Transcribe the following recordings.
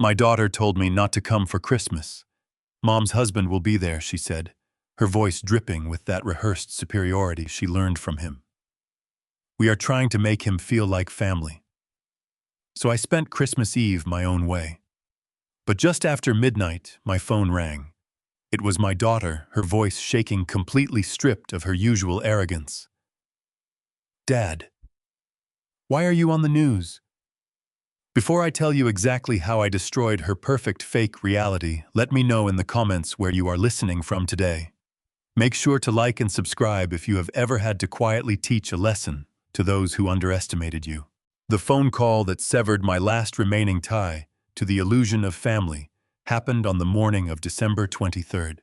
My daughter told me not to come for Christmas. Mom's husband will be there, she said, her voice dripping with that rehearsed superiority she learned from him. We are trying to make him feel like family. So I spent Christmas Eve my own way. But just after midnight, my phone rang. It was my daughter, her voice shaking, completely stripped of her usual arrogance. Dad, why are you on the news? Before I tell you exactly how I destroyed her perfect fake reality, let me know in the comments where you are listening from today. Make sure to like and subscribe if you have ever had to quietly teach a lesson to those who underestimated you. The phone call that severed my last remaining tie to the illusion of family happened on the morning of December 23rd.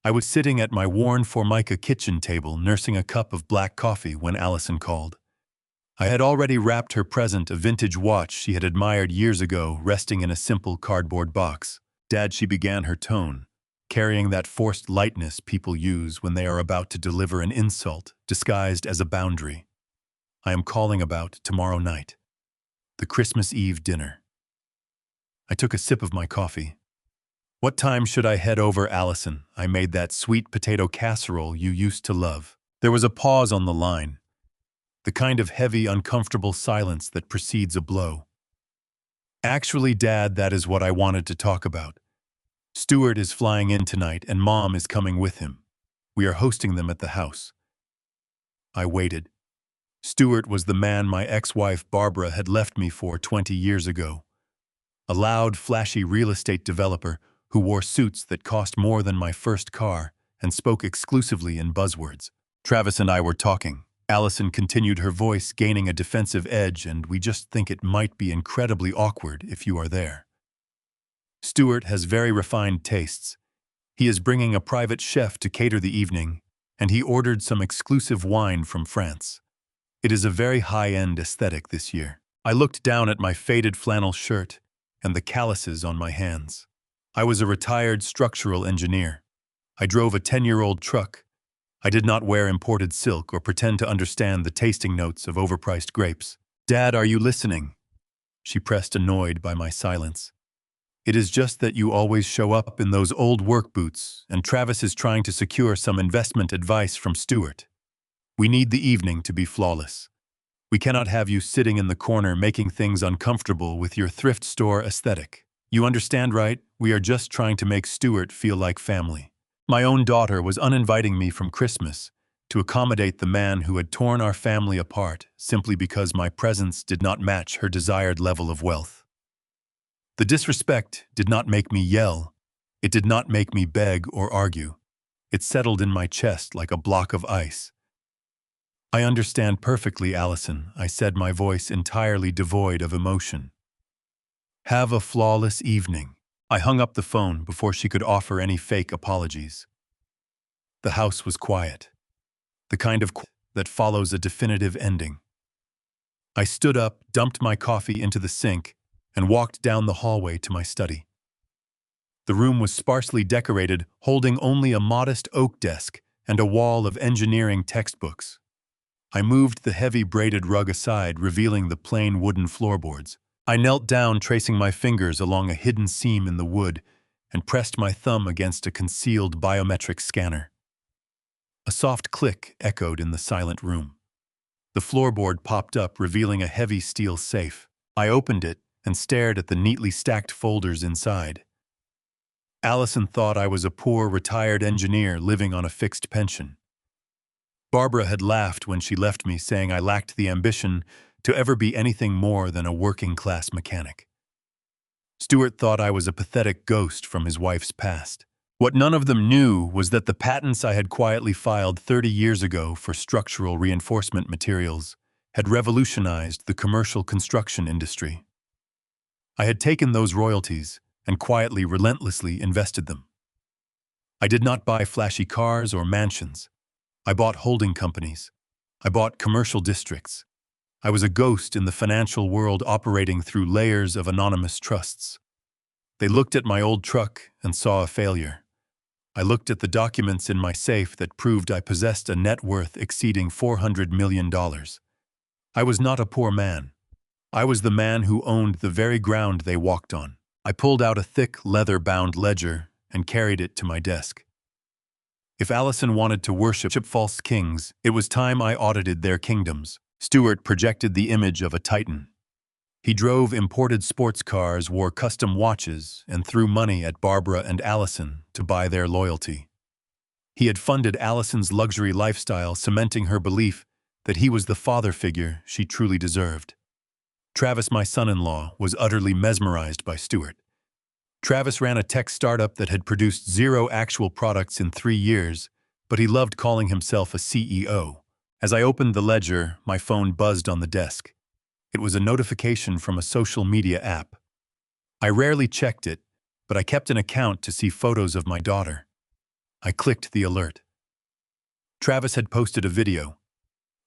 I was sitting at my worn Formica kitchen table nursing a cup of black coffee when Allison called. I had already wrapped her present, a vintage watch she had admired years ago, resting in a simple cardboard box. Dad, she began, her tone carrying that forced lightness people use when they are about to deliver an insult disguised as a boundary. I am calling about tomorrow night, the Christmas Eve dinner. I took a sip of my coffee. What time should I head over, Allison? I made that sweet potato casserole you used to love. There was a pause on the line, the kind of heavy, uncomfortable silence that precedes a blow. Actually, Dad, that is what I wanted to talk about. Stuart is flying in tonight and Mom is coming with him. We are hosting them at the house. I waited. Stuart was the man my ex-wife Barbara had left me for 20 years ago. A loud, flashy real estate developer who wore suits that cost more than my first car and spoke exclusively in buzzwords. Travis and I were talking. Allison continued, her voice gaining a defensive edge, and we just think it might be incredibly awkward if you are there. Stuart has very refined tastes. He is bringing a private chef to cater the evening, and he ordered some exclusive wine from France. It is a very high-end aesthetic this year. I looked down at my faded flannel shirt and the calluses on my hands. I was a retired structural engineer. I drove a 10-year-old truck. I did not wear imported silk or pretend to understand the tasting notes of overpriced grapes. Dad, are you listening? She pressed, annoyed by my silence. It is just that you always show up in those old work boots, and Travis is trying to secure some investment advice from Stuart. We need the evening to be flawless. We cannot have you sitting in the corner making things uncomfortable with your thrift store aesthetic. You understand, right? We are just trying to make Stuart feel like family. My own daughter was uninviting me from Christmas to accommodate the man who had torn our family apart simply because my presence did not match her desired level of wealth. The disrespect did not make me yell. It did not make me beg or argue. It settled in my chest like a block of ice. I understand perfectly, Allison, I said, my voice entirely devoid of emotion. Have a flawless evening. I hung up the phone before she could offer any fake apologies. The house was quiet, the kind of quiet that follows a definitive ending. I stood up, dumped my coffee into the sink, and walked down the hallway to my study. The room was sparsely decorated, holding only a modest oak desk and a wall of engineering textbooks. I moved the heavy braided rug aside, revealing the plain wooden floorboards. I knelt down, tracing my fingers along a hidden seam in the wood, and pressed my thumb against a concealed biometric scanner. A soft click echoed in the silent room. The floorboard popped up, revealing a heavy steel safe. I opened it and stared at the neatly stacked folders inside. Allison thought I was a poor, retired engineer living on a fixed pension. Barbara had laughed when she left me, saying I lacked the ambition to ever be anything more than a working-class mechanic. Stuart thought I was a pathetic ghost from his wife's past. What none of them knew was that the patents I had quietly filed 30 years ago for structural reinforcement materials had revolutionized the commercial construction industry. I had taken those royalties and quietly, relentlessly invested them. I did not buy flashy cars or mansions. I bought holding companies. I bought commercial districts. I was a ghost in the financial world, operating through layers of anonymous trusts. They looked at my old truck and saw a failure. I looked at the documents in my safe that proved I possessed a net worth exceeding $400 million. I was not a poor man. I was the man who owned the very ground they walked on. I pulled out a thick, leather-bound ledger and carried it to my desk. If Allison wanted to worship false kings, it was time I audited their kingdoms. Stuart projected the image of a titan. He drove imported sports cars, wore custom watches, and threw money at Barbara and Allison to buy their loyalty. He had funded Allison's luxury lifestyle, cementing her belief that he was the father figure she truly deserved. Travis, my son-in-law, was utterly mesmerized by Stuart. Travis ran a tech startup that had produced 0 actual products in 3 years, but he loved calling himself a CEO. As I opened the ledger, my phone buzzed on the desk. It was a notification from a social media app. I rarely checked it, but I kept an account to see photos of my daughter. I clicked the alert. Travis had posted a video.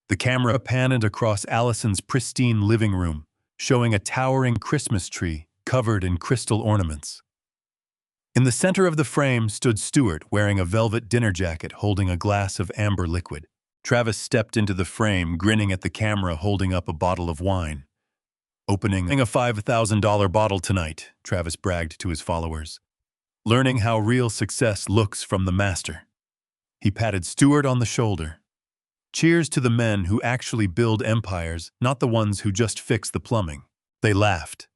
The camera panned across Allison's pristine living room, showing a towering Christmas tree covered in crystal ornaments. In the center of the frame stood Stuart wearing a velvet dinner jacket holding a glass of amber liquid. Travis stepped into the frame, grinning at the camera, holding up a bottle of wine. "Opening a $5,000 bottle tonight," Travis bragged to his followers. "Learning how real success looks from the master." He patted Stuart on the shoulder. "Cheers to the men who actually build empires, not the ones who just fix the plumbing." They laughed.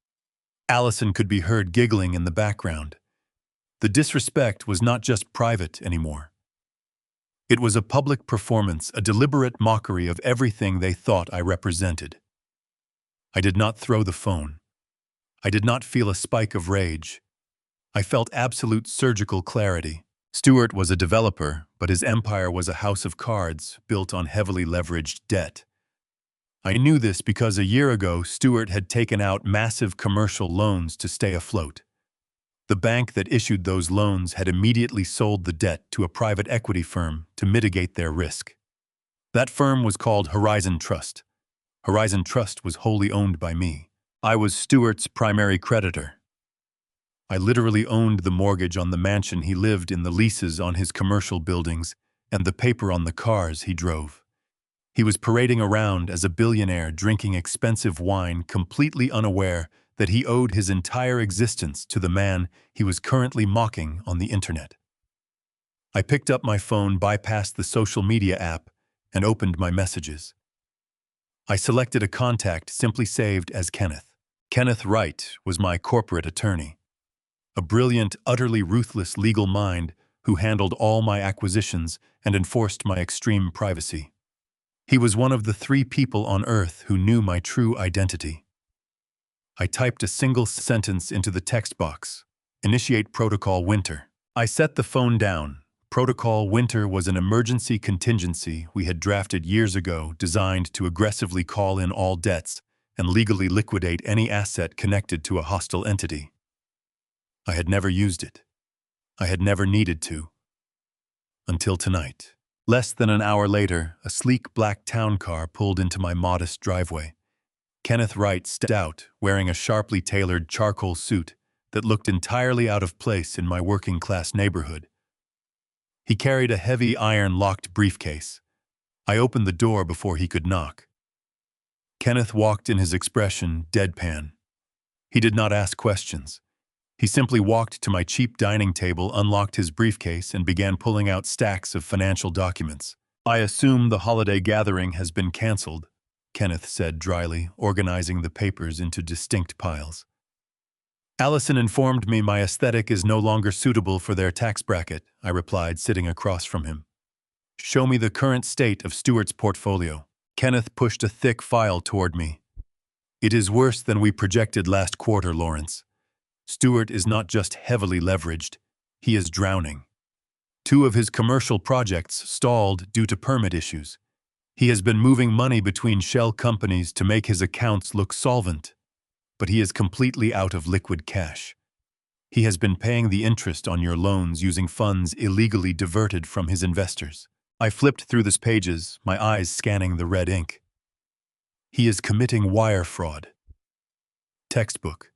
Allison could be heard giggling in the background. The disrespect was not just private anymore. It was a public performance, a deliberate mockery of everything they thought I represented. I did not throw the phone. I did not feel a spike of rage. I felt absolute surgical clarity. Stuart was a developer, but his empire was a house of cards built on heavily leveraged debt. I knew this because a year ago, Stuart had taken out massive commercial loans to stay afloat. The bank that issued those loans had immediately sold the debt to a private equity firm to mitigate their risk. That firm was called Horizon Trust. Horizon Trust was wholly owned by me. I was Stuart's primary creditor. I literally owned the mortgage on the mansion he lived in, the leases on his commercial buildings, and the paper on the cars he drove. He was parading around as a billionaire, drinking expensive wine, completely unaware that he owed his entire existence to the man he was currently mocking on the internet. I picked up my phone, bypassed the social media app, and opened my messages. I selected a contact simply saved as Kenneth. Kenneth Wright was my corporate attorney. A brilliant, utterly ruthless legal mind who handled all my acquisitions and enforced my extreme privacy. He was one of the 3 people on Earth who knew my true identity. I typed a single sentence into the text box: "Initiate Protocol Winter." I set the phone down. Protocol Winter was an emergency contingency we had drafted years ago, designed to aggressively call in all debts and legally liquidate any asset connected to a hostile entity. I had never used it. I had never needed to. Until tonight. Less than an hour later, a sleek black town car pulled into my modest driveway. Kenneth Wright stepped out, wearing a sharply tailored charcoal suit that looked entirely out of place in my working-class neighborhood. He carried a heavy iron-locked briefcase. I opened the door before he could knock. Kenneth walked in, his expression deadpan. He did not ask questions. He simply walked to my cheap dining table, unlocked his briefcase, and began pulling out stacks of financial documents. "I assume the holiday gathering has been canceled," Kenneth said dryly, organizing the papers into distinct piles. "Allison informed me my aesthetic is no longer suitable for their tax bracket," I replied, sitting across from him. "Show me the current state of Stuart's portfolio." Kenneth pushed a thick file toward me. "It is worse than we projected last quarter, Lawrence. Stuart is not just heavily leveraged, he is drowning. 2 of his commercial projects stalled due to permit issues. He has been moving money between shell companies to make his accounts look solvent, but he is completely out of liquid cash. He has been paying the interest on your loans using funds illegally diverted from his investors." I flipped through the pages, my eyes scanning the red ink. "He is committing wire fraud." Textbook.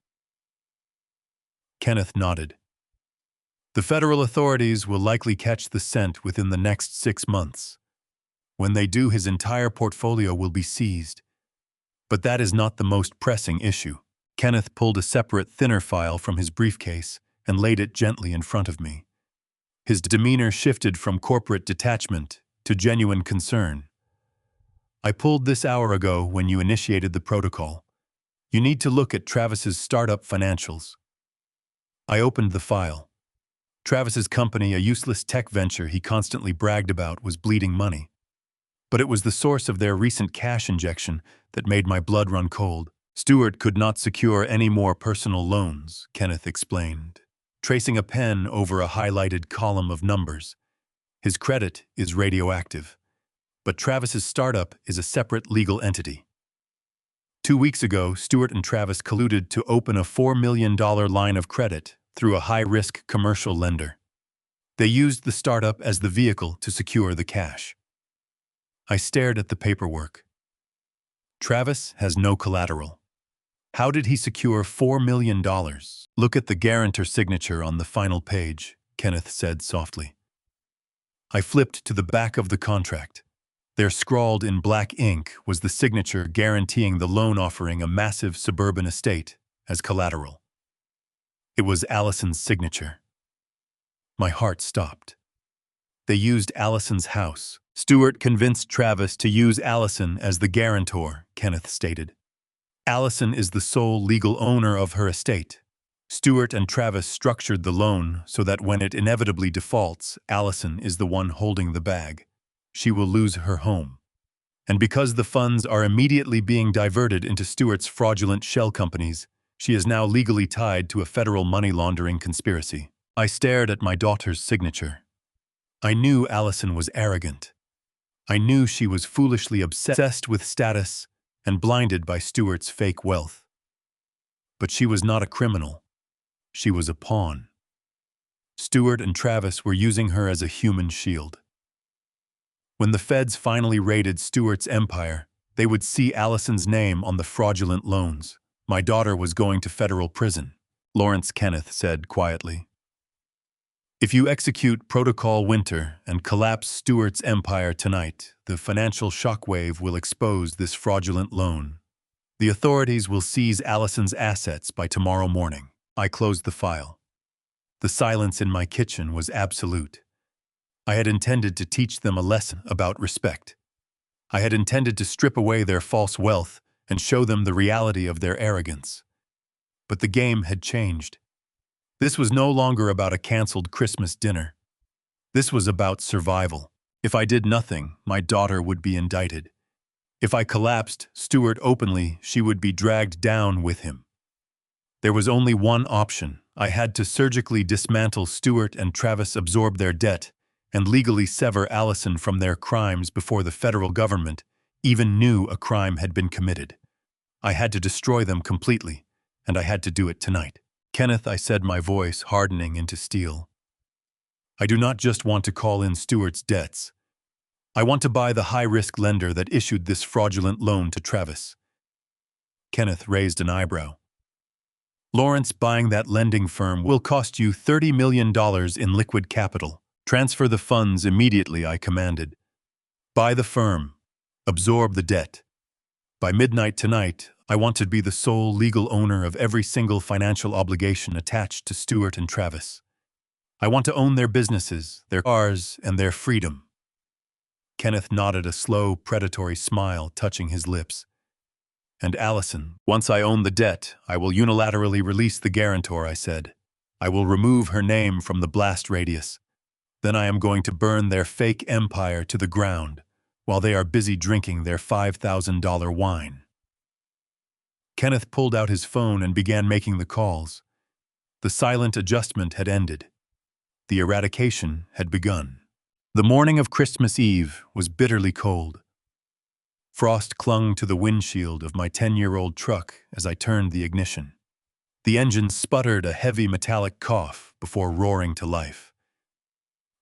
Kenneth nodded. "The federal authorities will likely catch the scent within the next 6 months. When they do, his entire portfolio will be seized. But that is not the most pressing issue." Kenneth pulled a separate, thinner file from his briefcase and laid it gently in front of me. His demeanor shifted from corporate detachment to genuine concern. I pulled this hour ago when you initiated the protocol. You need to look at Travis's startup financials. I opened the file. Travis's company, a useless tech venture he constantly bragged about, was bleeding money. But it was the source of their recent cash injection that made my blood run cold. Stuart could not secure any more personal loans, Kenneth explained, tracing a pen over a highlighted column of numbers. His credit is radioactive, but Travis's startup is a separate legal entity. 2 weeks ago, Stuart and Travis colluded to open a $4 million line of credit through a high-risk commercial lender. They used the startup as the vehicle to secure the cash. I stared at the paperwork. Travis has no collateral. How did he secure $4 million? Look at the guarantor signature on the final page, Kenneth said softly. I flipped to the back of the contract. There, scrawled in black ink, was the signature guaranteeing the loan, offering a massive suburban estate as collateral. It was Allison's signature. My heart stopped. They used Allison's house. Stuart convinced Travis to use Allison as the guarantor, Kenneth stated. Allison is the sole legal owner of her estate. Stuart and Travis structured the loan so that when it inevitably defaults, Allison is the one holding the bag. She will lose her home. And because the funds are immediately being diverted into Stuart's fraudulent shell companies, she is now legally tied to a federal money laundering conspiracy. I stared at my daughter's signature. I knew Allison was arrogant. I knew she was foolishly obsessed with status and blinded by Stuart's fake wealth. But she was not a criminal. She was a pawn. Stuart and Travis were using her as a human shield. When the feds finally raided Stuart's empire, they would see Allison's name on the fraudulent loans. My daughter was going to federal prison, Lawrence Kenneth said quietly. If you execute Protocol Winter and collapse Stuart's empire tonight, the financial shockwave will expose this fraudulent loan. The authorities will seize Allison's assets by tomorrow morning. I closed the file. The silence in my kitchen was absolute. I had intended to teach them a lesson about respect. I had intended to strip away their false wealth and show them the reality of their arrogance. But the game had changed. This was no longer about a canceled Christmas dinner. This was about survival. If I did nothing, my daughter would be indicted. If I collapsed Stuart openly, she would be dragged down with him. There was only one option. I had to surgically dismantle Stuart and Travis, absorb their debt, and legally sever Allison from their crimes before the federal government even knew a crime had been committed. I had to destroy them completely, and I had to do it tonight. Kenneth, I said, my voice hardening into steel. I do not just want to call in Stuart's debts. I want to buy the high-risk lender that issued this fraudulent loan to Travis. Kenneth raised an eyebrow. Lawrence, buying that lending firm will cost you $30 million in liquid capital. Transfer the funds immediately, I commanded. Buy the firm. Absorb the debt. By midnight tonight, I want to be the sole legal owner of every single financial obligation attached to Stuart and Travis. I want to own their businesses, their cars, and their freedom. Kenneth nodded, a slow, predatory smile touching his lips. And Allison, once I own the debt, I will unilaterally release the guarantor, I said. I will remove her name from the blast radius. Then I am going to burn their fake empire to the ground, while they are busy drinking their $5,000 wine. Kenneth pulled out his phone and began making the calls. The silent adjustment had ended. The eradication had begun. The morning of Christmas Eve was bitterly cold. Frost clung to the windshield of my 10-year-old truck as I turned the ignition. The engine sputtered a heavy metallic cough before roaring to life.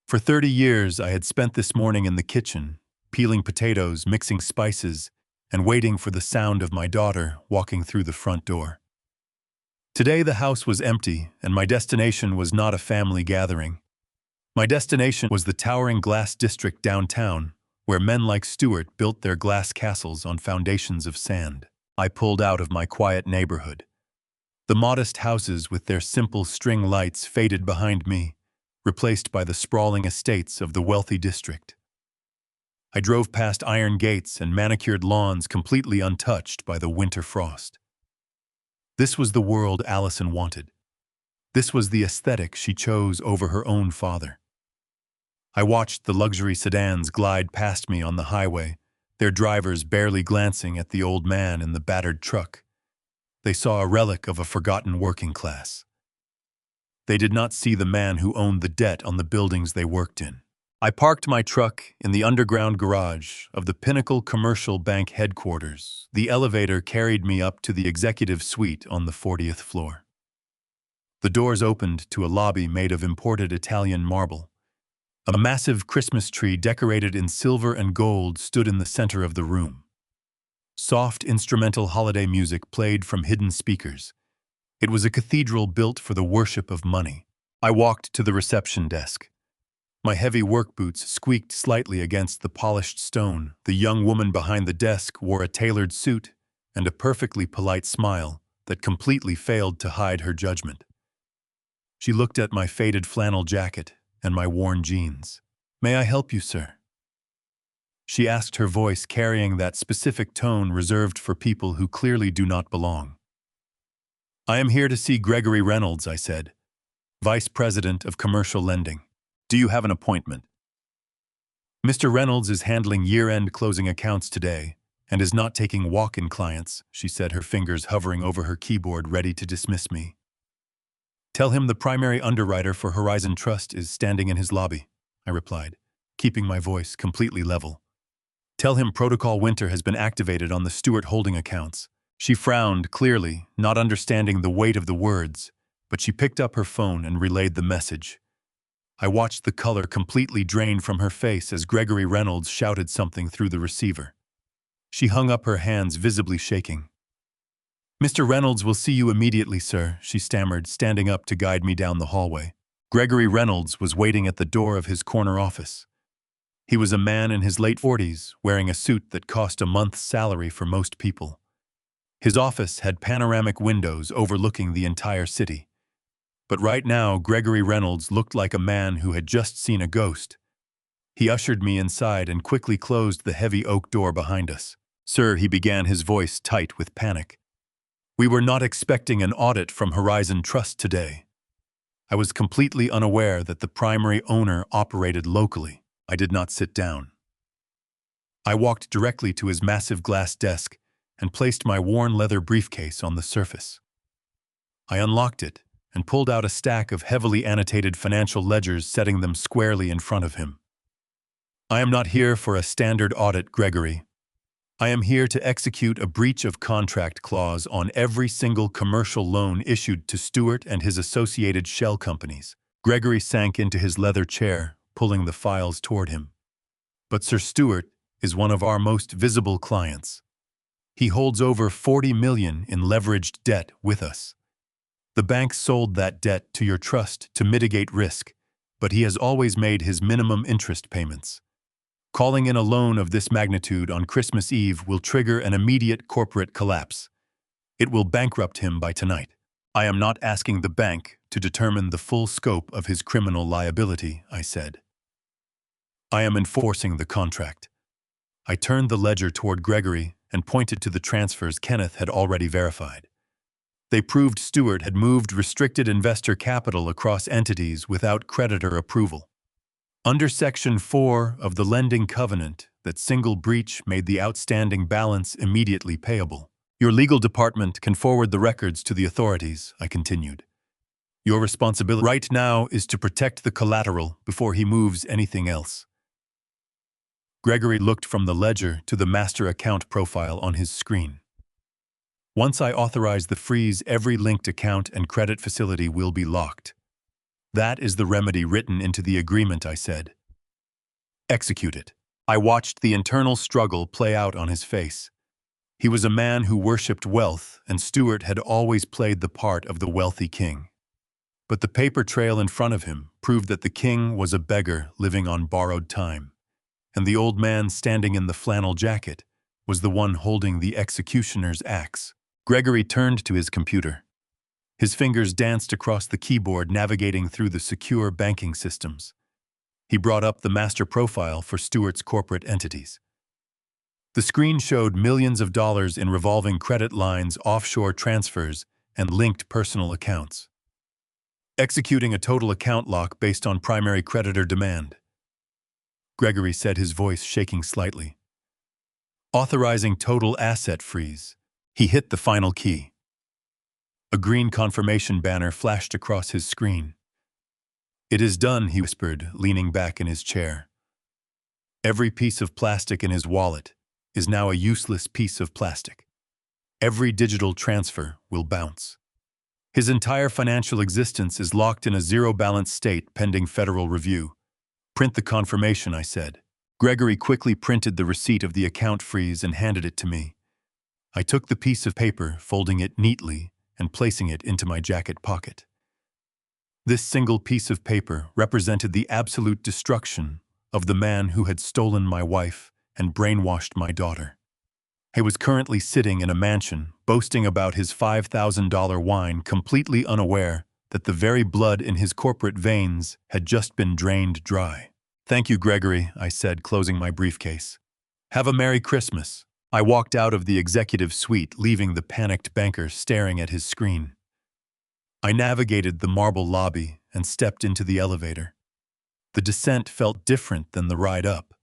For 30 years, I had spent this morning in the kitchen, peeling potatoes, mixing spices, and waiting for the sound of my daughter walking through the front door. Today, the house was empty, and my destination was not a family gathering. My destination was the towering glass district downtown, where men like Stuart built their glass castles on foundations of sand. I pulled out of my quiet neighborhood. The modest houses with their simple string lights faded behind me, replaced by the sprawling estates of the wealthy district. I drove past iron gates and manicured lawns completely untouched by the winter frost. This was the world Allison wanted. This was the aesthetic she chose over her own father. I watched the luxury sedans glide past me on the highway, their drivers barely glancing at the old man in the battered truck. They saw a relic of a forgotten working class. They did not see the man who owned the debt on the buildings they worked in. I parked my truck in the underground garage of the Pinnacle Commercial Bank headquarters. The elevator carried me up to the executive suite on the 40th floor. The doors opened to a lobby made of imported Italian marble. A massive Christmas tree decorated in silver and gold stood in the center of the room. Soft instrumental holiday music played from hidden speakers. It was a cathedral built for the worship of money. I walked to the reception desk. My heavy work boots squeaked slightly against the polished stone. The young woman behind the desk wore a tailored suit and a perfectly polite smile that completely failed to hide her judgment. She looked at my faded flannel jacket and my worn jeans. "May I help you, sir?" She asked, her voice carrying that specific tone reserved for people who clearly do not belong. "I am here to see Gregory Reynolds," I said, "Vice President of Commercial Lending. Do you have an appointment?" "Mr. Reynolds is handling year-end closing accounts today and is not taking walk-in clients," she said, her fingers hovering over her keyboard ready to dismiss me. "Tell him the primary underwriter for Horizon Trust is standing in his lobby," I replied, keeping my voice completely level. "Tell him Protocol Winter has been activated on the Stewart holding accounts." She frowned, clearly, not understanding the weight of the words, but she picked up her phone and relayed the message. I watched the color completely drain from her face as Gregory Reynolds shouted something through the receiver. She hung up her hands, visibly shaking. "Mr. Reynolds will see you immediately, sir," she stammered, standing up to guide me down the hallway. Gregory Reynolds was waiting at the door of his corner office. He was a man in his late 40s, wearing a suit that cost a month's salary for most people. His office had panoramic windows overlooking the entire city. But right now, Gregory Reynolds looked like a man who had just seen a ghost. He ushered me inside and quickly closed the heavy oak door behind us. "Sir," he began, his voice tight with panic. "We were not expecting an audit from Horizon Trust today." I was completely unaware that the primary owner operated locally. I did not sit down. I walked directly to his massive glass desk and placed my worn leather briefcase on the surface. I unlocked it and pulled out a stack of heavily annotated financial ledgers, setting them squarely in front of him. "I am not here for a standard audit, Gregory. I am here to execute a breach of contract clause on every single commercial loan issued to Stewart and his associated shell companies." Gregory sank into his leather chair, pulling the files toward him. "But Sir, Stewart is one of our most visible clients. He holds over $40 million in leveraged debt with us. The bank sold that debt to your trust to mitigate risk, but he has always made his minimum interest payments. Calling in a loan of this magnitude on Christmas Eve will trigger an immediate corporate collapse. It will bankrupt him by tonight. I am not asking the bank to determine the full scope of his criminal liability," I said. "I am enforcing the contract." I turned the ledger toward Gregory and pointed to the transfers Kenneth had already verified. They proved Stewart had moved restricted investor capital across entities without creditor approval. Under Section 4 of the lending covenant, that single breach made the outstanding balance immediately payable. "Your legal department can forward the records to the authorities," I continued. "Your responsibility right now is to protect the collateral before he moves anything else." Gregory looked from the ledger to the master account profile on his screen. "Once I authorize the freeze, every linked account and credit facility will be locked. That is the remedy written into the agreement," I said. "Execute it." I watched the internal struggle play out on his face. He was a man who worshipped wealth, and Stewart had always played the part of the wealthy king. But the paper trail in front of him proved that the king was a beggar living on borrowed time, and the old man standing in the flannel jacket was the one holding the executioner's axe. Gregory turned to his computer. His fingers danced across the keyboard, navigating through the secure banking systems. He brought up the master profile for Stewart's corporate entities. The screen showed millions of dollars in revolving credit lines, offshore transfers, and linked personal accounts. Executing a total account lock based on primary creditor demand. Gregory said, his voice shaking slightly. Authorizing total asset freeze. He hit the final key. A green confirmation banner flashed across his screen. "It is done," he whispered, leaning back in his chair. Every piece of plastic in his wallet is now a useless piece of plastic. Every digital transfer will bounce. His entire financial existence is locked in a zero-balance state pending federal review. "Print the confirmation," I said. Gregory quickly printed the receipt of the account freeze and handed it to me. I took the piece of paper, folding it neatly and placing it into my jacket pocket. This single piece of paper represented the absolute destruction of the man who had stolen my wife and brainwashed my daughter. He was currently sitting in a mansion, boasting about his $5,000 wine, completely unaware that the very blood in his corporate veins had just been drained dry. "Thank you, Gregory," I said, closing my briefcase. "Have a Merry Christmas." I walked out of the executive suite, leaving the panicked banker staring at his screen. I navigated the marble lobby and stepped into the elevator. The descent felt different than the ride up.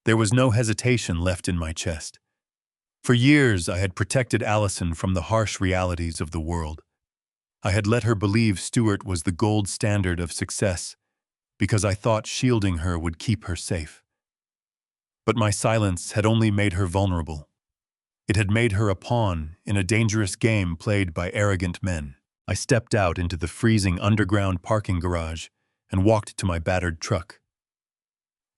There was no hesitation left in my chest. For years, I had protected Allison from the harsh realities of the world. I had let her believe Stewart was the gold standard of success because I thought shielding her would keep her safe. But my silence had only made her vulnerable. It had made her a pawn in a dangerous game played by arrogant men. I stepped out into the freezing underground parking garage and walked to my battered truck.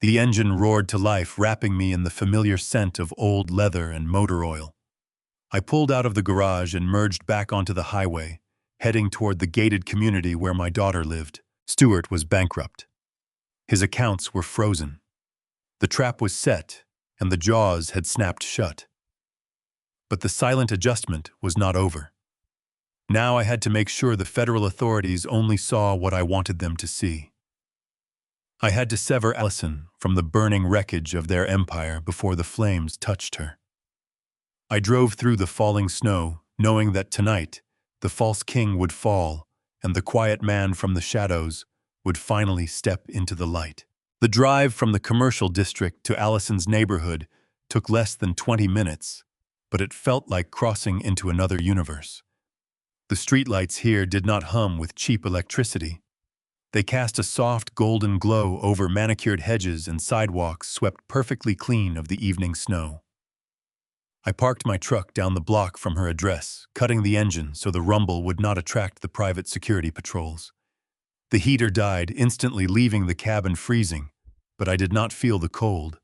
The engine roared to life, wrapping me in the familiar scent of old leather and motor oil. I pulled out of the garage and merged back onto the highway, heading toward the gated community where my daughter lived. Stewart was bankrupt. His accounts were frozen. The trap was set, and the jaws had snapped shut. But the silent adjustment was not over. Now I had to make sure the federal authorities only saw what I wanted them to see. I had to sever Allison from the burning wreckage of their empire before the flames touched her. I drove through the falling snow, knowing that tonight the false king would fall and the quiet man from the shadows would finally step into the light. The drive from the commercial district to Allison's neighborhood took less than 20 minutes, but it felt like crossing into another universe. The streetlights here did not hum with cheap electricity. They cast a soft golden glow over manicured hedges and sidewalks swept perfectly clean of the evening snow. I parked my truck down the block from her address, cutting the engine so the rumble would not attract the private security patrols. The heater died, instantly leaving the cabin freezing, but I did not feel the cold.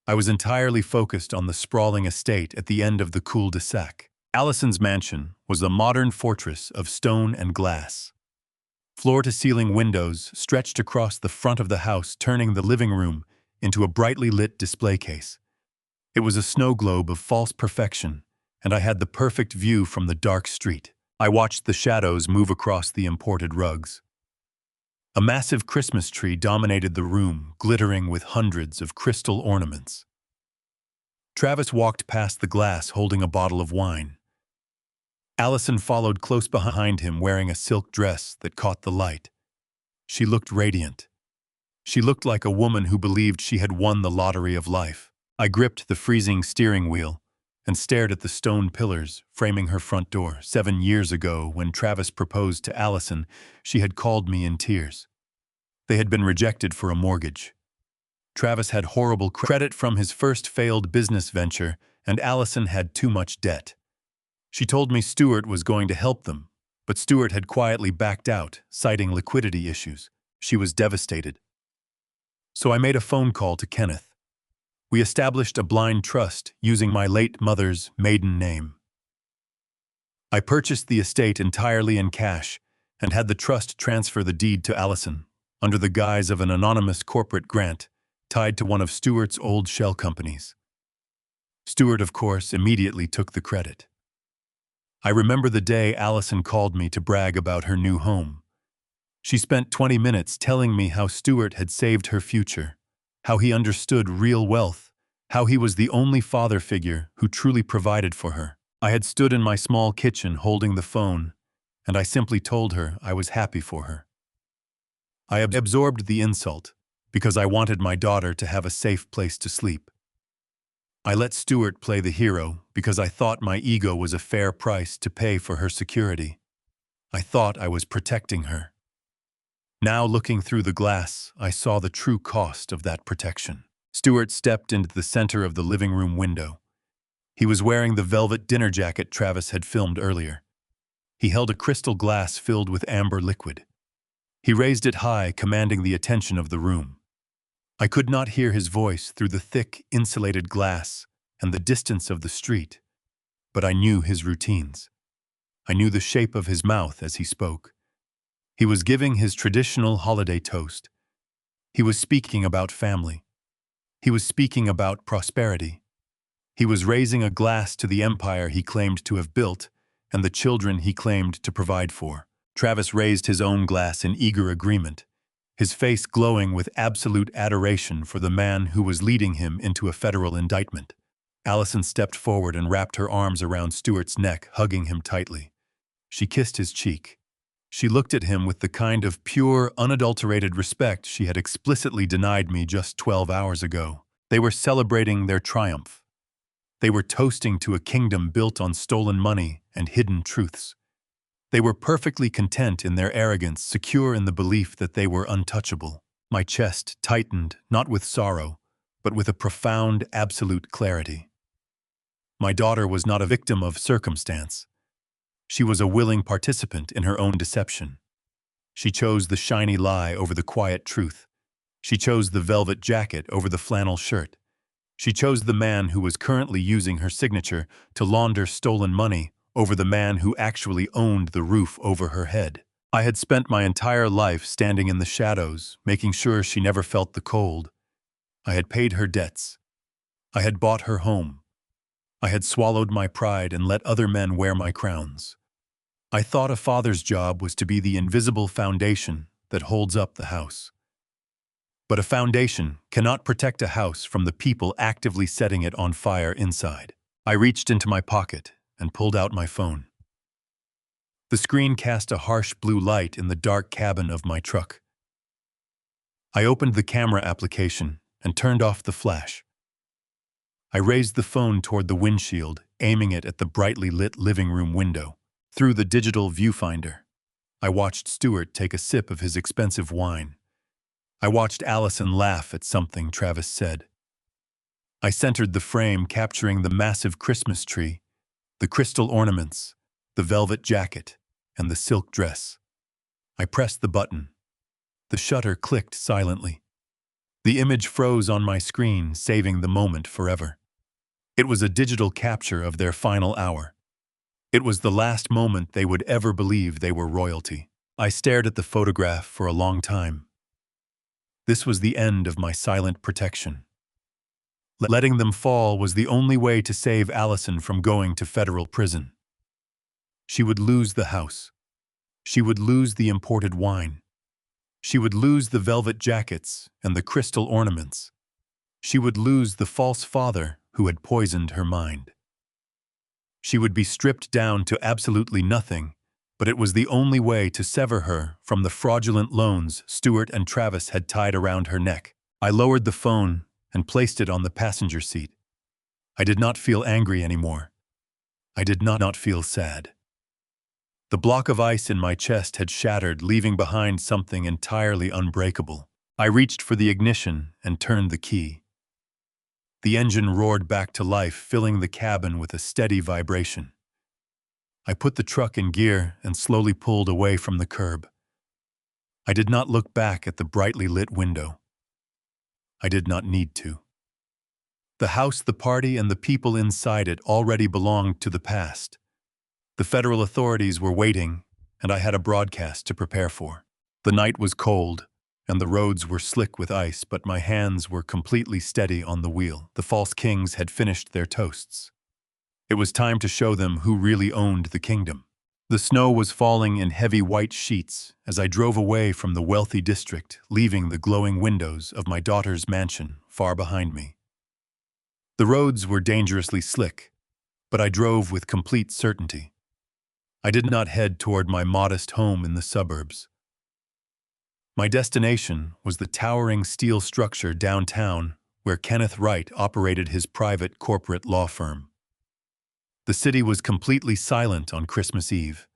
I was entirely focused on the sprawling estate at the end of the cul-de-sac. Allison's mansion was a modern fortress of stone and glass. Floor-to-ceiling windows stretched across the front of the house, turning the living room into a brightly lit display case. It was a snow globe of false perfection, and I had the perfect view from the dark street. I watched the shadows move across the imported rugs. A massive Christmas tree dominated the room, glittering with hundreds of crystal ornaments. Travis walked past the glass holding a bottle of wine. Allison followed close behind him, wearing a silk dress that caught the light. She looked radiant. She looked like a woman who believed she had won the lottery of life. I gripped the freezing steering wheel and stared at the stone pillars framing her front door. 7 years ago, when Travis proposed to Allison, she had called me in tears. They had been rejected for a mortgage. Travis had horrible credit from his first failed business venture, and Allison had too much debt. She told me Stewart was going to help them, but Stewart had quietly backed out, citing liquidity issues. She was devastated. So I made a phone call to Kenneth. We established a blind trust using my late mother's maiden name. I purchased the estate entirely in cash and had the trust transfer the deed to Allison under the guise of an anonymous corporate grant tied to one of Stewart's old shell companies. Stewart, of course, immediately took the credit. I remember the day Allison called me to brag about her new home. She spent 20 minutes telling me how Stuart had saved her future, how he understood real wealth, how he was the only father figure who truly provided for her. I had stood in my small kitchen holding the phone, and I simply told her I was happy for her. I absorbed the insult because I wanted my daughter to have a safe place to sleep. I let Stuart play the hero because I thought my ego was a fair price to pay for her security. I thought I was protecting her. Now, looking through the glass, I saw the true cost of that protection. Stuart stepped into the center of the living room window. He was wearing the velvet dinner jacket Travis had filmed earlier. He held a crystal glass filled with amber liquid. He raised it high, commanding the attention of the room. I could not hear his voice through the thick, insulated glass and the distance of the street, but I knew his routines. I knew the shape of his mouth as he spoke. He was giving his traditional holiday toast. He was speaking about family. He was speaking about prosperity. He was raising a glass to the empire he claimed to have built and the children he claimed to provide for. Travis raised his own glass in eager agreement, his face glowing with absolute adoration for the man who was leading him into a federal indictment. Allison stepped forward and wrapped her arms around Stuart's neck, hugging him tightly. She kissed his cheek. She looked at him with the kind of pure, unadulterated respect she had explicitly denied me just 12 hours ago. They were celebrating their triumph. They were toasting to a kingdom built on stolen money and hidden truths. They were perfectly content in their arrogance, secure in the belief that they were untouchable. My chest tightened, not with sorrow, but with a profound, absolute clarity. My daughter was not a victim of circumstance. She was a willing participant in her own deception. She chose the shiny lie over the quiet truth. She chose the velvet jacket over the flannel shirt. She chose the man who was currently using her signature to launder stolen money over the man who actually owned the roof over her head. I had spent my entire life standing in the shadows, making sure she never felt the cold. I had paid her debts. I had bought her home. I had swallowed my pride and let other men wear my crowns. I thought a father's job was to be the invisible foundation that holds up the house. But a foundation cannot protect a house from the people actively setting it on fire inside. I reached into my pocket and pulled out my phone. The screen cast a harsh blue light in the dark cabin of my truck. I opened the camera application and turned off the flash. I raised the phone toward the windshield, aiming it at the brightly lit living room window. Through the digital viewfinder, I watched Stuart take a sip of his expensive wine. I watched Allison laugh at something Travis said. I centered the frame, capturing the massive Christmas tree, the crystal ornaments, the velvet jacket, and the silk dress. I pressed the button. The shutter clicked silently. The image froze on my screen, saving the moment forever. It was a digital capture of their final hour. It was the last moment they would ever believe they were royalty. I stared at the photograph for a long time. This was the end of my silent protection. Letting them fall was the only way to save Allison from going to federal prison. She would lose the house. She would lose the imported wine. She would lose the velvet jackets and the crystal ornaments. She would lose the false father who had poisoned her mind. She would be stripped down to absolutely nothing, but it was the only way to sever her from the fraudulent loans Stuart and Travis had tied around her neck. I lowered the phone and placed it on the passenger seat. I did not feel angry anymore. I did not feel sad. The block of ice in my chest had shattered, leaving behind something entirely unbreakable. I reached for the ignition and turned the key. The engine roared back to life, filling the cabin with a steady vibration. I put the truck in gear and slowly pulled away from the curb. I did not look back at the brightly lit window. I did not need to. The house, the party, and the people inside it already belonged to the past. The federal authorities were waiting, and I had a broadcast to prepare for. The night was cold, and the roads were slick with ice, but my hands were completely steady on the wheel. The false kings had finished their toasts. It was time to show them who really owned the kingdom. The snow was falling in heavy white sheets as I drove away from the wealthy district, leaving the glowing windows of my daughter's mansion far behind me. The roads were dangerously slick, but I drove with complete certainty. I did not head toward my modest home in the suburbs. My destination was the towering steel structure downtown where Kenneth Wright operated his private corporate law firm. The city was completely silent on Christmas Eve.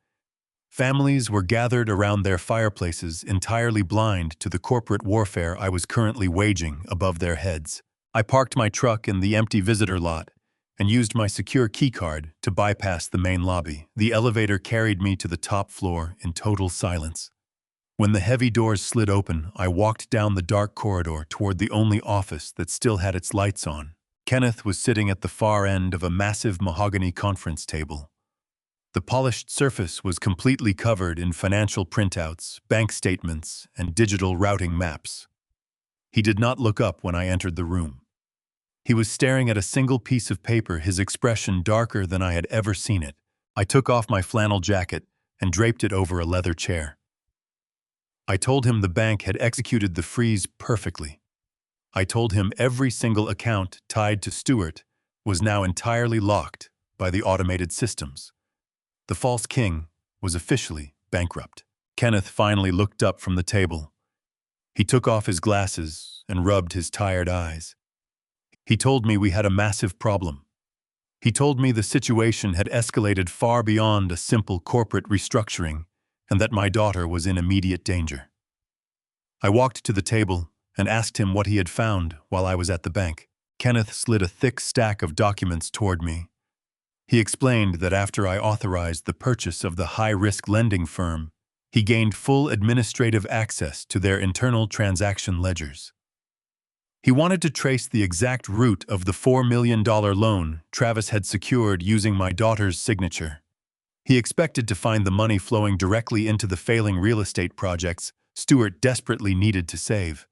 Families were gathered around their fireplaces, entirely blind to the corporate warfare I was currently waging above their heads. I parked my truck in the empty visitor lot and used my secure keycard to bypass the main lobby. The elevator carried me to the top floor in total silence. When the heavy doors slid open, I walked down the dark corridor toward the only office that still had its lights on. Kenneth was sitting at the far end of a massive mahogany conference table. The polished surface was completely covered in financial printouts, bank statements, and digital routing maps. He did not look up when I entered the room. He was staring at a single piece of paper, his expression darker than I had ever seen it. I took off my flannel jacket and draped it over a leather chair. I told him the bank had executed the freeze perfectly. I told him every single account tied to Stewart was now entirely locked by the automated systems. The false king was officially bankrupt. Kenneth finally looked up from the table. He took off his glasses and rubbed his tired eyes. He told me we had a massive problem. He told me the situation had escalated far beyond a simple corporate restructuring and that my daughter was in immediate danger. I walked to the table and asked him what he had found while I was at the bank. Kenneth slid a thick stack of documents toward me. He explained that after I authorized the purchase of the high-risk lending firm, he gained full administrative access to their internal transaction ledgers. He wanted to trace the exact route of the $4 million loan Travis had secured using my daughter's signature. He expected to find the money flowing directly into the failing real estate projects Stewart desperately needed to save.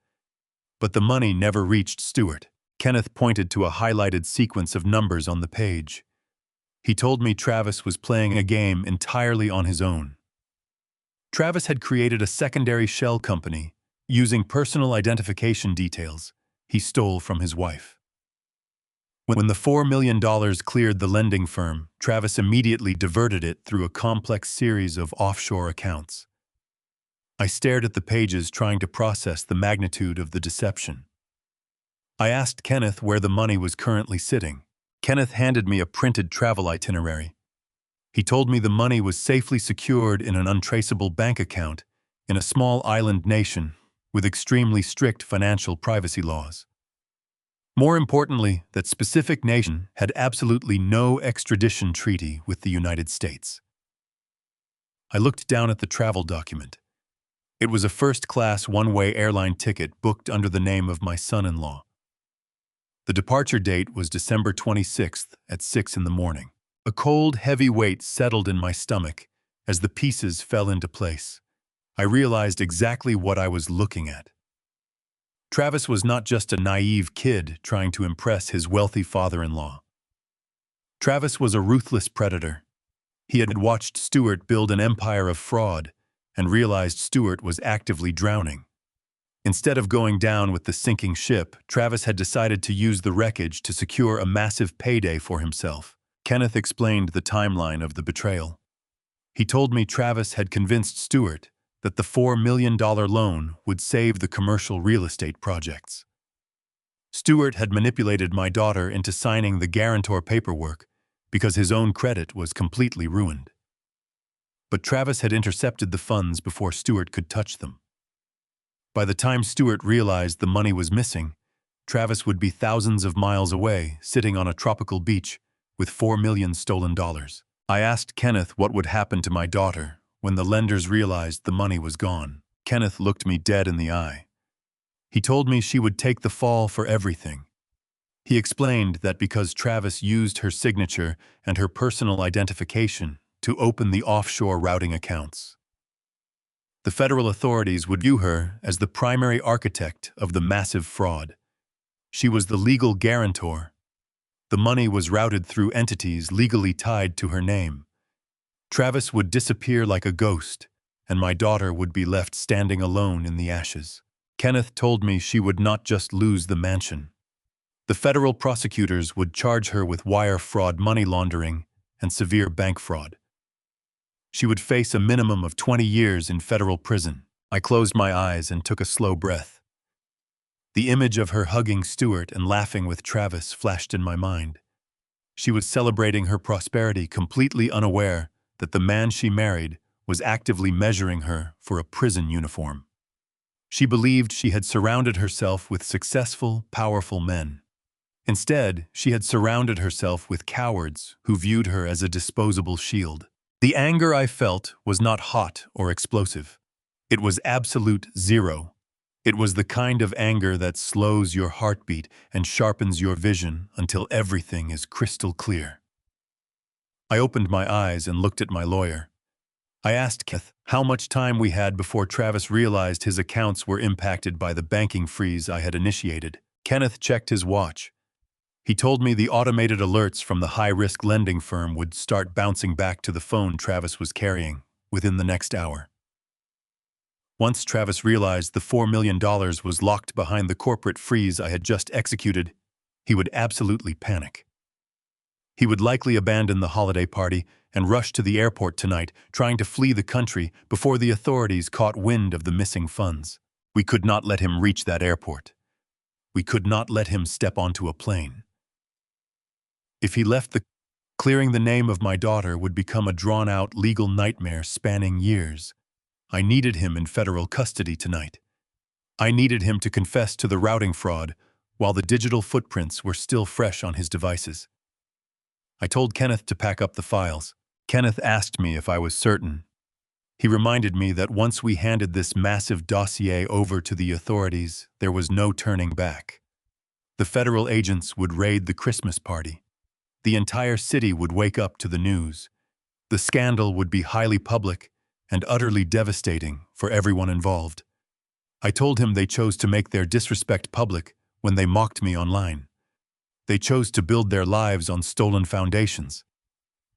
But the money never reached Stewart. Kenneth pointed to a highlighted sequence of numbers on the page. He told me Travis was playing a game entirely on his own. Travis had created a secondary shell company using personal identification details he stole from his wife. When the $4 million cleared the lending firm, Travis immediately diverted it through a complex series of offshore accounts. I stared at the pages trying to process the magnitude of the deception. I asked Kenneth where the money was currently sitting. Kenneth handed me a printed travel itinerary. He told me the money was safely secured in an untraceable bank account in a small island nation with extremely strict financial privacy laws. More importantly, that specific nation had absolutely no extradition treaty with the United States. I looked down at the travel document. It was a first-class one-way airline ticket booked under the name of my son-in-law. The departure date was December 26th at 6 in the morning. A cold, heavy weight settled in my stomach as the pieces fell into place. I realized exactly what I was looking at. Travis was not just a naive kid trying to impress his wealthy father-in-law. Travis was a ruthless predator. He had watched Stewart build an empire of fraud and realized Stewart was actively drowning. Instead of going down with the sinking ship, Travis had decided to use the wreckage to secure a massive payday for himself. Kenneth explained the timeline of the betrayal. He told me Travis had convinced Stewart that the $4 million loan would save the commercial real estate projects. Stewart had manipulated my daughter into signing the guarantor paperwork because his own credit was completely ruined. But Travis had intercepted the funds before Stewart could touch them. By the time Stewart realized the money was missing, Travis would be thousands of miles away, sitting on a tropical beach with $4 million stolen dollars. I asked Kenneth what would happen to my daughter when the lenders realized the money was gone. Kenneth looked me dead in the eye. He told me she would take the fall for everything. He explained that because Travis used her signature and her personal identification to open the offshore routing accounts, the federal authorities would view her as the primary architect of the massive fraud. She was the legal guarantor. The money was routed through entities legally tied to her name. Travis would disappear like a ghost, and my daughter would be left standing alone in the ashes. Kenneth told me she would not just lose the mansion. The federal prosecutors would charge her with wire fraud, money laundering, and severe bank fraud. She would face a minimum of 20 years in federal prison. I closed my eyes and took a slow breath. The image of her hugging Stuart and laughing with Travis flashed in my mind. She was celebrating her prosperity, completely unaware that the man she married was actively measuring her for a prison uniform. She believed she had surrounded herself with successful, powerful men. Instead, she had surrounded herself with cowards who viewed her as a disposable shield. The anger I felt was not hot or explosive. It was absolute zero. It was the kind of anger that slows your heartbeat and sharpens your vision until everything is crystal clear. I opened my eyes and looked at my lawyer. I asked Kenneth how much time we had before Travis realized his accounts were impacted by the banking freeze I had initiated. Kenneth checked his watch. He told me the automated alerts from the high-risk lending firm would start bouncing back to the phone Travis was carrying within the next hour. Once Travis realized the $4 million was locked behind the corporate freeze I had just executed, he would absolutely panic. He would likely abandon the holiday party and rush to the airport tonight, trying to flee the country before the authorities caught wind of the missing funds. We could not let him reach that airport. We could not let him step onto a plane. If he left, clearing the name of my daughter would become a drawn-out legal nightmare spanning years. I needed him in federal custody tonight. I needed him to confess to the routing fraud while the digital footprints were still fresh on his devices. I told Kenneth to pack up the files. Kenneth asked me if I was certain. He reminded me that once we handed this massive dossier over to the authorities, there was no turning back. The federal agents would raid the Christmas party. The entire city would wake up to the news. The scandal would be highly public and utterly devastating for everyone involved. I told him they chose to make their disrespect public when they mocked me online. They chose to build their lives on stolen foundations.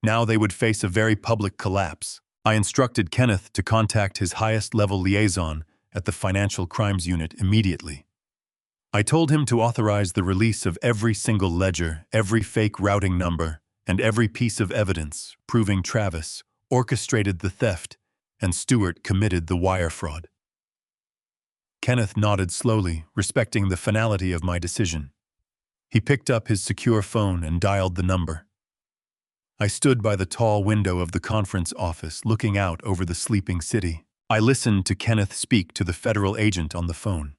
Now they would face a very public collapse. I instructed Kenneth to contact his highest-level liaison at the Financial Crimes Unit immediately. I told him to authorize the release of every single ledger, every fake routing number, and every piece of evidence proving Travis orchestrated the theft and Stuart committed the wire fraud. Kenneth nodded slowly, respecting the finality of my decision. He picked up his secure phone and dialed the number. I stood by the tall window of the conference office, looking out over the sleeping city. I listened to Kenneth speak to the federal agent on the phone.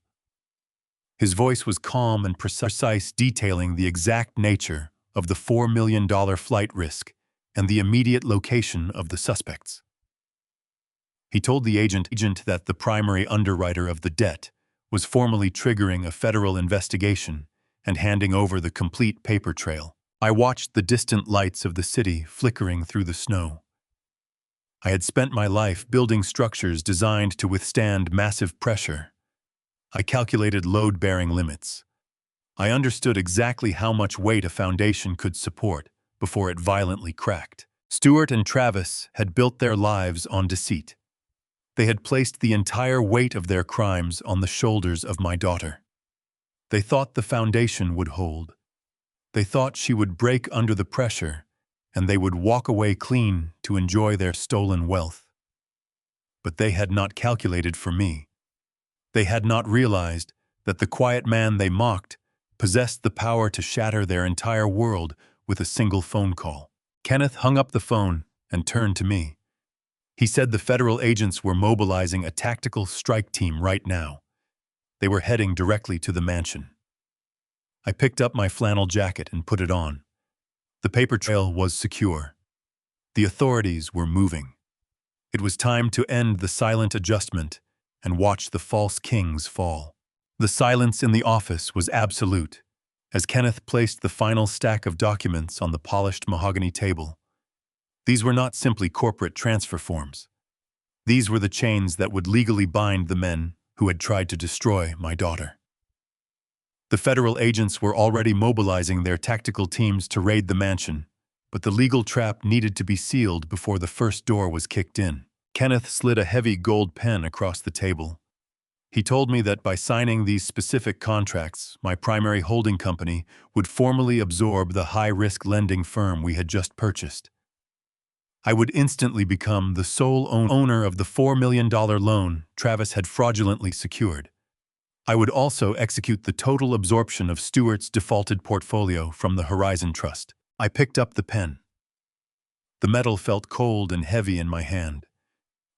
His voice was calm and precise, detailing the exact nature of the $4 million flight risk and the immediate location of the suspects. He told the agent that the primary underwriter of the debt was formally triggering a federal investigation and handing over the complete paper trail. I watched the distant lights of the city flickering through the snow. I had spent my life building structures designed to withstand massive pressure. I calculated load-bearing limits. I understood exactly how much weight a foundation could support before it violently cracked. Stuart and Travis had built their lives on deceit. They had placed the entire weight of their crimes on the shoulders of my daughter. They thought the foundation would hold. They thought she would break under the pressure, and they would walk away clean to enjoy their stolen wealth. But they had not calculated for me. They had not realized that the quiet man they mocked possessed the power to shatter their entire world with a single phone call. Kenneth hung up the phone and turned to me. He said the federal agents were mobilizing a tactical strike team right now. They were heading directly to the mansion. I picked up my flannel jacket and put it on. The paper trail was secure. The authorities were moving. It was time to end the silent adjustment and watch the false kings fall. The silence in the office was absolute, as Kenneth placed the final stack of documents on the polished mahogany table. These were not simply corporate transfer forms. These were the chains that would legally bind the men who had tried to destroy my daughter. The federal agents were already mobilizing their tactical teams to raid the mansion, but the legal trap needed to be sealed before the first door was kicked in. Kenneth slid a heavy gold pen across the table. He told me that by signing these specific contracts, my primary holding company would formally absorb the high-risk lending firm we had just purchased. I would instantly become the sole owner of the $4 million loan Travis had fraudulently secured. I would also execute the total absorption of Stewart's defaulted portfolio from the Horizon Trust. I picked up the pen. The metal felt cold and heavy in my hand.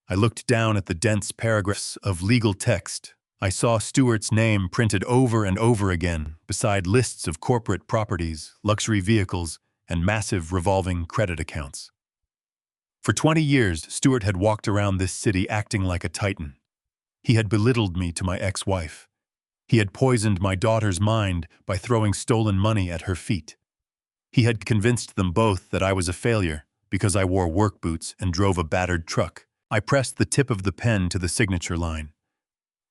I looked down at the dense paragraphs of legal text. I saw Stewart's name printed over and over again, beside lists of corporate properties, luxury vehicles, and massive revolving credit accounts. For 20 years, Stewart had walked around this city acting like a titan. He had belittled me to my ex-wife. He had poisoned my daughter's mind by throwing stolen money at her feet. He had convinced them both that I was a failure because I wore work boots and drove a battered truck. I pressed the tip of the pen to the signature line.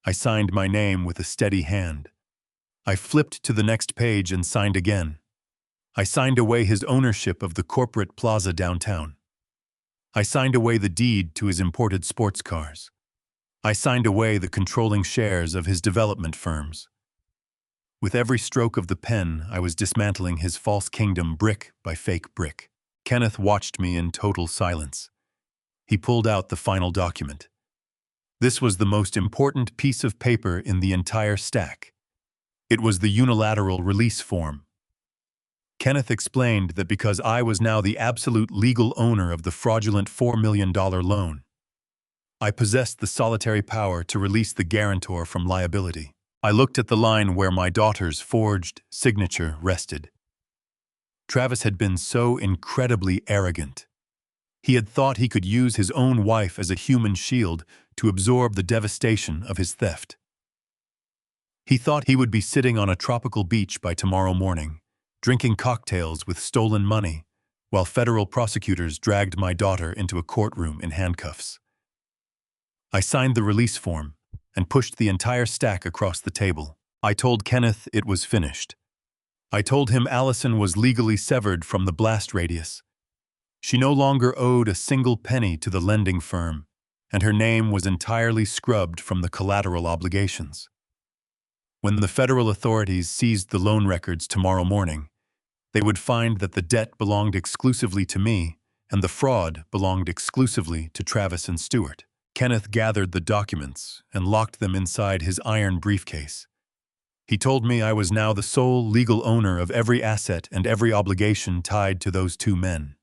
I signed my name with a steady hand. I flipped to the next page and signed again. I signed away his ownership of the corporate plaza downtown. I signed away the deed to his imported sports cars. I signed away the controlling shares of his development firms. With every stroke of the pen, I was dismantling his false kingdom brick by fake brick. Kenneth watched me in total silence. He pulled out the final document. This was the most important piece of paper in the entire stack. It was the unilateral release form. Kenneth explained that because I was now the absolute legal owner of the fraudulent $4 million loan, I possessed the solitary power to release the guarantor from liability. I looked at the line where my daughter's forged signature rested. Travis had been so incredibly arrogant. He had thought he could use his own wife as a human shield to absorb the devastation of his theft. He thought he would be sitting on a tropical beach by tomorrow morning, drinking cocktails with stolen money, while federal prosecutors dragged my daughter into a courtroom in handcuffs. I signed the release form and pushed the entire stack across the table. I told Kenneth it was finished. I told him Allison was legally severed from the blast radius. She no longer owed a single penny to the lending firm, and her name was entirely scrubbed from the collateral obligations. When the federal authorities seized the loan records tomorrow morning, they would find that the debt belonged exclusively to me and the fraud belonged exclusively to Travis and Stewart. Kenneth gathered the documents and locked them inside his iron briefcase. He told me I was now the sole legal owner of every asset and every obligation tied to those two men.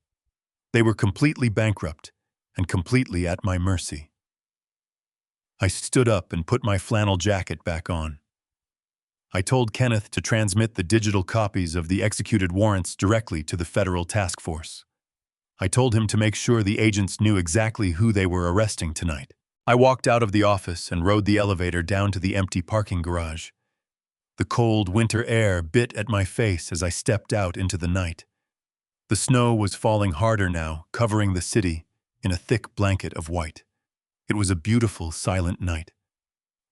They were completely bankrupt and completely at my mercy. I stood up and put my flannel jacket back on. I told Kenneth to transmit the digital copies of the executed warrants directly to the federal task force. I told him to make sure the agents knew exactly who they were arresting tonight. I walked out of the office and rode the elevator down to the empty parking garage. The cold winter air bit at my face as I stepped out into the night. The snow was falling harder now, covering the city in a thick blanket of white. It was a beautiful, silent night.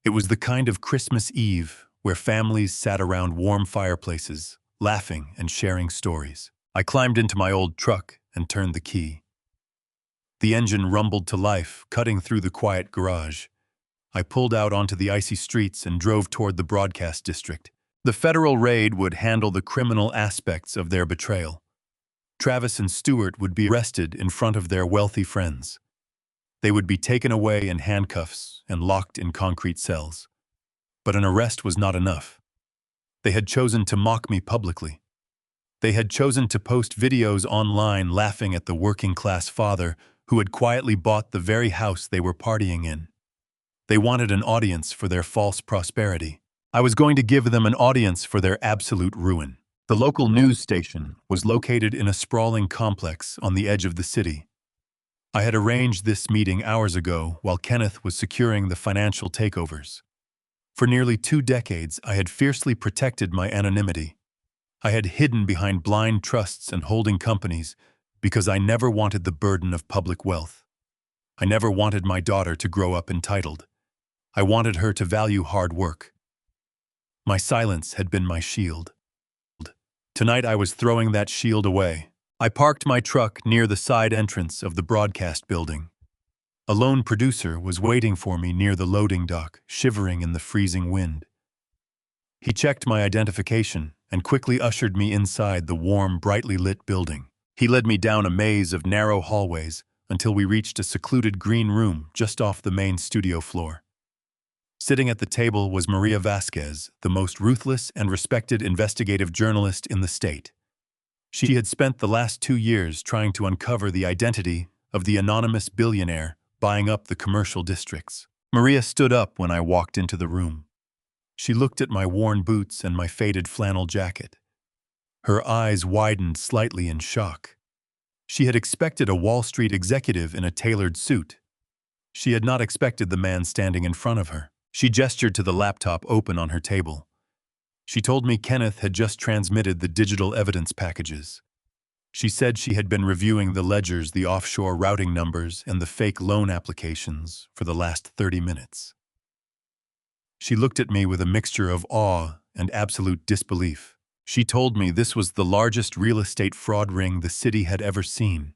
It was the kind of Christmas Eve where families sat around warm fireplaces, laughing and sharing stories. I climbed into my old truck and turned the key. The engine rumbled to life, cutting through the quiet garage. I pulled out onto the icy streets and drove toward the broadcast district. The federal raid would handle the criminal aspects of their betrayal. Travis and Stewart would be arrested in front of their wealthy friends. They would be taken away in handcuffs and locked in concrete cells. But an arrest was not enough. They had chosen to mock me publicly. They had chosen to post videos online laughing at the working-class father who had quietly bought the very house they were partying in. They wanted an audience for their false prosperity. I was going to give them an audience for their absolute ruin. The local news station was located in a sprawling complex on the edge of the city. I had arranged this meeting hours ago while Kenneth was securing the financial takeovers. For nearly 2 decades, I had fiercely protected my anonymity. I had hidden behind blind trusts and holding companies because I never wanted the burden of public wealth. I never wanted my daughter to grow up entitled. I wanted her to value hard work. My silence had been my shield. Tonight I was throwing that shield away. I parked my truck near the side entrance of the broadcast building. A lone producer was waiting for me near the loading dock, shivering in the freezing wind. He checked my identification and quickly ushered me inside the warm, brightly lit building. He led me down a maze of narrow hallways until we reached a secluded green room just off the main studio floor. Sitting at the table was Maria Vasquez, the most ruthless and respected investigative journalist in the state. She had spent the last 2 years trying to uncover the identity of the anonymous billionaire buying up the commercial districts. Maria stood up when I walked into the room. She looked at my worn boots and my faded flannel jacket. Her eyes widened slightly in shock. She had expected a Wall Street executive in a tailored suit. She had not expected the man standing in front of her. She gestured to the laptop open on her table. She told me Kenneth had just transmitted the digital evidence packages. She said she had been reviewing the ledgers, the offshore routing numbers, and the fake loan applications for the last 30 minutes. She looked at me with a mixture of awe and absolute disbelief. She told me this was the largest real estate fraud ring the city had ever seen.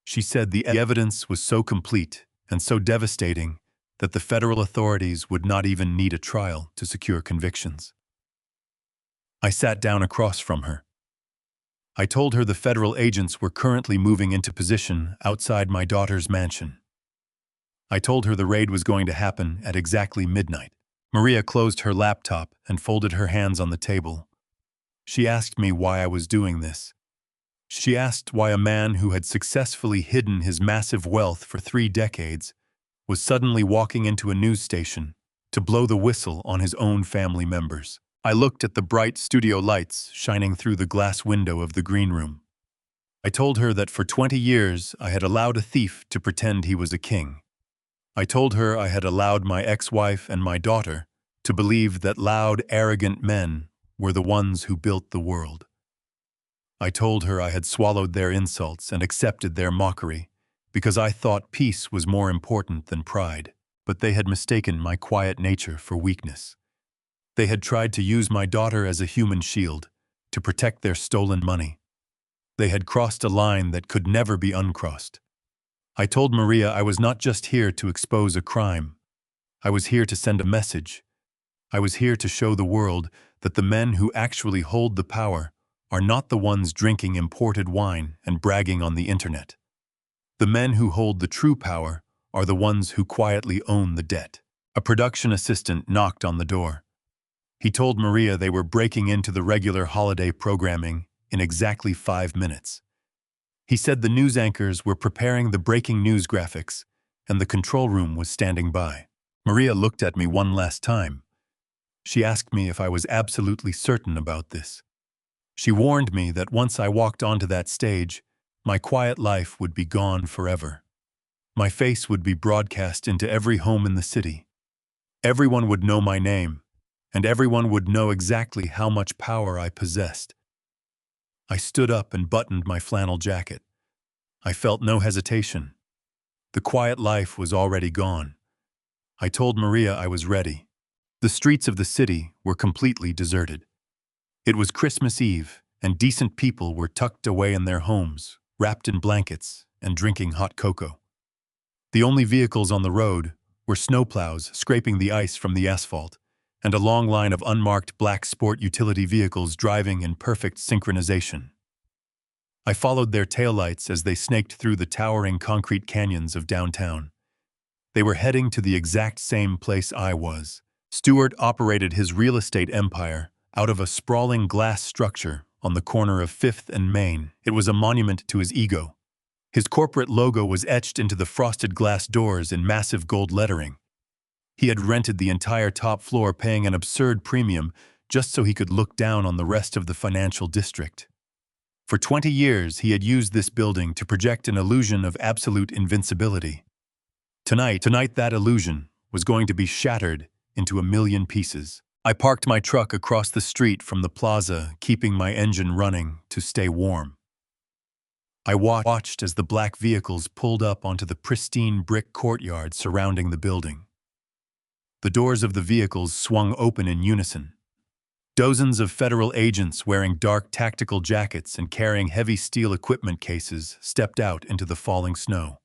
She said the evidence was so complete and so devastating that the federal authorities would not even need a trial to secure convictions. I sat down across from her. I told her the federal agents were currently moving into position outside my daughter's mansion. I told her the raid was going to happen at exactly midnight. Maria closed her laptop and folded her hands on the table. She asked me why I was doing this. She asked why a man who had successfully hidden his massive wealth for 3 decades was suddenly walking into a news station to blow the whistle on his own family members. I looked at the bright studio lights shining through the glass window of the green room. I told her that for 20 years I had allowed a thief to pretend he was a king. I told her I had allowed my ex-wife and my daughter to believe that loud, arrogant men were the ones who built the world. I told her I had swallowed their insults and accepted their mockery because I thought peace was more important than pride, but they had mistaken my quiet nature for weakness. They had tried to use my daughter as a human shield to protect their stolen money. They had crossed a line that could never be uncrossed. I told Maria I was not just here to expose a crime. I was here to send a message. I was here to show the world that the men who actually hold the power are not the ones drinking imported wine and bragging on the internet. The men who hold the true power are the ones who quietly own the debt. A production assistant knocked on the door. He told Maria they were breaking into the regular holiday programming in exactly 5 minutes. He said the news anchors were preparing the breaking news graphics, and the control room was standing by. Maria looked at me one last time. She asked me if I was absolutely certain about this. She warned me that once I walked onto that stage, my quiet life would be gone forever. My face would be broadcast into every home in the city. Everyone would know my name, and everyone would know exactly how much power I possessed. I stood up and buttoned my flannel jacket. I felt no hesitation. The quiet life was already gone. I told Maria I was ready. The streets of the city were completely deserted. It was Christmas Eve, and decent people were tucked away in their homes, wrapped in blankets and drinking hot cocoa. The only vehicles on the road were snowplows scraping the ice from the asphalt, and a long line of unmarked black sport utility vehicles driving in perfect synchronization. I followed their taillights as they snaked through the towering concrete canyons of downtown. They were heading to the exact same place I was. Stewart operated his real estate empire out of a sprawling glass structure on the corner of 5th and Main. It was a monument to his ego. His corporate logo was etched into the frosted glass doors in massive gold lettering. He had rented the entire top floor, paying an absurd premium just so he could look down on the rest of the financial district. For 20 years, he had used this building to project an illusion of absolute invincibility. Tonight that illusion was going to be shattered into a million pieces. I parked my truck across the street from the plaza, keeping my engine running to stay warm. I watched as the black vehicles pulled up onto the pristine brick courtyard surrounding the building. The doors of the vehicles swung open in unison. Dozens of federal agents wearing dark tactical jackets and carrying heavy steel equipment cases stepped out into the falling snow.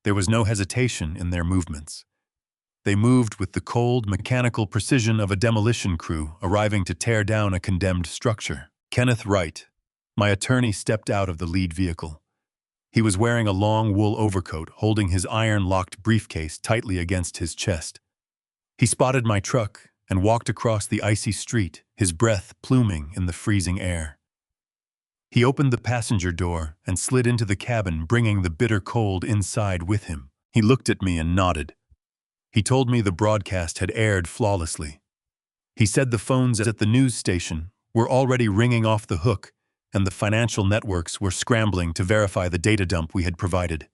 There was no hesitation in their movements. They moved with the cold, mechanical precision of a demolition crew arriving to tear down a condemned structure. Kenneth Wright, my attorney, stepped out of the lead vehicle. He was wearing a long wool overcoat, holding his iron-locked briefcase tightly against his chest. He spotted my truck and walked across the icy street, his breath pluming in the freezing air. He opened the passenger door and slid into the cabin, bringing the bitter cold inside with him. He looked at me and nodded. He told me the broadcast had aired flawlessly. He said the phones at the news station were already ringing off the hook, and the financial networks were scrambling to verify the data dump we had provided.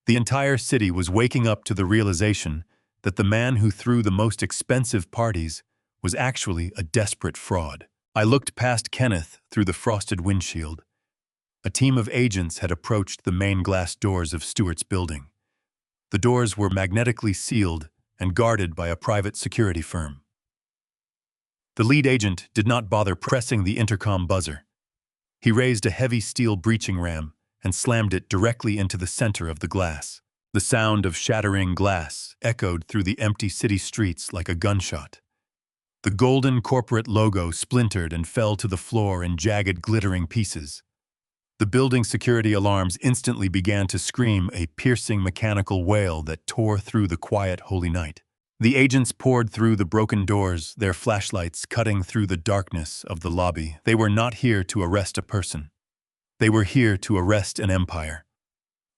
The entire city was waking up to the realization that the man who threw the most expensive parties was actually a desperate fraud. I looked past Kenneth through the frosted windshield. A team of agents had approached the main glass doors of Stewart's building. The doors were magnetically sealed and guarded by a private security firm. The lead agent did not bother pressing the intercom buzzer. He raised a heavy steel breaching ram and slammed it directly into the center of the glass. The sound of shattering glass echoed through the empty city streets like a gunshot. The golden corporate logo splintered and fell to the floor in jagged, glittering pieces. The building security alarms instantly began to scream, a piercing mechanical wail that tore through the quiet, holy night. The agents poured through the broken doors, their flashlights cutting through the darkness of the lobby. They were not here to arrest a person. They were here to arrest an empire.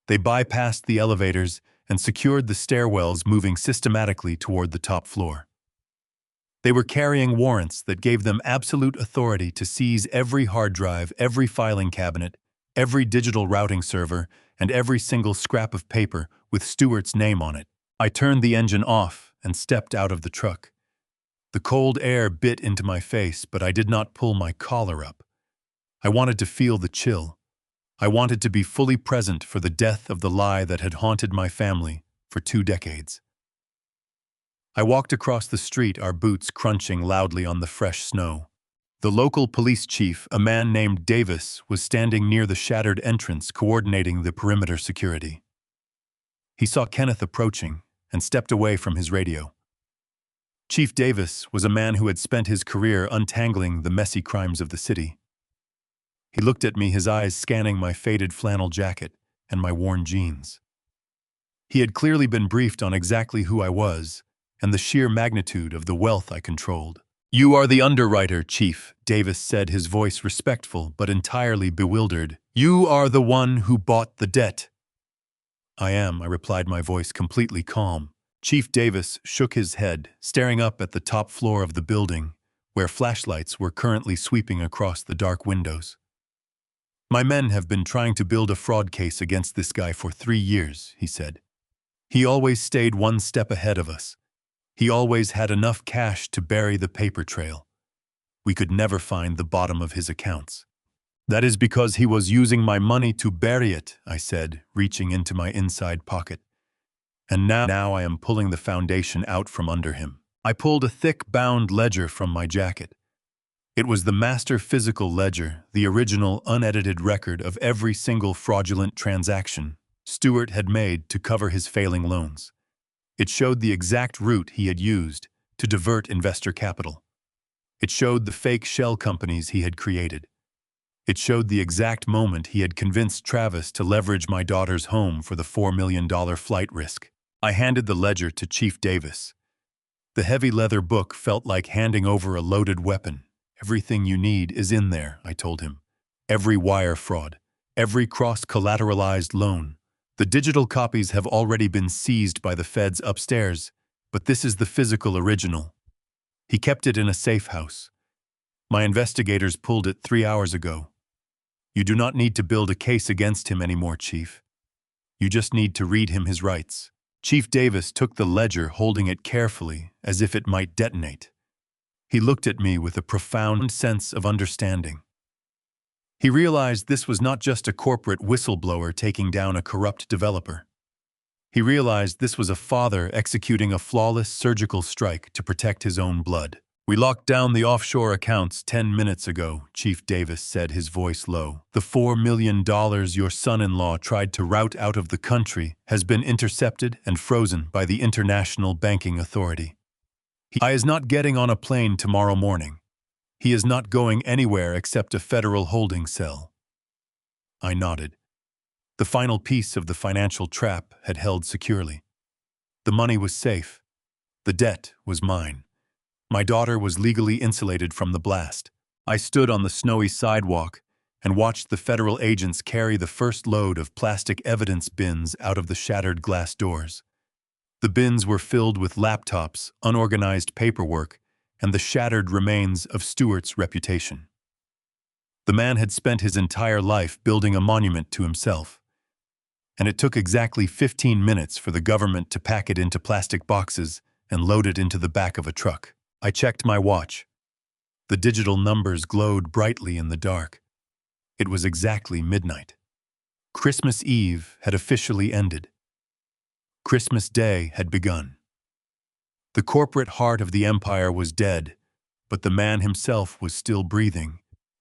They bypassed the elevators and secured the stairwells, moving systematically toward the top floor. They were carrying warrants that gave them absolute authority to seize every hard drive, every filing cabinet, every digital routing server, and every single scrap of paper with Stewart's name on it. I turned the engine off and stepped out of the truck. The cold air bit into my face, but I did not pull my collar up. I wanted to feel the chill. I wanted to be fully present for the death of the lie that had haunted my family for 2 decades. I walked across the street, our boots crunching loudly on the fresh snow. The local police chief, a man named Davis, was standing near the shattered entrance, coordinating the perimeter security. He saw Kenneth approaching and stepped away from his radio. Chief Davis was a man who had spent his career untangling the messy crimes of the city. He looked at me, his eyes scanning my faded flannel jacket and my worn jeans. He had clearly been briefed on exactly who I was and the sheer magnitude of the wealth I controlled. "You are the underwriter, Chief," Davis said, his voice respectful but entirely bewildered. "You are the one who bought the debt." "I am," I replied, my voice completely calm. Chief Davis shook his head, staring up at the top floor of the building, where flashlights were currently sweeping across the dark windows. "My men have been trying to build a fraud case against this guy for 3 years," he said. "He always stayed one step ahead of us. He always had enough cash to bury the paper trail. We could never find the bottom of his accounts." "That is because he was using my money to bury it," I said, reaching into my inside pocket. "And now I am pulling the foundation out from under him." I pulled a thick bound ledger from my jacket. It was the master physical ledger, the original unedited record of every single fraudulent transaction Stewart had made to cover his failing loans. It showed the exact route he had used to divert investor capital. It showed the fake shell companies he had created. It showed the exact moment he had convinced Travis to leverage my daughter's home for the $4 million flight risk. I handed the ledger to Chief Davis. The heavy leather book felt like handing over a loaded weapon. "Everything you need is in there," I told him. "Every wire fraud, every cross-collateralized loan. The digital copies have already been seized by the feds upstairs, but this is the physical original." He kept it in a safe house. "My investigators pulled it 3 hours ago. You do not need to build a case against him anymore, Chief. You just need to read him his rights." Chief Davis took the ledger, holding it carefully, as if it might detonate. He looked at me with a profound sense of understanding. He realized this was not just a corporate whistleblower taking down a corrupt developer. He realized this was a father executing a flawless surgical strike to protect his own blood. We locked down the offshore accounts 10 minutes ago, Chief Davis said, his voice low. The $4 million your son-in-law tried to route out of the country has been intercepted and frozen by the International Banking Authority. He is not getting on a plane tomorrow morning. He is not going anywhere except a federal holding cell. I nodded. The final piece of the financial trap had held securely. The money was safe. The debt was mine. My daughter was legally insulated from the blast. I stood on the snowy sidewalk and watched the federal agents carry the first load of plastic evidence bins out of the shattered glass doors. The bins were filled with laptops, unorganized paperwork, and the shattered remains of Stewart's reputation. The man had spent his entire life building a monument to himself, and it took exactly 15 minutes for the government to pack it into plastic boxes and load it into the back of a truck. I checked my watch. The digital numbers glowed brightly in the dark. It was exactly midnight. Christmas Eve had officially ended. Christmas Day had begun. The corporate heart of the empire was dead, but the man himself was still breathing.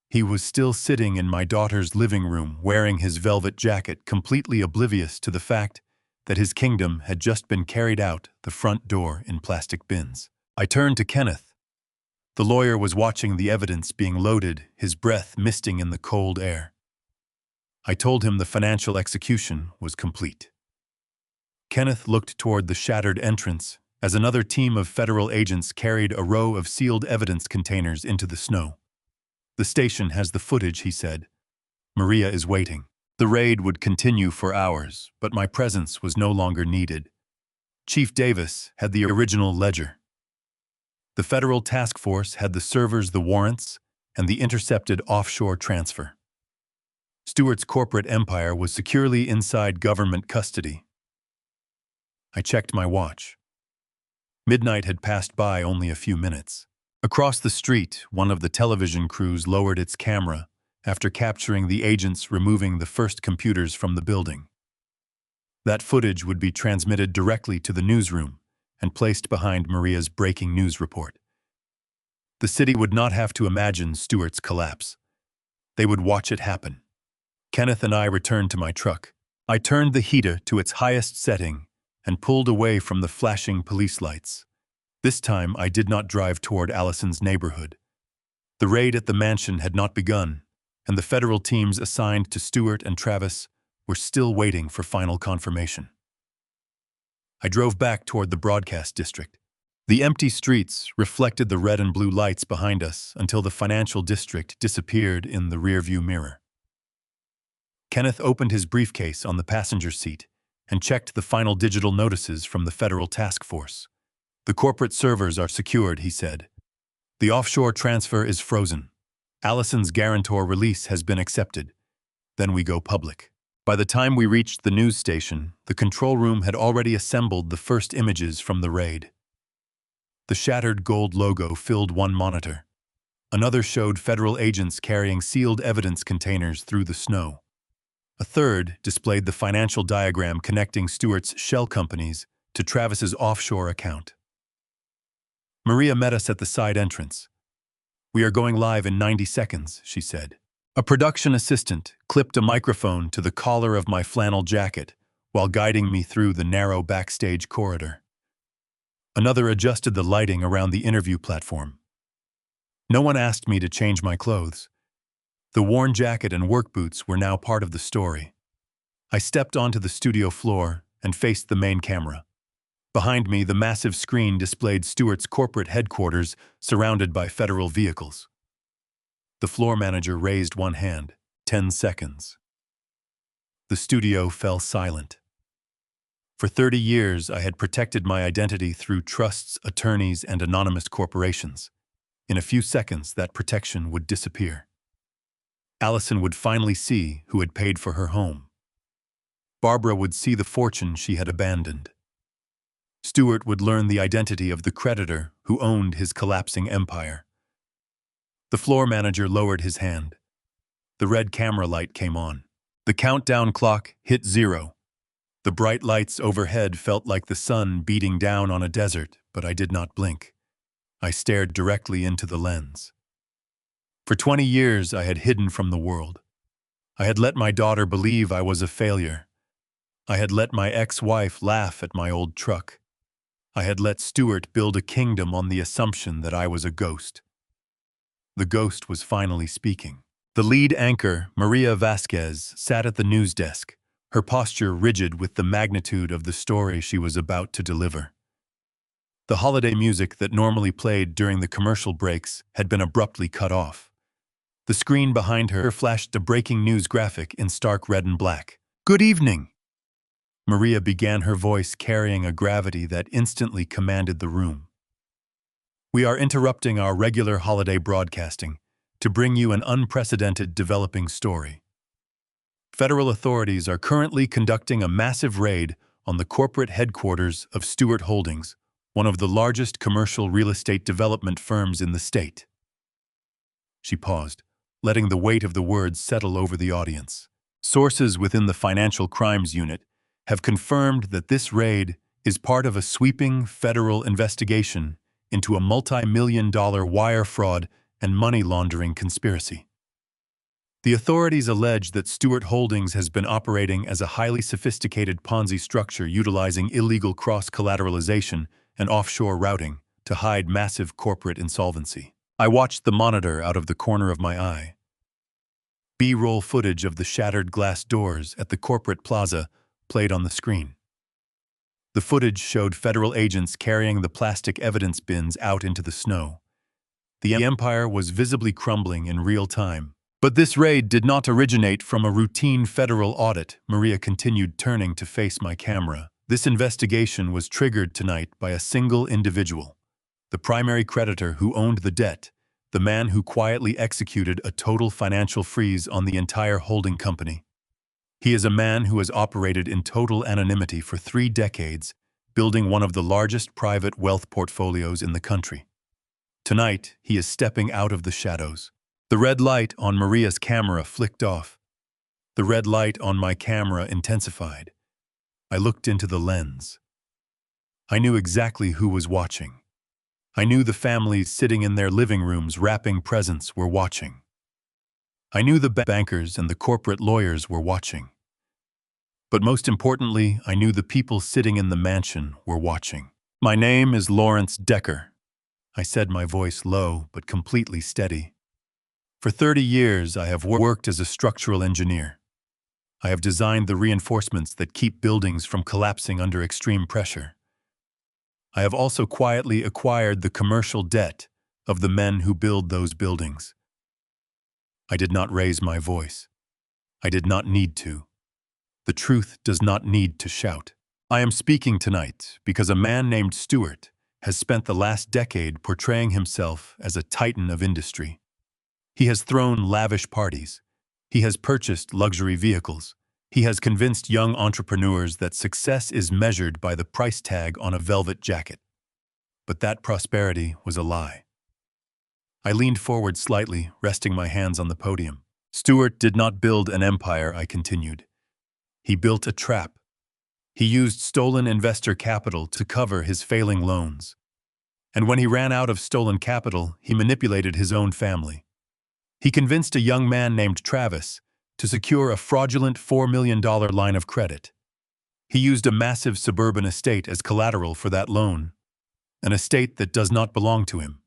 He was still sitting in my daughter's living room, wearing his velvet jacket, completely oblivious to the fact that his kingdom had just been carried out the front door in plastic bins. I turned to Kenneth. The lawyer was watching the evidence being loaded, his breath misting in the cold air. I told him the financial execution was complete. Kenneth looked toward the shattered entrance as another team of federal agents carried a row of sealed evidence containers into the snow. The station has the footage, he said. Maria is waiting. The raid would continue for hours, but my presence was no longer needed. Chief Davis had the original ledger. The federal task force had the servers, the warrants, and the intercepted offshore transfer. Stewart's corporate empire was securely inside government custody. I checked my watch. Midnight had passed by only a few minutes. Across the street, one of the television crews lowered its camera after capturing the agents removing the first computers from the building. That footage would be transmitted directly to the newsroom and placed behind Maria's breaking news report. The city would not have to imagine Stewart's collapse. They would watch it happen. Kenneth and I returned to my truck. I turned the heater to its highest setting and pulled away from the flashing police lights. This time I did not drive toward Allison's neighborhood. The raid at the mansion had not begun, and the federal teams assigned to Stewart and Travis were still waiting for final confirmation. I drove back toward the broadcast district. The empty streets reflected the red and blue lights behind us until the financial district disappeared in the rearview mirror. Kenneth opened his briefcase on the passenger seat and checked the final digital notices from the federal task force. The corporate servers are secured, he said. The offshore transfer is frozen. Allison's guarantor release has been accepted. Then we go public. By the time we reached the news station, the control room had already assembled the first images from the raid. The shattered gold logo filled one monitor. Another showed federal agents carrying sealed evidence containers through the snow. A third displayed the financial diagram connecting Stewart's shell companies to Travis's offshore account. Maria met us at the side entrance. "We are going live in 90 seconds, she said. A production assistant clipped a microphone to the collar of my flannel jacket while guiding me through the narrow backstage corridor. Another adjusted the lighting around the interview platform. No one asked me to change my clothes. The worn jacket and work boots were now part of the story. I stepped onto the studio floor and faced the main camera. Behind me, the massive screen displayed Stewart's corporate headquarters surrounded by federal vehicles. The floor manager raised one hand. 10 seconds. The studio fell silent. For 30 years, I had protected my identity through trusts, attorneys, and anonymous corporations. In a few seconds, that protection would disappear. Allison would finally see who had paid for her home. Barbara would see the fortune she had abandoned. Stewart would learn the identity of the creditor who owned his collapsing empire. The floor manager lowered his hand. The red camera light came on. The countdown clock hit 0. The bright lights overhead felt like the sun beating down on a desert, but I did not blink. I stared directly into the lens. For 20 years, I had hidden from the world. I had let my daughter believe I was a failure. I had let my ex-wife laugh at my old truck. I had let Stuart build a kingdom on the assumption that I was a ghost. The ghost was finally speaking. The lead anchor, Maria Vasquez, sat at the news desk, her posture rigid with the magnitude of the story she was about to deliver. The holiday music that normally played during the commercial breaks had been abruptly cut off. The screen behind her flashed a breaking news graphic in stark red and black. "Good evening!" Maria began, her voice carrying a gravity that instantly commanded the room. "We are interrupting our regular holiday broadcasting to bring you an unprecedented developing story. Federal authorities are currently conducting a massive raid on the corporate headquarters of Stewart Holdings, one of the largest commercial real estate development firms in the state." She paused, letting the weight of the words settle over the audience. Sources within the Financial Crimes Unit have confirmed that this raid is part of a sweeping federal investigation into a multi-million-dollar wire fraud and money laundering conspiracy. The authorities allege that Stewart Holdings has been operating as a highly sophisticated Ponzi structure utilizing illegal cross-collateralization and offshore routing to hide massive corporate insolvency. I watched the monitor out of the corner of my eye. B-roll footage of the shattered glass doors at the corporate plaza played on the screen. The footage showed federal agents carrying the plastic evidence bins out into the snow. The empire was visibly crumbling in real time. "But this raid did not originate from a routine federal audit," Maria continued, turning to face my camera. "This investigation was triggered tonight by a single individual, the primary creditor who owned the debt, the man who quietly executed a total financial freeze on the entire holding company. He is a man who has operated in total anonymity for 3 decades, building one of the largest private wealth portfolios in the country. Tonight, he is stepping out of the shadows." The red light on Maria's camera flicked off. The red light on my camera intensified. I looked into the lens. I knew exactly who was watching. I knew the families sitting in their living rooms wrapping presents were watching. I knew the bankers and the corporate lawyers were watching. But most importantly, I knew the people sitting in the mansion were watching. "My name is Lawrence Decker," I said, my voice low but completely steady. "For 30 years, I have worked as a structural engineer. I have designed the reinforcements that keep buildings from collapsing under extreme pressure. I have also quietly acquired the commercial debt of the men who build those buildings." I did not raise my voice. I did not need to. The truth does not need to shout. I am speaking tonight because a man named Stewart has spent the last decade portraying himself as a titan of industry. He has thrown lavish parties. He has purchased luxury vehicles. He has convinced young entrepreneurs that success is measured by the price tag on a velvet jacket. But that prosperity was a lie. I leaned forward slightly, resting my hands on the podium. "Stewart did not build an empire," I continued. "He built a trap. He used stolen investor capital to cover his failing loans. And when he ran out of stolen capital, he manipulated his own family. He convinced a young man named Travis to secure a fraudulent $4 million line of credit. He used a massive suburban estate as collateral for that loan, an estate that does not belong to him."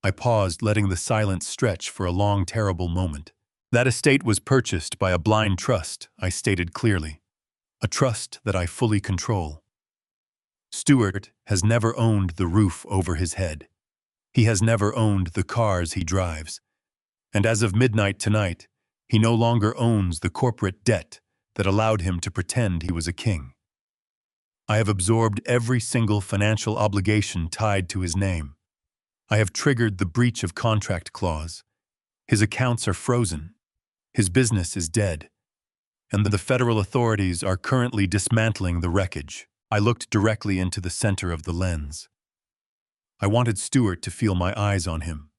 I paused, letting the silence stretch for a long, terrible moment. "That estate was purchased by a blind trust," I stated clearly. "A trust that I fully control. Stewart has never owned the roof over his head. He has never owned the cars he drives. And as of midnight tonight, he no longer owns the corporate debt that allowed him to pretend he was a king. I have absorbed every single financial obligation tied to his name. I have triggered the breach of contract clause. His accounts are frozen. His business is dead. And the federal authorities are currently dismantling the wreckage." I looked directly into the center of the lens. I wanted Stewart to feel my eyes on him.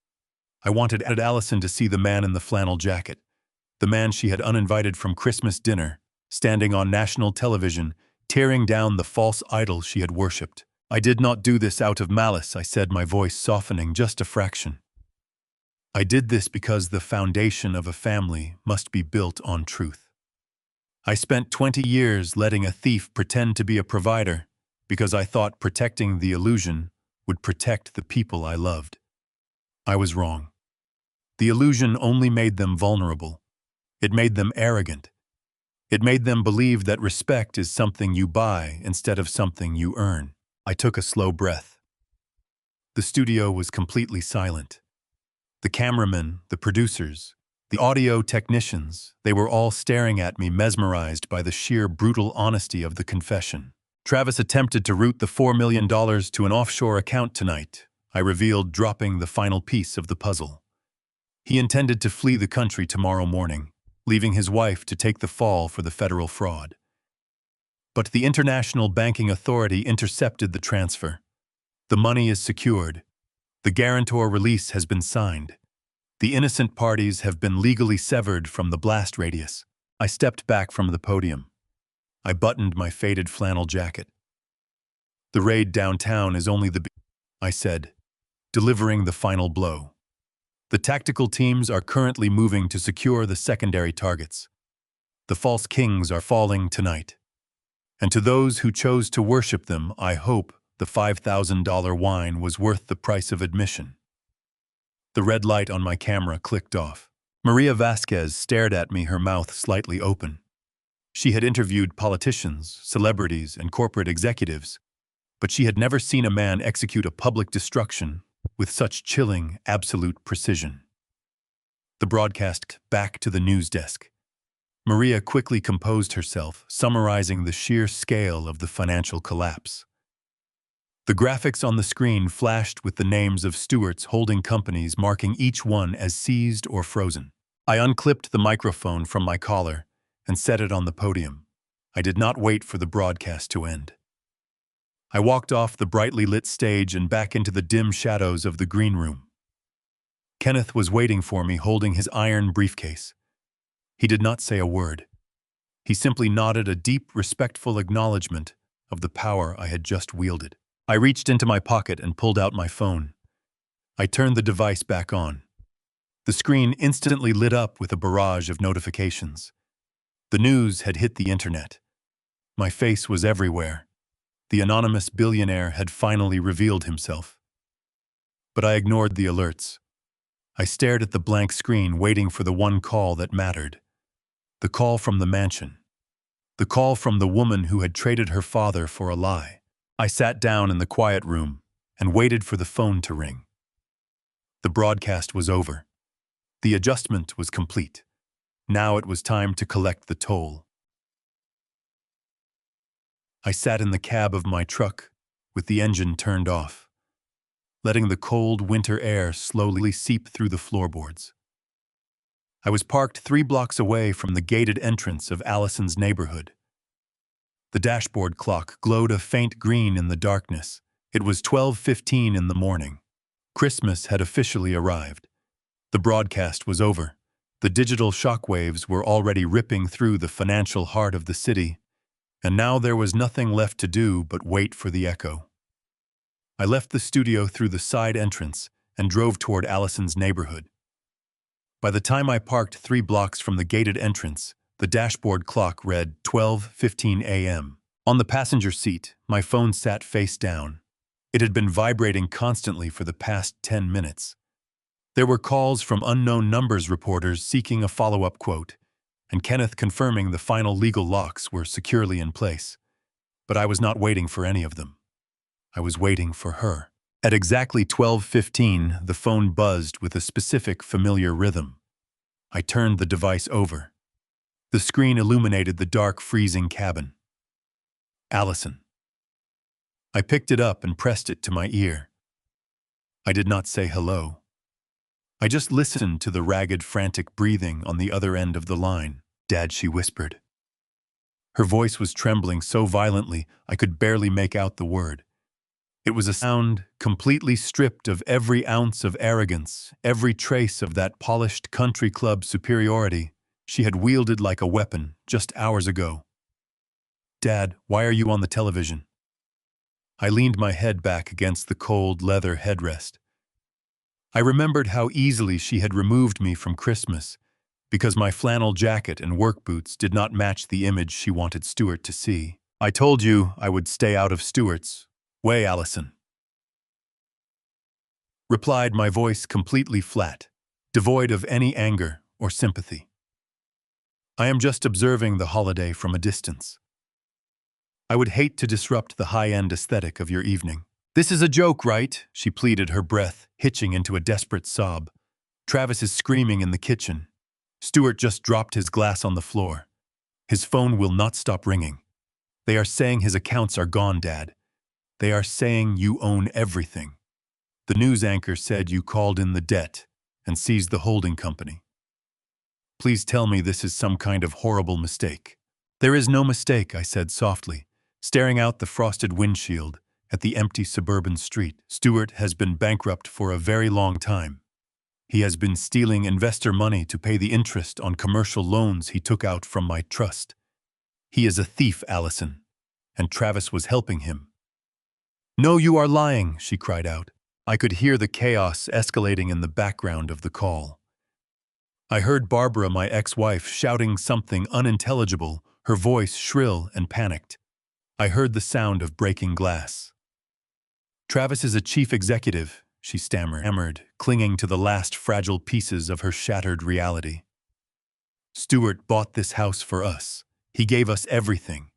I wanted Allison to see the man in the flannel jacket, the man she had uninvited from Christmas dinner, standing on national television, tearing down the false idol she had worshipped. I did not do this out of malice, I said, my voice softening just a fraction. I did this because the foundation of a family must be built on truth. I spent 20 years letting a thief pretend to be a provider because I thought protecting the illusion would protect the people I loved. I was wrong. The illusion only made them vulnerable. It made them arrogant. It made them believe that respect is something you buy instead of something you earn. I took a slow breath. The studio was completely silent. The cameramen, the producers, the audio technicians, they were all staring at me, mesmerized by the sheer brutal honesty of the confession. Travis attempted to route the $4 million to an offshore account tonight, I revealed, dropping the final piece of the puzzle. He intended to flee the country tomorrow morning, leaving his wife to take the fall for the federal fraud. But the International Banking Authority intercepted the transfer. The money is secured. The guarantor release has been signed. The innocent parties have been legally severed from the blast radius. I stepped back from the podium. I buttoned my faded flannel jacket. The raid downtown is only the beginning, I said, delivering the final blow. The tactical teams are currently moving to secure the secondary targets. The false kings are falling tonight. And to those who chose to worship them, I hope the $5,000 wine was worth the price of admission. The red light on my camera clicked off. Maria Vasquez stared at me, her mouth slightly open. She had interviewed politicians, celebrities, and corporate executives, but she had never seen a man execute a public destruction with such chilling, absolute precision. The broadcast back to the news desk. Maria quickly composed herself, summarizing the sheer scale of the financial collapse. The graphics on the screen flashed with the names of stewards holding companies, marking each one as seized or frozen. I unclipped the microphone from my collar and set it on the podium. I did not wait for the broadcast to end. I walked off the brightly lit stage and back into the dim shadows of the green room. Kenneth was waiting for me, holding his iron briefcase. He did not say a word. He simply nodded a deep, respectful acknowledgement of the power I had just wielded. I reached into my pocket and pulled out my phone. I turned the device back on. The screen instantly lit up with a barrage of notifications. The news had hit the internet. My face was everywhere. The anonymous billionaire had finally revealed himself. But I ignored the alerts. I stared at the blank screen, waiting for the one call that mattered. The call from the mansion. The call from the woman who had traded her father for a lie. I sat down in the quiet room and waited for the phone to ring. The broadcast was over. The adjustment was complete. Now it was time to collect the toll. I sat in the cab of my truck with the engine turned off, letting the cold winter air slowly seep through the floorboards. I was parked 3 blocks away from the gated entrance of Allison's neighborhood. The dashboard clock glowed a faint green in the darkness. It was 12:15 in the morning. Christmas had officially arrived. The broadcast was over. The digital shockwaves were already ripping through the financial heart of the city, and now there was nothing left to do but wait for the echo. I left the studio through the side entrance and drove toward Allison's neighborhood. By the time I parked 3 blocks from the gated entrance, the dashboard clock read 12:15 a.m. On the passenger seat, my phone sat face down. It had been vibrating constantly for the past 10 minutes. There were calls from unknown numbers, reporters seeking a follow-up quote, and Kenneth confirming the final legal locks were securely in place. But I was not waiting for any of them. I was waiting for her. At exactly 12:15, the phone buzzed with a specific, familiar rhythm. I turned the device over. The screen illuminated the dark, freezing cabin. Allison. I picked it up and pressed it to my ear. I did not say hello. I just listened to the ragged, frantic breathing on the other end of the line. "Dad," she whispered. Her voice was trembling so violently I could barely make out the word. It was a sound completely stripped of every ounce of arrogance, every trace of that polished country club superiority she had wielded like a weapon just hours ago. "Dad, why are you on the television?" I leaned my head back against the cold leather headrest. I remembered how easily she had removed me from Christmas, because my flannel jacket and work boots did not match the image she wanted Stuart to see. I told you I would stay out of Stuart's way, Allison, replied, my voice completely flat, devoid of any anger or sympathy. I am just observing the holiday from a distance. I would hate to disrupt the high-end aesthetic of your evening. This is a joke, right? She pleaded, her breath hitching into a desperate sob. Travis is screaming in the kitchen. Stuart just dropped his glass on the floor. His phone will not stop ringing. They are saying his accounts are gone, Dad. They are saying you own everything. The news anchor said you called in the debt and seized the holding company. Please tell me this is some kind of horrible mistake. There is no mistake, I said softly, staring out the frosted windshield at the empty suburban street. Stuart has been bankrupt for a very long time. He has been stealing investor money to pay the interest on commercial loans he took out from my trust. He is a thief, Allison, and Travis was helping him. No, you are lying, she cried out. I could hear the chaos escalating in the background of the call. I heard Barbara, my ex-wife, shouting something unintelligible, her voice shrill and panicked. I heard the sound of breaking glass. Travis is a chief executive, she stammered, clinging to the last fragile pieces of her shattered reality. Stuart bought this house for us. He gave us everything.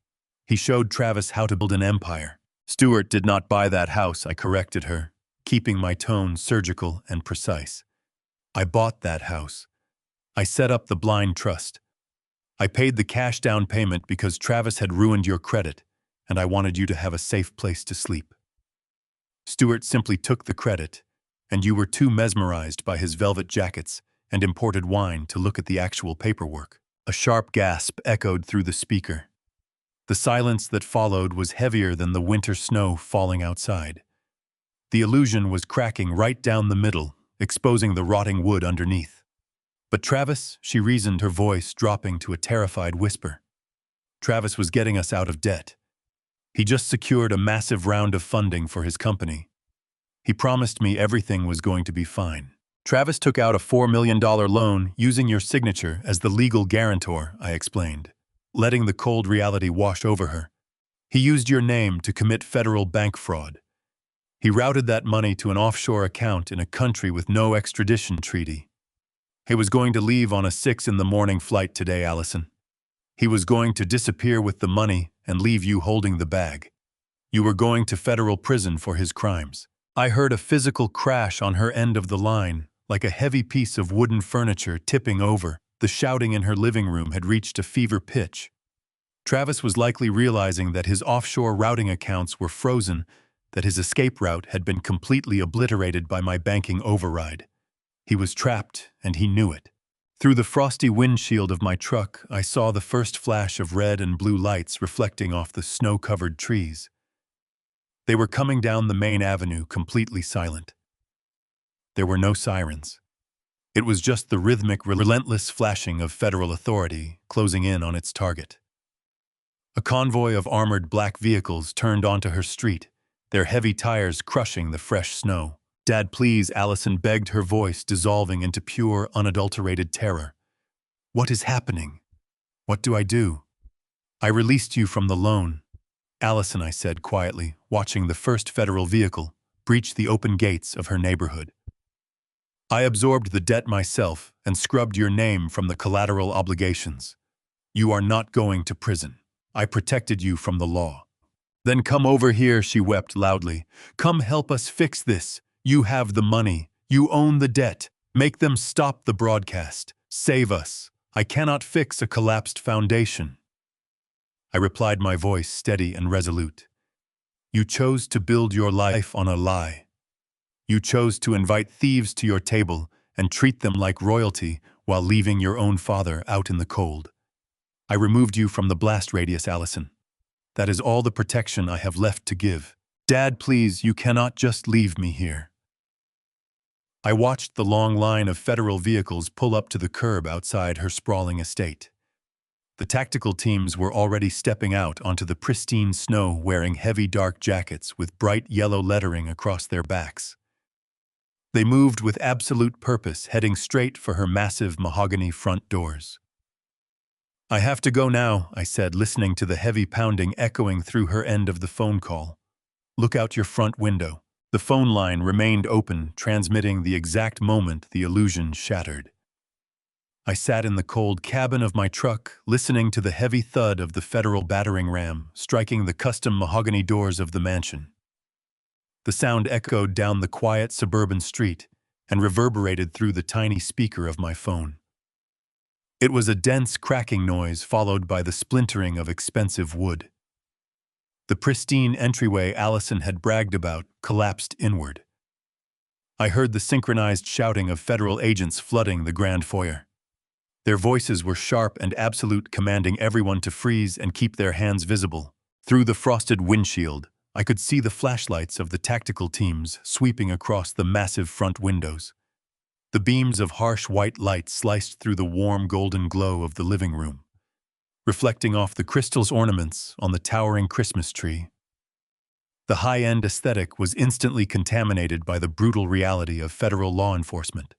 He showed Travis how to build an empire. Stuart did not buy that house, I corrected her, keeping my tone surgical and precise. I bought that house. I set up the blind trust. I paid the cash down payment because Travis had ruined your credit, and I wanted you to have a safe place to sleep. Stuart simply took the credit, and you were too mesmerized by his velvet jackets and imported wine to look at the actual paperwork. A sharp gasp echoed through the speaker. The silence that followed was heavier than the winter snow falling outside. The illusion was cracking right down the middle, exposing the rotting wood underneath. But Travis, she reasoned, her voice dropping to a terrified whisper. Travis was getting us out of debt. He just secured a massive round of funding for his company. He promised me everything was going to be fine. Travis took out a $4 million loan using your signature as the legal guarantor, I explained, letting the cold reality wash over her. He used your name to commit federal bank fraud. He routed that money to an offshore account in a country with no extradition treaty. He was going to leave on a 6 a.m. flight today, Allison. He was going to disappear with the money and leave you holding the bag. You were going to federal prison for his crimes. I heard a physical crash on her end of the line, like a heavy piece of wooden furniture tipping over. The shouting in her living room had reached a fever pitch. Travis was likely realizing that his offshore routing accounts were frozen, that his escape route had been completely obliterated by my banking override. He was trapped, and he knew it. Through the frosty windshield of my truck, I saw the first flash of red and blue lights reflecting off the snow-covered trees. They were coming down the main avenue, completely silent. There were no sirens. It was just the rhythmic, relentless flashing of federal authority closing in on its target. A convoy of armored black vehicles turned onto her street, their heavy tires crushing the fresh snow. Dad, please, Allison begged, her voice dissolving into pure, unadulterated terror. What is happening? What do I do? I released you from the loan. Allison, I said quietly, watching the first federal vehicle breach the open gates of her neighborhood. I absorbed the debt myself and scrubbed your name from the collateral obligations. You are not going to prison. I protected you from the law. Then come over here, she wept loudly. Come help us fix this. You have the money. You own the debt. Make them stop the broadcast. Save us. I cannot fix a collapsed foundation. I replied, my voice steady and resolute. You chose to build your life on a lie. You chose to invite thieves to your table and treat them like royalty while leaving your own father out in the cold. I removed you from the blast radius, Allison. That is all the protection I have left to give. Dad, please, you cannot just leave me here. I watched the long line of federal vehicles pull up to the curb outside her sprawling estate. The tactical teams were already stepping out onto the pristine snow wearing heavy dark jackets with bright yellow lettering across their backs. They moved with absolute purpose, heading straight for her massive mahogany front doors. "I have to go now," I said, listening to the heavy pounding echoing through her end of the phone call. "Look out your front window." The phone line remained open, transmitting the exact moment the illusion shattered. I sat in the cold cabin of my truck, listening to the heavy thud of the federal battering ram striking the custom mahogany doors of the mansion. The sound echoed down the quiet suburban street and reverberated through the tiny speaker of my phone. It was a dense cracking noise followed by the splintering of expensive wood. The pristine entryway Allison had bragged about collapsed inward. I heard the synchronized shouting of federal agents flooding the grand foyer. Their voices were sharp and absolute, commanding everyone to freeze and keep their hands visible. Through the frosted windshield, I could see the flashlights of the tactical teams sweeping across the massive front windows. The beams of harsh white light sliced through the warm golden glow of the living room, reflecting off the crystal ornaments on the towering Christmas tree. The high-end aesthetic was instantly contaminated by the brutal reality of federal law enforcement.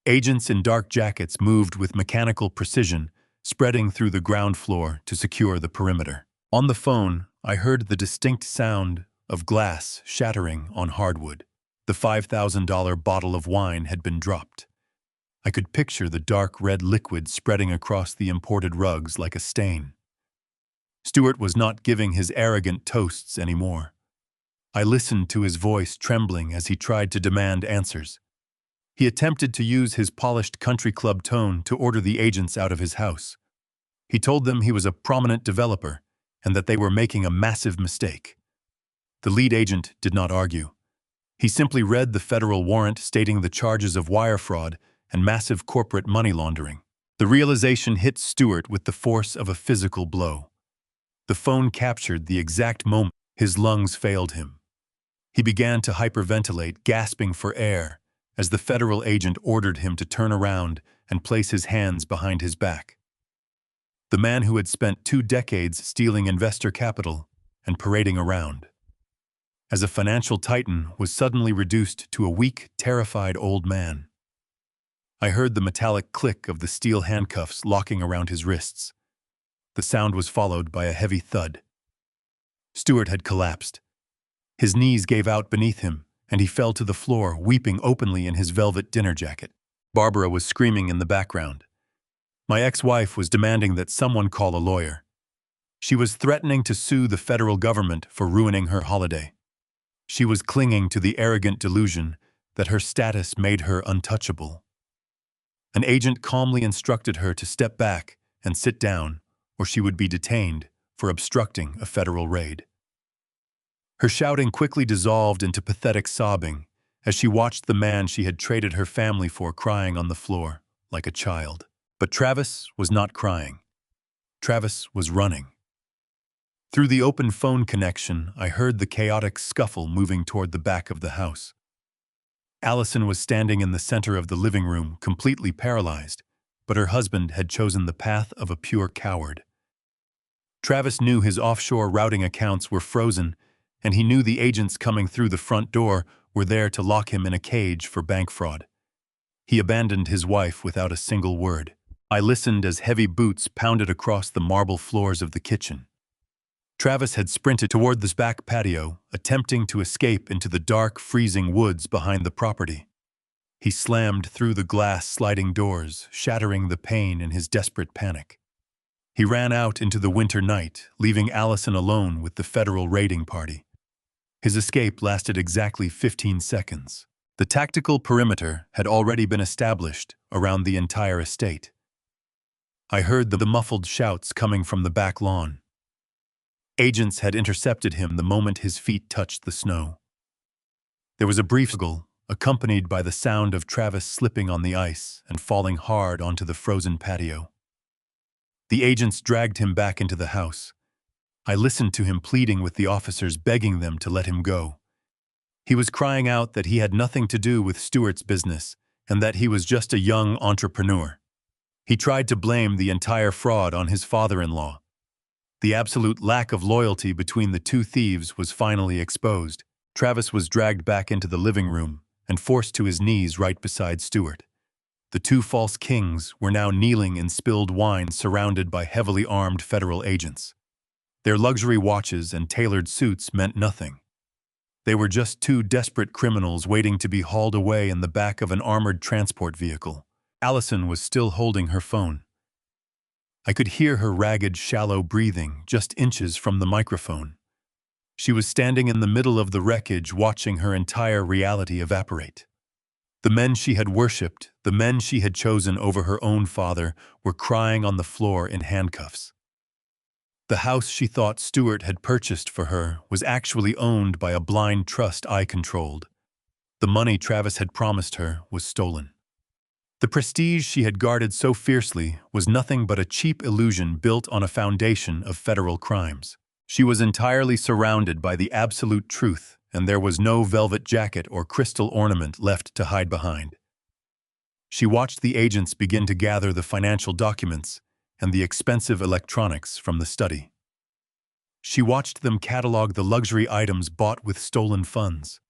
Agents in dark jackets moved with mechanical precision, spreading through the ground floor to secure the perimeter. On the phone, I heard the distinct sound of glass shattering on hardwood. The $5,000 bottle of wine had been dropped. I could picture the dark red liquid spreading across the imported rugs like a stain. Stewart was not giving his arrogant toasts anymore. I listened to his voice trembling as he tried to demand answers. He attempted to use his polished country club tone to order the agents out of his house. He told them he was a prominent developer and that they were making a massive mistake. The lead agent did not argue. He simply read the federal warrant stating the charges of wire fraud and massive corporate money laundering. The realization hit Stewart with the force of a physical blow. The phone captured the exact moment his lungs failed him. He began to hyperventilate, gasping for air, as the federal agent ordered him to turn around and place his hands behind his back. The man who had spent 2 decades stealing investor capital and parading around as a financial titan was suddenly reduced to a weak, terrified old man. I heard the metallic click of the steel handcuffs locking around his wrists. The sound was followed by a heavy thud. Stewart had collapsed. His knees gave out beneath him, and he fell to the floor, weeping openly in his velvet dinner jacket. Barbara was screaming in the background. My ex-wife was demanding that someone call a lawyer. She was threatening to sue the federal government for ruining her holiday. She was clinging to the arrogant delusion that her status made her untouchable. An agent calmly instructed her to step back and sit down, or she would be detained for obstructing a federal raid. Her shouting quickly dissolved into pathetic sobbing as she watched the man she had traded her family for crying on the floor like a child. But Travis was not crying. Travis was running. Through the open phone connection, I heard the chaotic scuffle moving toward the back of the house. Allison was standing in the center of the living room, completely paralyzed, but her husband had chosen the path of a pure coward. Travis knew his offshore routing accounts were frozen, and he knew the agents coming through the front door were there to lock him in a cage for bank fraud. He abandoned his wife without a single word. I listened as heavy boots pounded across the marble floors of the kitchen. Travis had sprinted toward this back patio, attempting to escape into the dark, freezing woods behind the property. He slammed through the glass sliding doors, shattering the pane in his desperate panic. He ran out into the winter night, leaving Allison alone with the federal raiding party. His escape lasted exactly 15 seconds. The tactical perimeter had already been established around the entire estate. I heard the muffled shouts coming from the back lawn. Agents had intercepted him the moment his feet touched the snow. There was a brief struggle, accompanied by the sound of Travis slipping on the ice and falling hard onto the frozen patio. The agents dragged him back into the house. I listened to him pleading with the officers, begging them to let him go. He was crying out that he had nothing to do with Stewart's business and that he was just a young entrepreneur. He tried to blame the entire fraud on his father-in-law. The absolute lack of loyalty between the two thieves was finally exposed. Travis was dragged back into the living room and forced to his knees right beside Stuart. The two false kings were now kneeling in spilled wine surrounded by heavily armed federal agents. Their luxury watches and tailored suits meant nothing. They were just two desperate criminals waiting to be hauled away in the back of an armored transport vehicle. Allison was still holding her phone. I could hear her ragged, shallow breathing just inches from the microphone. She was standing in the middle of the wreckage watching her entire reality evaporate. The men she had worshipped, the men she had chosen over her own father, were crying on the floor in handcuffs. The house she thought Stuart had purchased for her was actually owned by a blind trust I controlled. The money Travis had promised her was stolen. The prestige she had guarded so fiercely was nothing but a cheap illusion built on a foundation of federal crimes. She was entirely surrounded by the absolute truth, and there was no velvet jacket or crystal ornament left to hide behind. She watched the agents begin to gather the financial documents and the expensive electronics from the study. She watched them catalog the luxury items bought with stolen funds.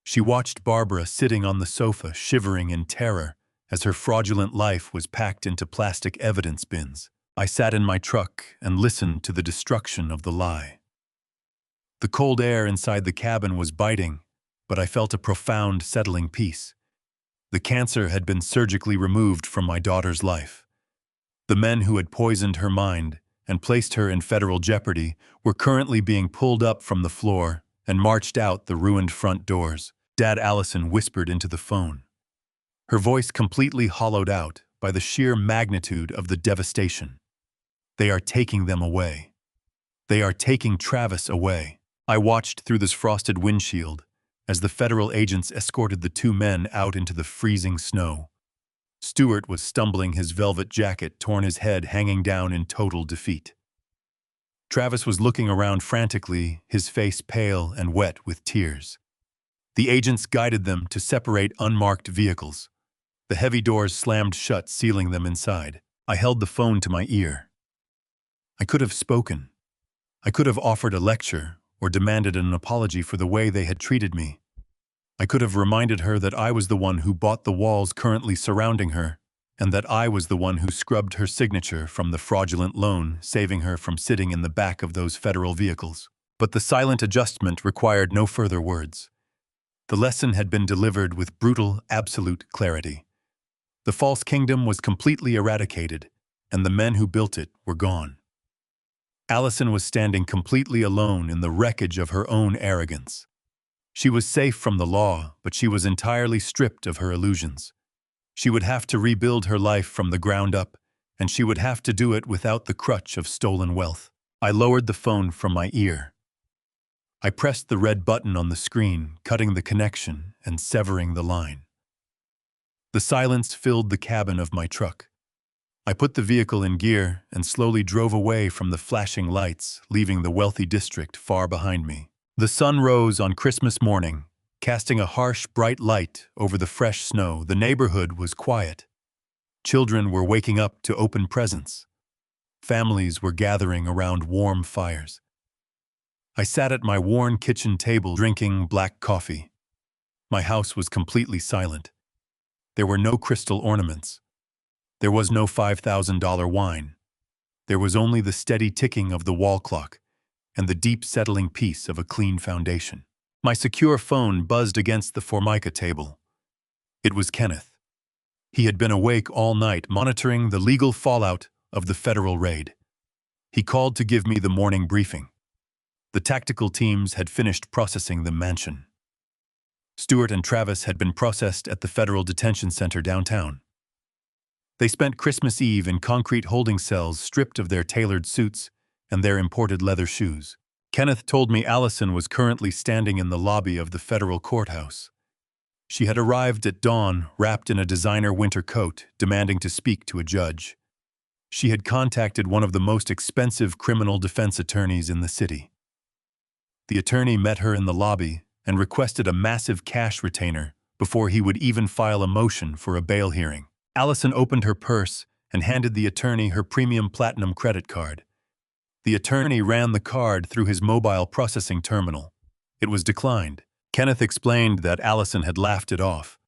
She watched Barbara sitting on the sofa, shivering in terror, as her fraudulent life was packed into plastic evidence bins. I sat in my truck and listened to the destruction of the lie. The cold air inside the cabin was biting, but I felt a profound, settling peace. The cancer had been surgically removed from my daughter's life. The men who had poisoned her mind and placed her in federal jeopardy were currently being pulled up from the floor and marched out the ruined front doors. Dad, Allison whispered into the phone, her voice completely hollowed out by the sheer magnitude of the devastation. They are taking them away. They are taking Travis away. I watched through this frosted windshield as the federal agents escorted the two men out into the freezing snow. Stuart was stumbling, his velvet jacket torn, his head hanging down in total defeat. Travis was looking around frantically, his face pale and wet with tears. The agents guided them to separate unmarked vehicles. The heavy doors slammed shut, sealing them inside. I held the phone to my ear. I could have spoken. I could have offered a lecture or demanded an apology for the way they had treated me. I could have reminded her that I was the one who bought the walls currently surrounding her, and that I was the one who scrubbed her signature from the fraudulent loan, saving her from sitting in the back of those federal vehicles. But the silent adjustment required no further words. The lesson had been delivered with brutal, absolute clarity. The false kingdom was completely eradicated, and the men who built it were gone. Allison was standing completely alone in the wreckage of her own arrogance. She was safe from the law, but she was entirely stripped of her illusions. She would have to rebuild her life from the ground up, and she would have to do it without the crutch of stolen wealth. I lowered the phone from my ear. I pressed the red button on the screen, cutting the connection and severing the line. The silence filled the cabin of my truck. I put the vehicle in gear and slowly drove away from the flashing lights, leaving the wealthy district far behind me. The sun rose on Christmas morning, casting a harsh, bright light over the fresh snow. The neighborhood was quiet. Children were waking up to open presents. Families were gathering around warm fires. I sat at my worn kitchen table drinking black coffee. My house was completely silent. There were no crystal ornaments. There was no $5,000 wine. There was only the steady ticking of the wall clock and the deep settling peace of a clean foundation. My secure phone buzzed against the Formica table. It was Kenneth. He had been awake all night monitoring the legal fallout of the federal raid. He called to give me the morning briefing. The tactical teams had finished processing the mansion. Stuart and Travis had been processed at the federal detention center downtown. They spent Christmas Eve in concrete holding cells, stripped of their tailored suits and their imported leather shoes. Kenneth told me Allison was currently standing in the lobby of the federal courthouse. She had arrived at dawn, wrapped in a designer winter coat, demanding to speak to a judge. She had contacted one of the most expensive criminal defense attorneys in the city. The attorney met her in the lobby and requested a massive cash retainer before he would even file a motion for a bail hearing. Allison opened her purse and handed the attorney her premium platinum credit card. The attorney ran the card through his mobile processing terminal. It was declined. Kenneth explained that Allison had laughed it off.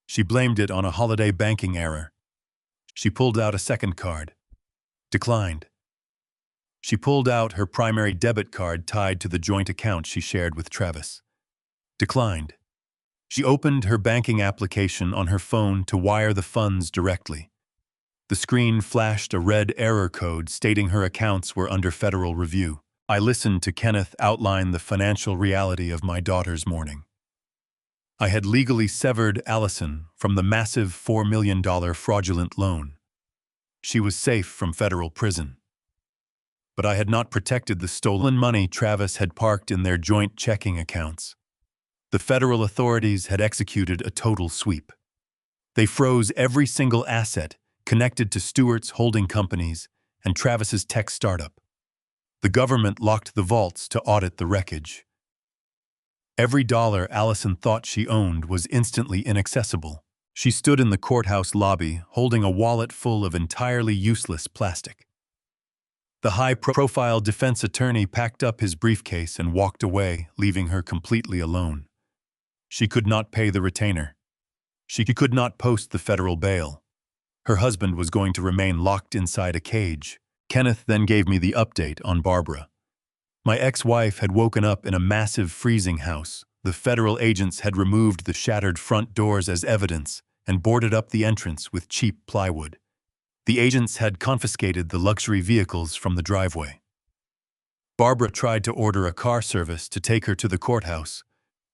She blamed it on a holiday banking error. She pulled out a second card. Declined. She pulled out her primary debit card tied to the joint account she shared with Travis. Declined. She opened her banking application on her phone to wire the funds directly. The screen flashed a red error code stating her accounts were under federal review. I listened to Kenneth outline the financial reality of my daughter's mourning. I had legally severed Allison from the massive $4 million fraudulent loan. She was safe from federal prison. But I had not protected the stolen money Travis had parked in their joint checking accounts. The federal authorities had executed a total sweep. They froze every single asset connected to Stewart's holding companies and Travis's tech startup. The government locked the vaults to audit the wreckage. Every dollar Allison thought she owned was instantly inaccessible. She stood in the courthouse lobby holding a wallet full of entirely useless plastic. The high-profile defense attorney packed up his briefcase and walked away, leaving her completely alone. She could not pay the retainer. She could not post the federal bail. Her husband was going to remain locked inside a cage. Kenneth then gave me the update on Barbara. My ex-wife had woken up in a massive freezing house. The federal agents had removed the shattered front doors as evidence and boarded up the entrance with cheap plywood. The agents had confiscated the luxury vehicles from the driveway. Barbara tried to order a car service to take her to the courthouse,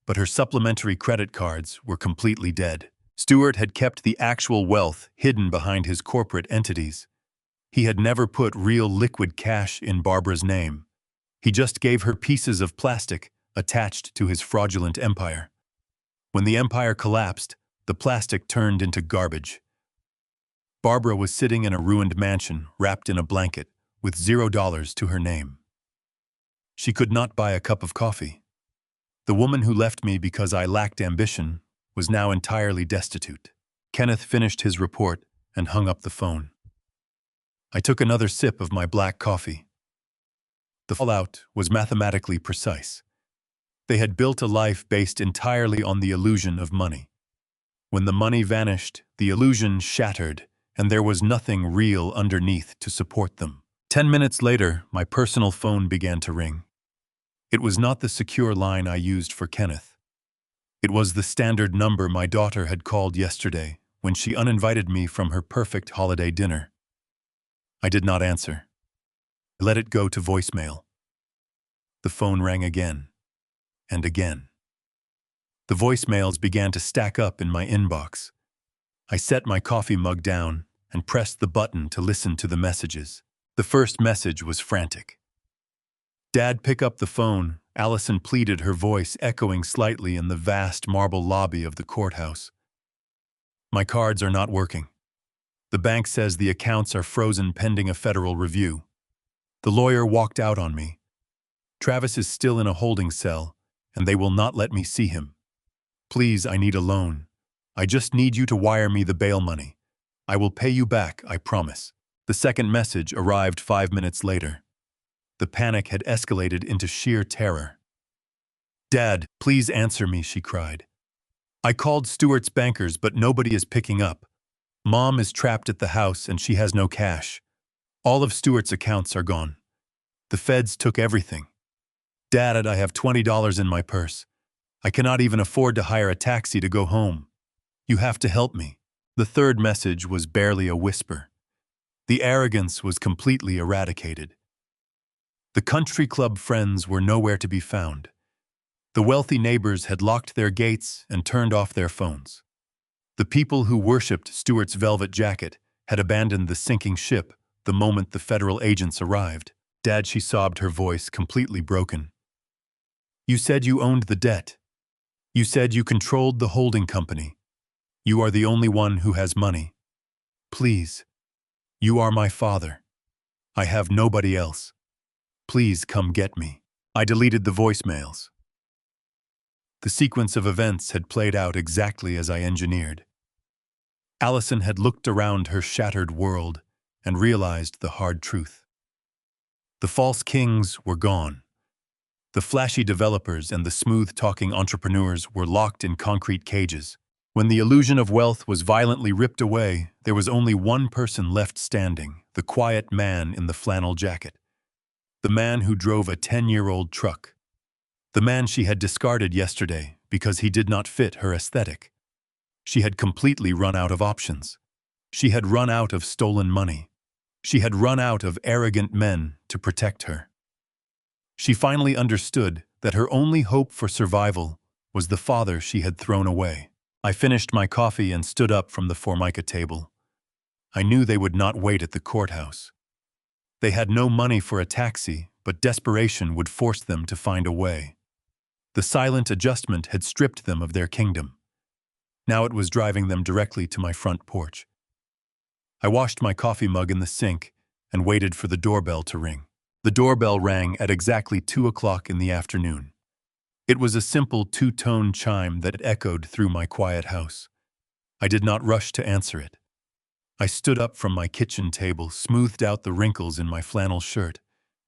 but her supplementary credit cards were completely dead. Stewart had kept the actual wealth hidden behind his corporate entities. He had never put real liquid cash in Barbara's name. He just gave her pieces of plastic attached to his fraudulent empire. When the empire collapsed, the plastic turned into garbage. Barbara was sitting in a ruined mansion, wrapped in a blanket, with $0 to her name. She could not buy a cup of coffee. The woman who left me because I lacked ambition was now entirely destitute. Kenneth finished his report and hung up the phone. I took another sip of my black coffee. The fallout was mathematically precise. They had built a life based entirely on the illusion of money. When the money vanished, the illusion shattered, and there was nothing real underneath to support them. 10 minutes later, my personal phone began to ring. It was not the secure line I used for Kenneth. It was the standard number my daughter had called yesterday when she uninvited me from her perfect holiday dinner. I did not answer. I let it go to voicemail. The phone rang again, and again. The voicemails began to stack up in my inbox. I set my coffee mug down and pressed the button to listen to the messages. The first message was frantic. "Dad, pick up the phone," Allison pleaded, her voice echoing slightly in the vast marble lobby of the courthouse. "My cards are not working. The bank says the accounts are frozen pending a federal review. The lawyer walked out on me. Travis is still in a holding cell, and they will not let me see him. Please, I need a loan. I just need you to wire me the bail money. I will pay you back, I promise." The second message arrived 5 minutes later. The panic had escalated into sheer terror. "Dad, please answer me," she cried. "I called Stewart's bankers, but nobody is picking up. Mom is trapped at the house and she has no cash. All of Stewart's accounts are gone. The feds took everything. Dad, I have $20 in my purse. I cannot even afford to hire a taxi to go home. You have to help me." The third message was barely a whisper. The arrogance was completely eradicated. The country club friends were nowhere to be found. The wealthy neighbors had locked their gates and turned off their phones. The people who worshipped Stewart's velvet jacket had abandoned the sinking ship the moment the federal agents arrived. "Dad," she sobbed, her voice completely broken. "You said you owned the debt. You said you controlled the holding company. You are the only one who has money. Please. You are my father. I have nobody else. Please come get me." I deleted the voicemails. The sequence of events had played out exactly as I engineered. Allison had looked around her shattered world and realized the hard truth. The false kings were gone. The flashy developers and the smooth-talking entrepreneurs were locked in concrete cages. When the illusion of wealth was violently ripped away, there was only one person left standing, the quiet man in the flannel jacket. The man who drove a 10-year-old truck. The man she had discarded yesterday because he did not fit her aesthetic. She had completely run out of options. She had run out of stolen money. She had run out of arrogant men to protect her. She finally understood that her only hope for survival was the father she had thrown away. I finished my coffee and stood up from the Formica table. I knew they would not wait at the courthouse. They had no money for a taxi, but desperation would force them to find a way. The silent adjustment had stripped them of their kingdom. Now it was driving them directly to my front porch. I washed my coffee mug in the sink and waited for the doorbell to ring. The doorbell rang at exactly 2 o'clock in the afternoon. It was a simple two-tone chime that echoed through my quiet house. I did not rush to answer it. I stood up from my kitchen table, smoothed out the wrinkles in my flannel shirt,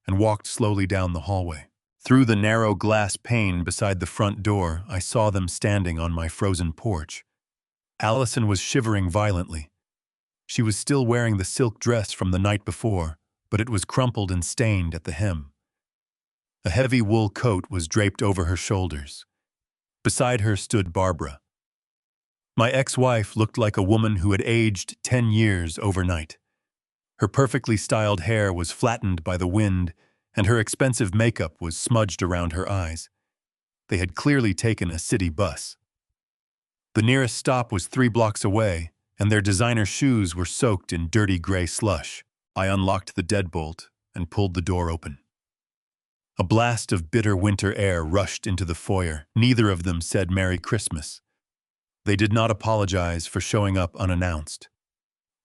and walked slowly down the hallway. Through the narrow glass pane beside the front door, I saw them standing on my frozen porch. Allison was shivering violently. She was still wearing the silk dress from the night before, but it was crumpled and stained at the hem. A heavy wool coat was draped over her shoulders. Beside her stood Barbara. My ex-wife looked like a woman who had aged 10 years overnight. Her perfectly styled hair was flattened by the wind, and her expensive makeup was smudged around her eyes. They had clearly taken a city bus. The nearest stop was 3 blocks away, and their designer shoes were soaked in dirty gray slush. I unlocked the deadbolt and pulled the door open. A blast of bitter winter air rushed into the foyer. Neither of them said Merry Christmas. They did not apologize for showing up unannounced.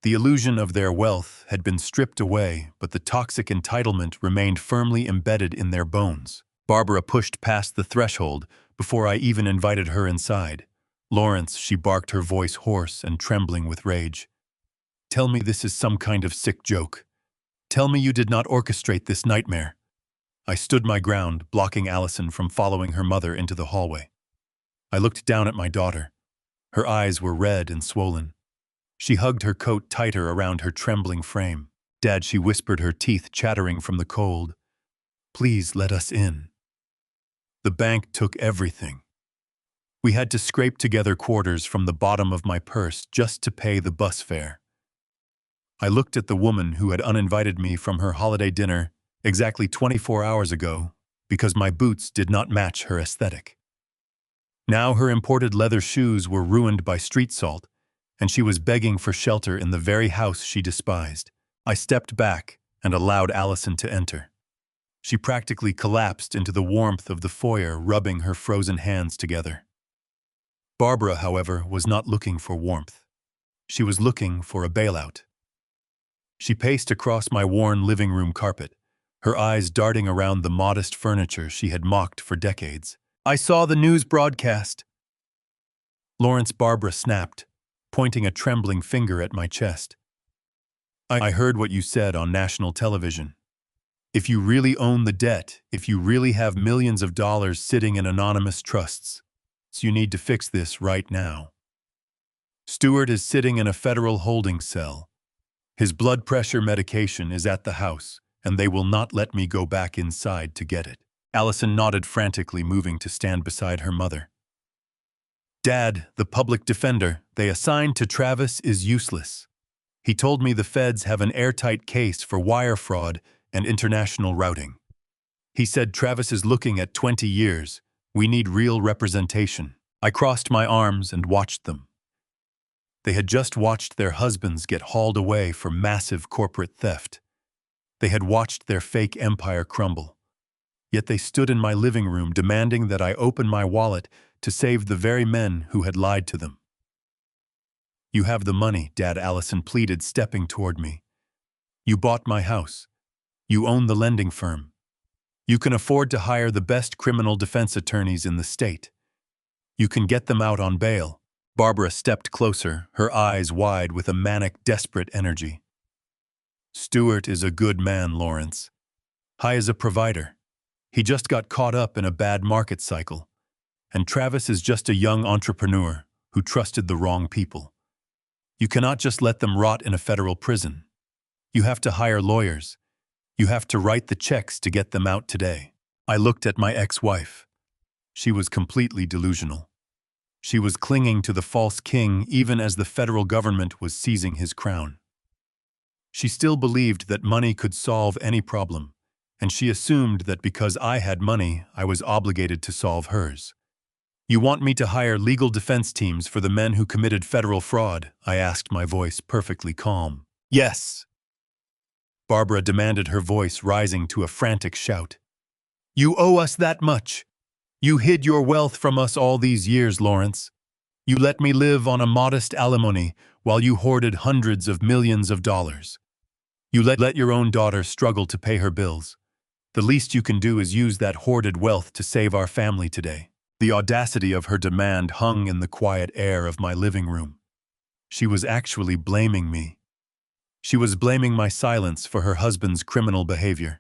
The illusion of their wealth had been stripped away, but the toxic entitlement remained firmly embedded in their bones. Barbara pushed past the threshold before I even invited her inside. "Lawrence," she barked, her voice hoarse and trembling with rage. "Tell me this is some kind of sick joke. Tell me you did not orchestrate this nightmare." I stood my ground, blocking Allison from following her mother into the hallway. I looked down at my daughter. Her eyes were red and swollen. She hugged her coat tighter around her trembling frame. "Dad," she whispered, her teeth chattering from the cold. "Please let us in." The bank took everything. We had to scrape together quarters from the bottom of my purse just to pay the bus fare. I looked at the woman who had uninvited me from her holiday dinner exactly 24 hours ago because my boots did not match her aesthetic. Now her imported leather shoes were ruined by street salt, and she was begging for shelter in the very house she despised. I stepped back and allowed Allison to enter. She practically collapsed into the warmth of the foyer, rubbing her frozen hands together. Barbara, however, was not looking for warmth. She was looking for a bailout. She paced across my worn living room carpet, her eyes darting around the modest furniture she had mocked for decades. "I saw the news broadcast." "Lawrence," Barbara snapped, pointing a trembling finger at my chest. I heard what you said on national television. If you really own the debt, if you really have millions of dollars sitting in anonymous trusts, you need to fix this right now. Stewart is sitting in a federal holding cell. His blood pressure medication is at the house, and they will not let me go back inside to get it." Allison nodded frantically, moving to stand beside her mother. "Dad, the public defender they assigned to Travis is useless. He told me the feds have an airtight case for wire fraud and international routing. He said Travis is looking at 20 years. We need real representation." I crossed my arms and watched them. They had just watched their husbands get hauled away for massive corporate theft. They had watched their fake empire crumble. Yet they stood in my living room demanding that I open my wallet to save the very men who had lied to them. "You have the money, Dad," Allison pleaded, stepping toward me. "You bought my house. You own the lending firm. You can afford to hire the best criminal defense attorneys in the state. You can get them out on bail." Barbara stepped closer, her eyes wide with a manic, desperate energy. Stewart is a good man, Lawrence. High as a provider. He just got caught up in a bad market cycle. And Travis is just a young entrepreneur who trusted the wrong people. You cannot just let them rot in a federal prison. You have to hire lawyers. You have to write the checks to get them out today. I looked at my ex-wife. She was completely delusional. She was clinging to the false king even as the federal government was seizing his crown. She still believed that money could solve any problem, and she assumed that because I had money, I was obligated to solve hers. You want me to hire legal defense teams for the men who committed federal fraud? I asked, my voice perfectly calm. Yes. Barbara demanded, her voice rising to a frantic shout. You owe us that much. You hid your wealth from us all these years, Lawrence. You let me live on a modest alimony while you hoarded hundreds of millions of dollars. You let your own daughter struggle to pay her bills. The least you can do is use that hoarded wealth to save our family today. The audacity of her demand hung in the quiet air of my living room. She was actually blaming me. She was blaming my silence for her husband's criminal behavior.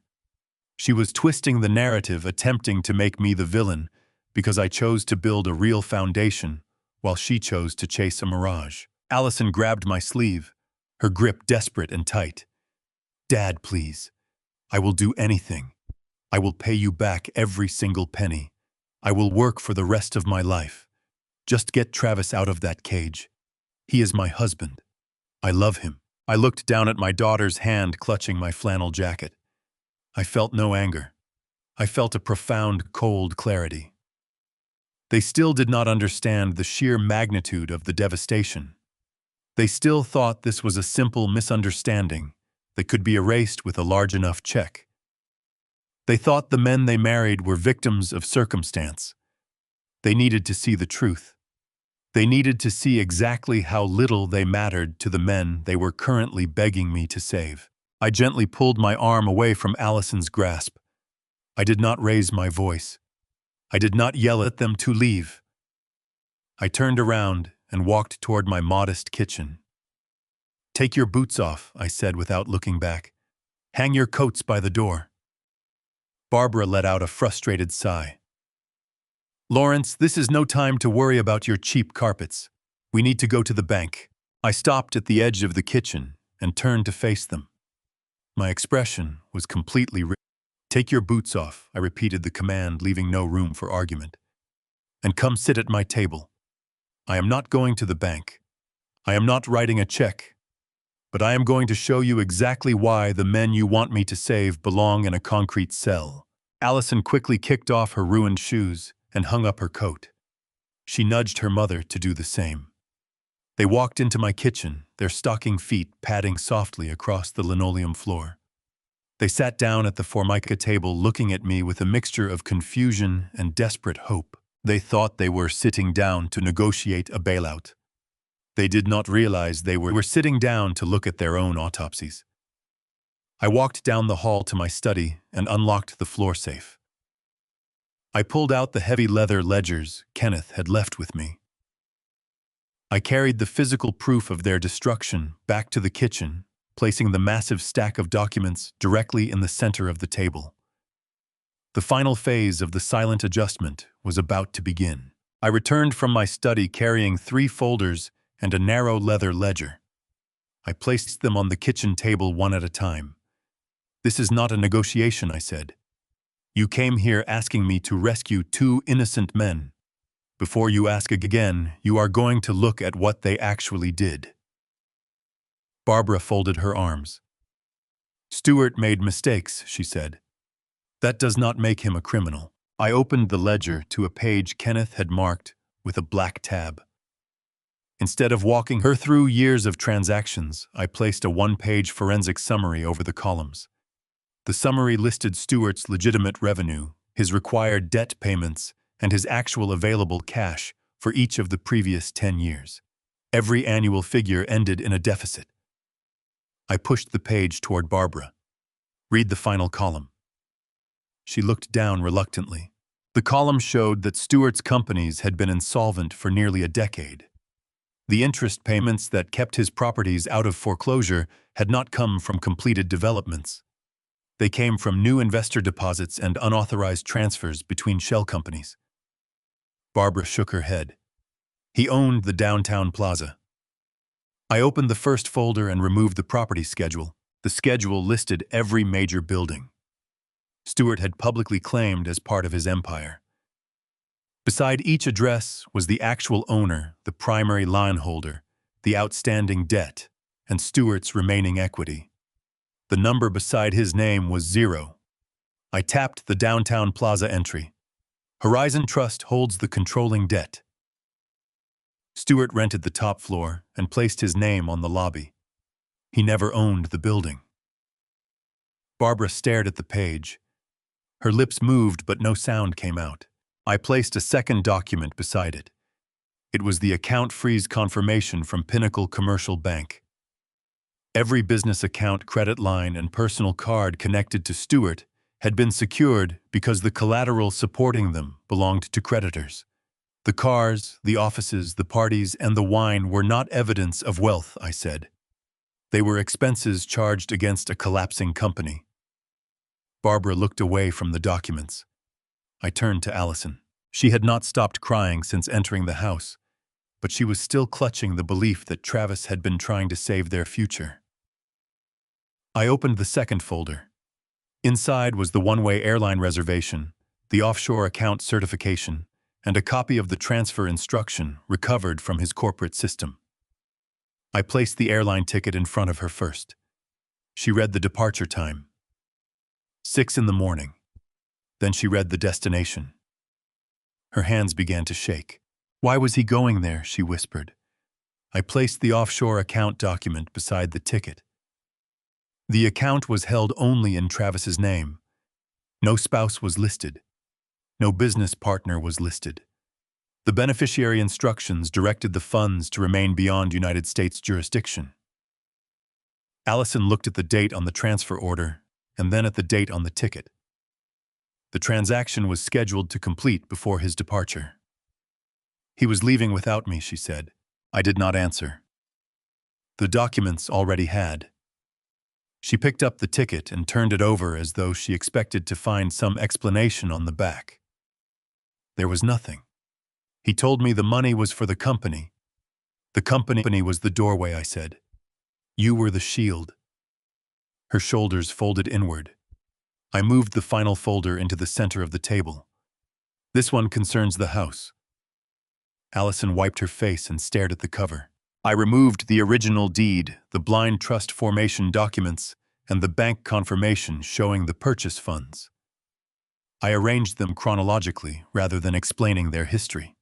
She was twisting the narrative, attempting to make me the villain because I chose to build a real foundation while she chose to chase a mirage. Allison grabbed my sleeve, her grip desperate and tight. Dad, please. I will do anything. I will pay you back every single penny. I will work for the rest of my life. Just get Travis out of that cage. He is my husband. I love him. I looked down at my daughter's hand clutching my flannel jacket. I felt no anger. I felt a profound, cold clarity. They still did not understand the sheer magnitude of the devastation. They still thought this was a simple misunderstanding that could be erased with a large enough check. They thought the men they married were victims of circumstance. They needed to see the truth. They needed to see exactly how little they mattered to the men they were currently begging me to save. I gently pulled my arm away from Allison's grasp. I did not raise my voice. I did not yell at them to leave. I turned around and walked toward my modest kitchen. Take your boots off, I said without looking back. Hang your coats by the door. Barbara let out a frustrated sigh. Lawrence, this is no time to worry about your cheap carpets. We need to go to the bank. I stopped at the edge of the kitchen and turned to face them. My expression was completely Take your boots off, I repeated the command, leaving no room for argument. And come sit at my table. I am not going to the bank. I am not writing a check. But I am going to show you exactly why the men you want me to save belong in a concrete cell. Allison quickly kicked off her ruined shoes and hung up her coat. She nudged her mother to do the same. They walked into my kitchen, their stocking feet padding softly across the linoleum floor. They sat down at the formica table, looking at me with a mixture of confusion and desperate hope. They thought they were sitting down to negotiate a bailout. They did not realize they were sitting down to look at their own autopsies. I walked down the hall to my study and unlocked the floor safe. I pulled out the heavy leather ledgers Kenneth had left with me. I carried the physical proof of their destruction back to the kitchen, placing the massive stack of documents directly in the center of the table. The final phase of the silent adjustment was about to begin. I returned from my study carrying 3 folders and a narrow leather ledger. I placed them on the kitchen table one at a time. This is not a negotiation, I said. You came here asking me to rescue 2 innocent men. Before you ask again, you are going to look at what they actually did. Barbara folded her arms. Stewart made mistakes, she said. That does not make him a criminal. I opened the ledger to a page Kenneth had marked with a black tab. Instead of walking her through years of transactions, I placed a 1-page forensic summary over the columns. The summary listed Stewart's legitimate revenue, his required debt payments, and his actual available cash for each of the previous 10 years. Every annual figure ended in a deficit. I pushed the page toward Barbara. Read the final column. She looked down reluctantly. The column showed that Stewart's companies had been insolvent for nearly a decade. The interest payments that kept his properties out of foreclosure had not come from completed developments. They came from new investor deposits and unauthorized transfers between shell companies. Barbara shook her head. He owned the downtown plaza. I opened the first folder and removed the property schedule. The schedule listed every major building Stewart had publicly claimed as part of his empire. Beside each address was the actual owner, the primary lien holder, the outstanding debt, and Stewart's remaining equity. The number beside his name was 0. I tapped the downtown plaza entry. Horizon Trust holds the controlling debt. Stewart rented the top floor and placed his name on the lobby. He never owned the building. Barbara stared at the page. Her lips moved, but no sound came out. I placed a second document beside it. It was the account freeze confirmation from Pinnacle Commercial Bank. Every business account, credit line, and personal card connected to Stewart had been secured because the collateral supporting them belonged to creditors. The cars, the offices, the parties, and the wine were not evidence of wealth, I said. They were expenses charged against a collapsing company. Barbara looked away from the documents. I turned to Allison. She had not stopped crying since entering the house, but she was still clutching the belief that Travis had been trying to save their future. I opened the second folder. Inside was the one-way airline reservation, the offshore account certification, and a copy of the transfer instruction recovered from his corporate system. I placed the airline ticket in front of her first. She read the departure time. 6 in the morning. Then she read the destination. Her hands began to shake. Why was he going there? She whispered. I placed the offshore account document beside the ticket. The account was held only in Travis's name. No spouse was listed. No business partner was listed. The beneficiary instructions directed the funds to remain beyond United States jurisdiction. Allison looked at the date on the transfer order and then at the date on the ticket. The transaction was scheduled to complete before his departure. He was leaving without me, she said. I did not answer. The documents already had. She picked up the ticket and turned it over as though she expected to find some explanation on the back. There was nothing. He told me the money was for the company. The company was the doorway, I said. You were the shield. Her shoulders folded inward. I moved the final folder into the center of the table. This one concerns the house. Allison wiped her face and stared at the cover. I removed the original deed, the blind trust formation documents, and the bank confirmation showing the purchase funds. I arranged them chronologically rather than explaining their history.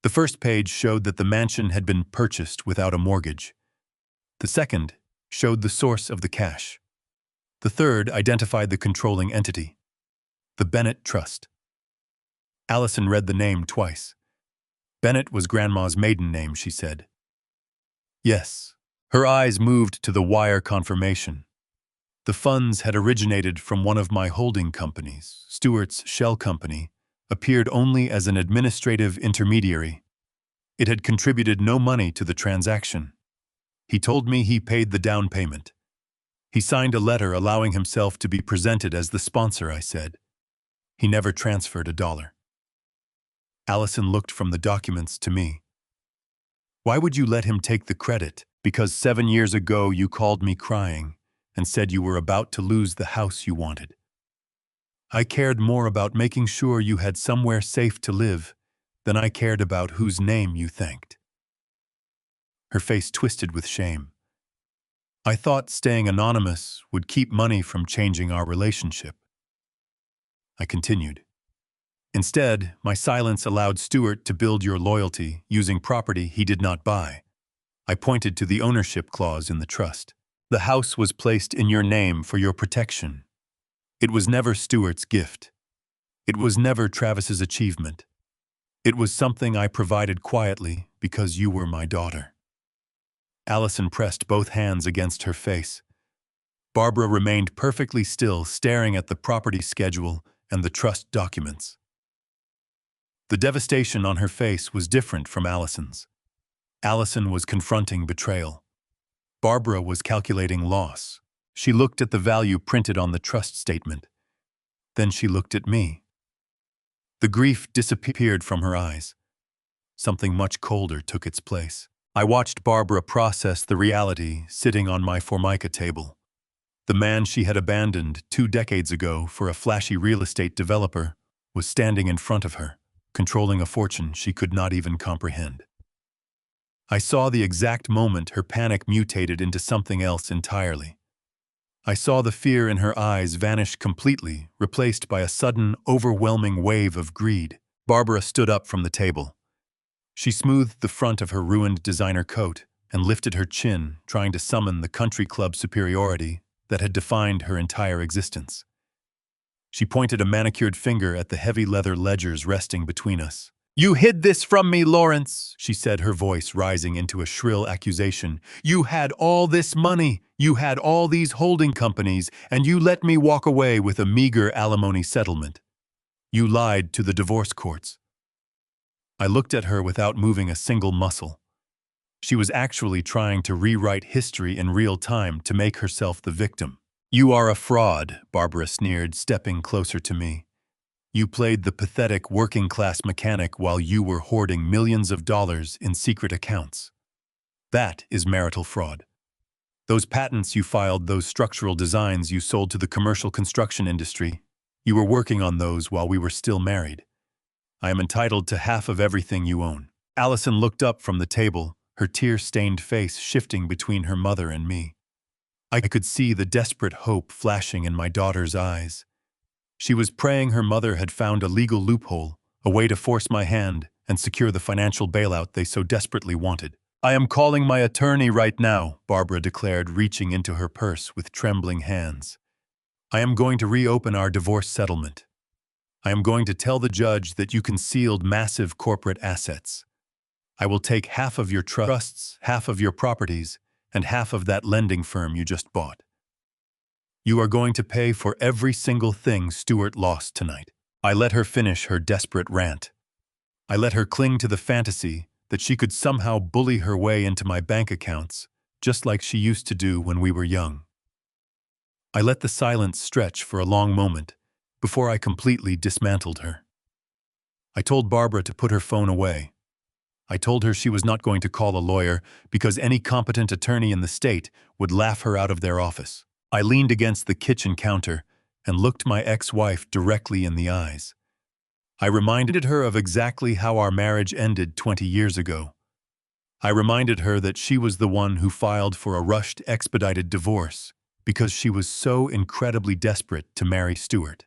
The first page showed that the mansion had been purchased without a mortgage. The second showed the source of the cash. The third identified the controlling entity, the Bennett Trust. Allison read the name twice. Bennett was Grandma's maiden name, she said. Yes. Her eyes moved to the wire confirmation. The funds had originated from one of my holding companies. Stewart's shell company appeared only as an administrative intermediary. It had contributed no money to the transaction. He told me he paid the down payment. He signed a letter allowing himself to be presented as the sponsor, I said. He never transferred $1. Allison looked from the documents to me. Why would you let him take the credit? Because 7 years ago you called me crying and said you were about to lose the house you wanted. I cared more about making sure you had somewhere safe to live than I cared about whose name you thanked. Her face twisted with shame. I thought staying anonymous would keep money from changing our relationship. I continued. Instead, my silence allowed Stewart to build your loyalty using property he did not buy. I pointed to the ownership clause in the trust. The house was placed in your name for your protection. It was never Stewart's gift. It was never Travis's achievement. It was something I provided quietly because you were my daughter. Allison pressed both hands against her face. Barbara remained perfectly still, staring at the property schedule and the trust documents. The devastation on her face was different from Allison's. Allison was confronting betrayal. Barbara was calculating loss. She looked at the value printed on the trust statement. Then she looked at me. The grief disappeared from her eyes. Something much colder took its place. I watched Barbara process the reality sitting on my Formica table. The man she had abandoned 2 decades ago for a flashy real estate developer was standing in front of her, controlling a fortune she could not even comprehend. I saw the exact moment her panic mutated into something else entirely. I saw the fear in her eyes vanish completely, replaced by a sudden, overwhelming wave of greed. Barbara stood up from the table. She smoothed the front of her ruined designer coat and lifted her chin, trying to summon the country club superiority that had defined her entire existence. She pointed a manicured finger at the heavy leather ledgers resting between us. "You hid this from me, Lawrence," she said, her voice rising into a shrill accusation. "You had all this money, you had all these holding companies, and you let me walk away with a meager alimony settlement. You lied to the divorce courts." I looked at her without moving a single muscle. She was actually trying to rewrite history in real time to make herself the victim. "You are a fraud," Barbara sneered, stepping closer to me. "You played the pathetic working-class mechanic while you were hoarding millions of dollars in secret accounts. That is marital fraud. Those patents you filed, those structural designs you sold to the commercial construction industry, you were working on those while we were still married. I am entitled to half of everything you own." Allison looked up from the table, her tear-stained face shifting between her mother and me. I could see the desperate hope flashing in my daughter's eyes. She was praying her mother had found a legal loophole, a way to force my hand and secure the financial bailout they so desperately wanted. "I am calling my attorney right now," Barbara declared, reaching into her purse with trembling hands. "I am going to reopen our divorce settlement. I am going to tell the judge that you concealed massive corporate assets. I will take half of your trusts, half of your properties, and half of that lending firm you just bought. You are going to pay for every single thing Stuart lost tonight." I let her finish her desperate rant. I let her cling to the fantasy that she could somehow bully her way into my bank accounts, just like she used to do when we were young. I let the silence stretch for a long moment before I completely dismantled her. I told Barbara to put her phone away. I told her she was not going to call a lawyer because any competent attorney in the state would laugh her out of their office. I leaned against the kitchen counter and looked my ex-wife directly in the eyes. I reminded her of exactly how our marriage ended 20 years ago. I reminded her that she was the one who filed for a rushed, expedited divorce because she was so incredibly desperate to marry Stuart.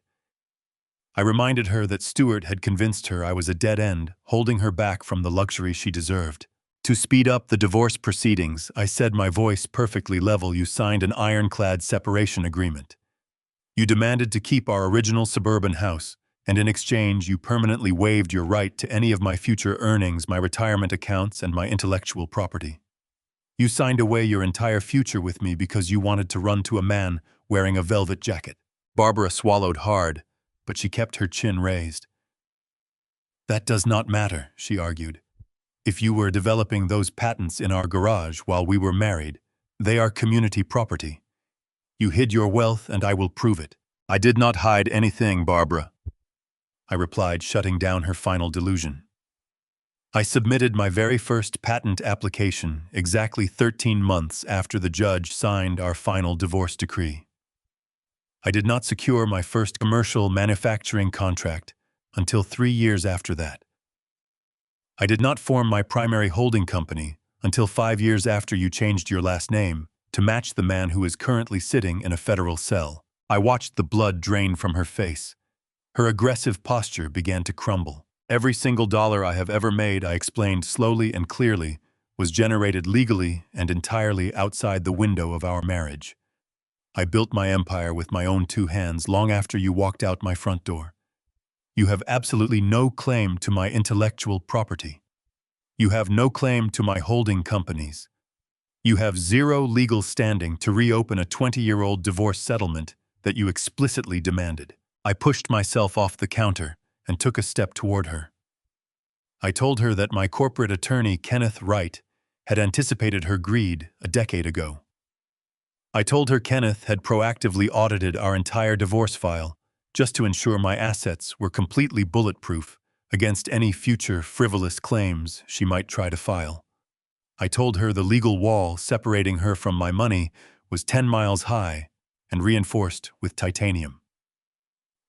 I reminded her that Stuart had convinced her I was a dead end, holding her back from the luxury she deserved. To speed up the divorce proceedings, I said, my voice perfectly level, "You signed an ironclad separation agreement. You demanded to keep our original suburban house, and in exchange you permanently waived your right to any of my future earnings, my retirement accounts, and my intellectual property. You signed away your entire future with me because you wanted to run to a man wearing a velvet jacket." Barbara swallowed hard, but she kept her chin raised. "That does not matter," she argued. "If you were developing those patents in our garage while we were married, they are community property. You hid your wealth, and I will prove it." "I did not hide anything, Barbara," I replied, shutting down her final delusion. "I submitted my very first patent application exactly 13 months after the judge signed our final divorce decree. I did not secure my first commercial manufacturing contract until 3 years after that. I did not form my primary holding company until 5 years after you changed your last name to match the man who is currently sitting in a federal cell." I watched the blood drain from her face. Her aggressive posture began to crumble. "Every single dollar I have ever made," I explained slowly and clearly, "was generated legally and entirely outside the window of our marriage. I built my empire with my own 2 hands long after you walked out my front door. You have absolutely no claim to my intellectual property. You have no claim to my holding companies. You have zero legal standing to reopen a 20-year-old divorce settlement that you explicitly demanded." I pushed myself off the counter and took a step toward her. I told her that my corporate attorney, Kenneth Wright, had anticipated her greed a decade ago. I told her Kenneth had proactively audited our entire divorce file just to ensure my assets were completely bulletproof against any future frivolous claims she might try to file. I told her the legal wall separating her from my money was 10 miles high and reinforced with titanium.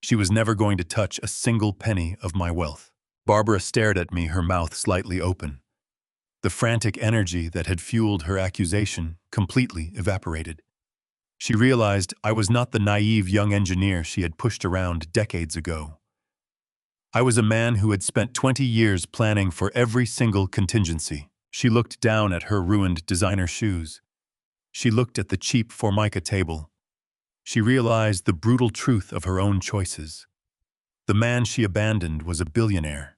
She was never going to touch a single penny of my wealth. Barbara stared at me, her mouth slightly open. The frantic energy that had fueled her accusation completely evaporated. She realized I was not the naive young engineer she had pushed around decades ago. I was a man who had spent 20 years planning for every single contingency. She looked down at her ruined designer shoes. She looked at the cheap Formica table. She realized the brutal truth of her own choices. The man she abandoned was a billionaire.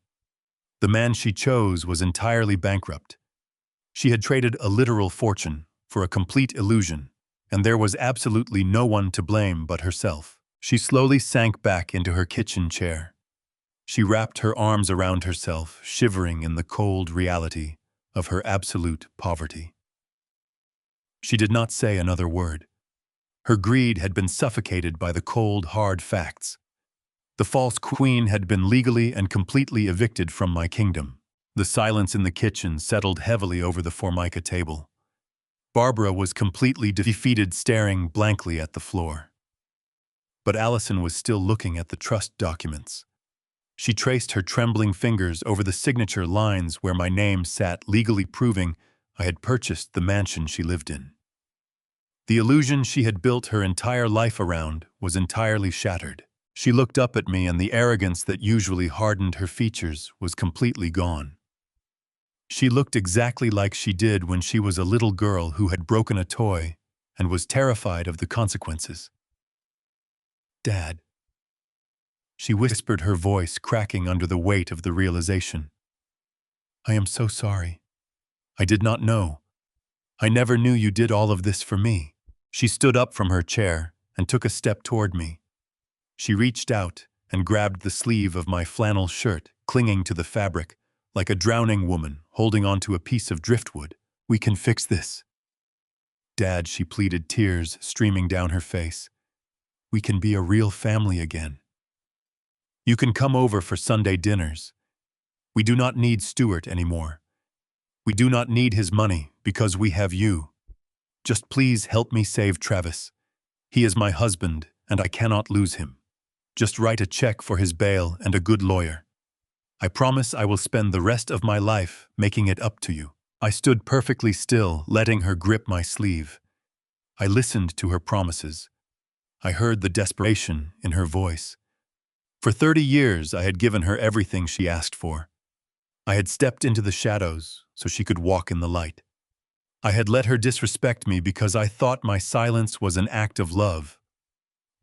The man she chose was entirely bankrupt. She had traded a literal fortune for a complete illusion, and there was absolutely no one to blame but herself. She slowly sank back into her kitchen chair. She wrapped her arms around herself, shivering in the cold reality of her absolute poverty. She did not say another word. Her greed had been suffocated by the cold, hard facts. The false queen had been legally and completely evicted from my kingdom. The silence in the kitchen settled heavily over the Formica table. Barbara was completely defeated, staring blankly at the floor. But Allison was still looking at the trust documents. She traced her trembling fingers over the signature lines where my name sat, legally proving I had purchased the mansion she lived in. The illusion she had built her entire life around was entirely shattered. She looked up at me, and the arrogance that usually hardened her features was completely gone. She looked exactly like she did when she was a little girl who had broken a toy and was terrified of the consequences. "Dad," she whispered, her voice cracking under the weight of the realization. "I am so sorry. I did not know. I never knew you did all of this for me." She stood up from her chair and took a step toward me. She reached out and grabbed the sleeve of my flannel shirt, clinging to the fabric, like a drowning woman holding onto a piece of driftwood. "We can fix this. Dad," she pleaded, tears streaming down her face. "We can be a real family again. You can come over for Sunday dinners. We do not need Stuart anymore. We do not need his money because we have you. Just please help me save Travis. He is my husband, and I cannot lose him. Just write a check for his bail and a good lawyer. I promise I will spend the rest of my life making it up to you." I stood perfectly still, letting her grip my sleeve. I listened to her promises. I heard the desperation in her voice. For 30 years, I had given her everything she asked for. I had stepped into the shadows so she could walk in the light. I had let her disrespect me because I thought my silence was an act of love.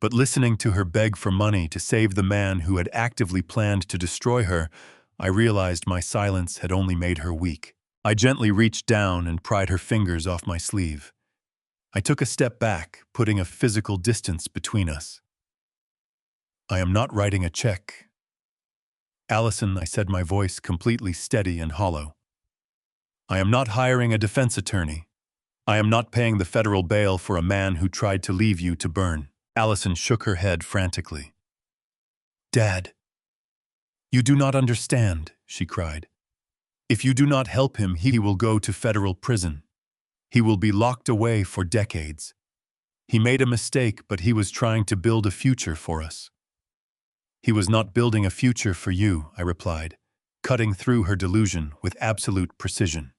But listening to her beg for money to save the man who had actively planned to destroy her, I realized my silence had only made her weak. I gently reached down and pried her fingers off my sleeve. I took a step back, putting a physical distance between us. "I am not writing a check. Allison," I said, my voice completely steady and hollow. "I am not hiring a defense attorney. I am not paying the federal bail for a man who tried to leave you to burn." Allison shook her head frantically. "Dad, you do not understand," she cried. "If you do not help him, he will go to federal prison. He will be locked away for decades. He made a mistake, but he was trying to build a future for us." "He was not building a future for you," I replied, cutting through her delusion with absolute precision.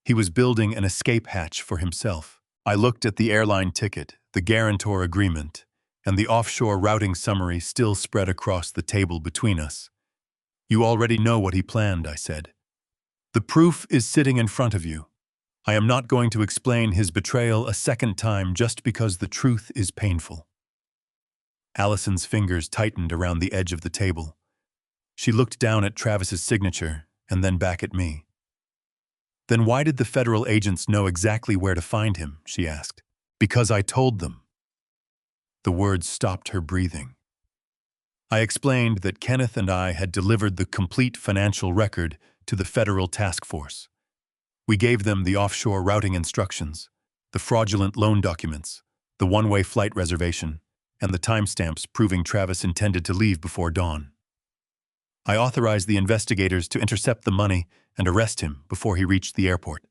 "He was building an escape hatch for himself." I looked at the airline ticket, the guarantor agreement, and the offshore routing summary still spread across the table between us. "You already know what he planned," I said. "The proof is sitting in front of you. I am not going to explain his betrayal a second time just because the truth is painful." Allison's fingers tightened around the edge of the table. She looked down at Travis's signature and then back at me. "Then why did the federal agents know exactly where to find him?" she asked. "Because I told them." The words stopped her breathing. I explained that Kenneth and I had delivered the complete financial record to the federal task force. We gave them the offshore routing instructions, the fraudulent loan documents, the one-way flight reservation, and the timestamps proving Travis intended to leave before dawn. I authorized the investigators to intercept the money and arrest him before he reached the airport.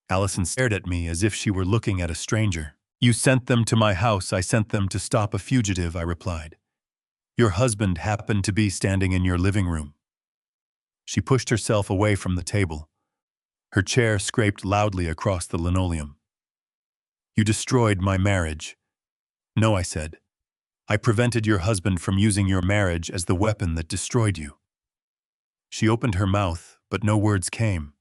Allison stared at me as if she were looking at a stranger. "You sent them to my house. I sent them to stop a fugitive," I replied. "Your husband happened to be standing in your living room." She pushed herself away from the table. Her chair scraped loudly across the linoleum. "You destroyed my marriage." "No," I said. "I prevented your husband from using your marriage as the weapon that destroyed you." She opened her mouth, but no words came.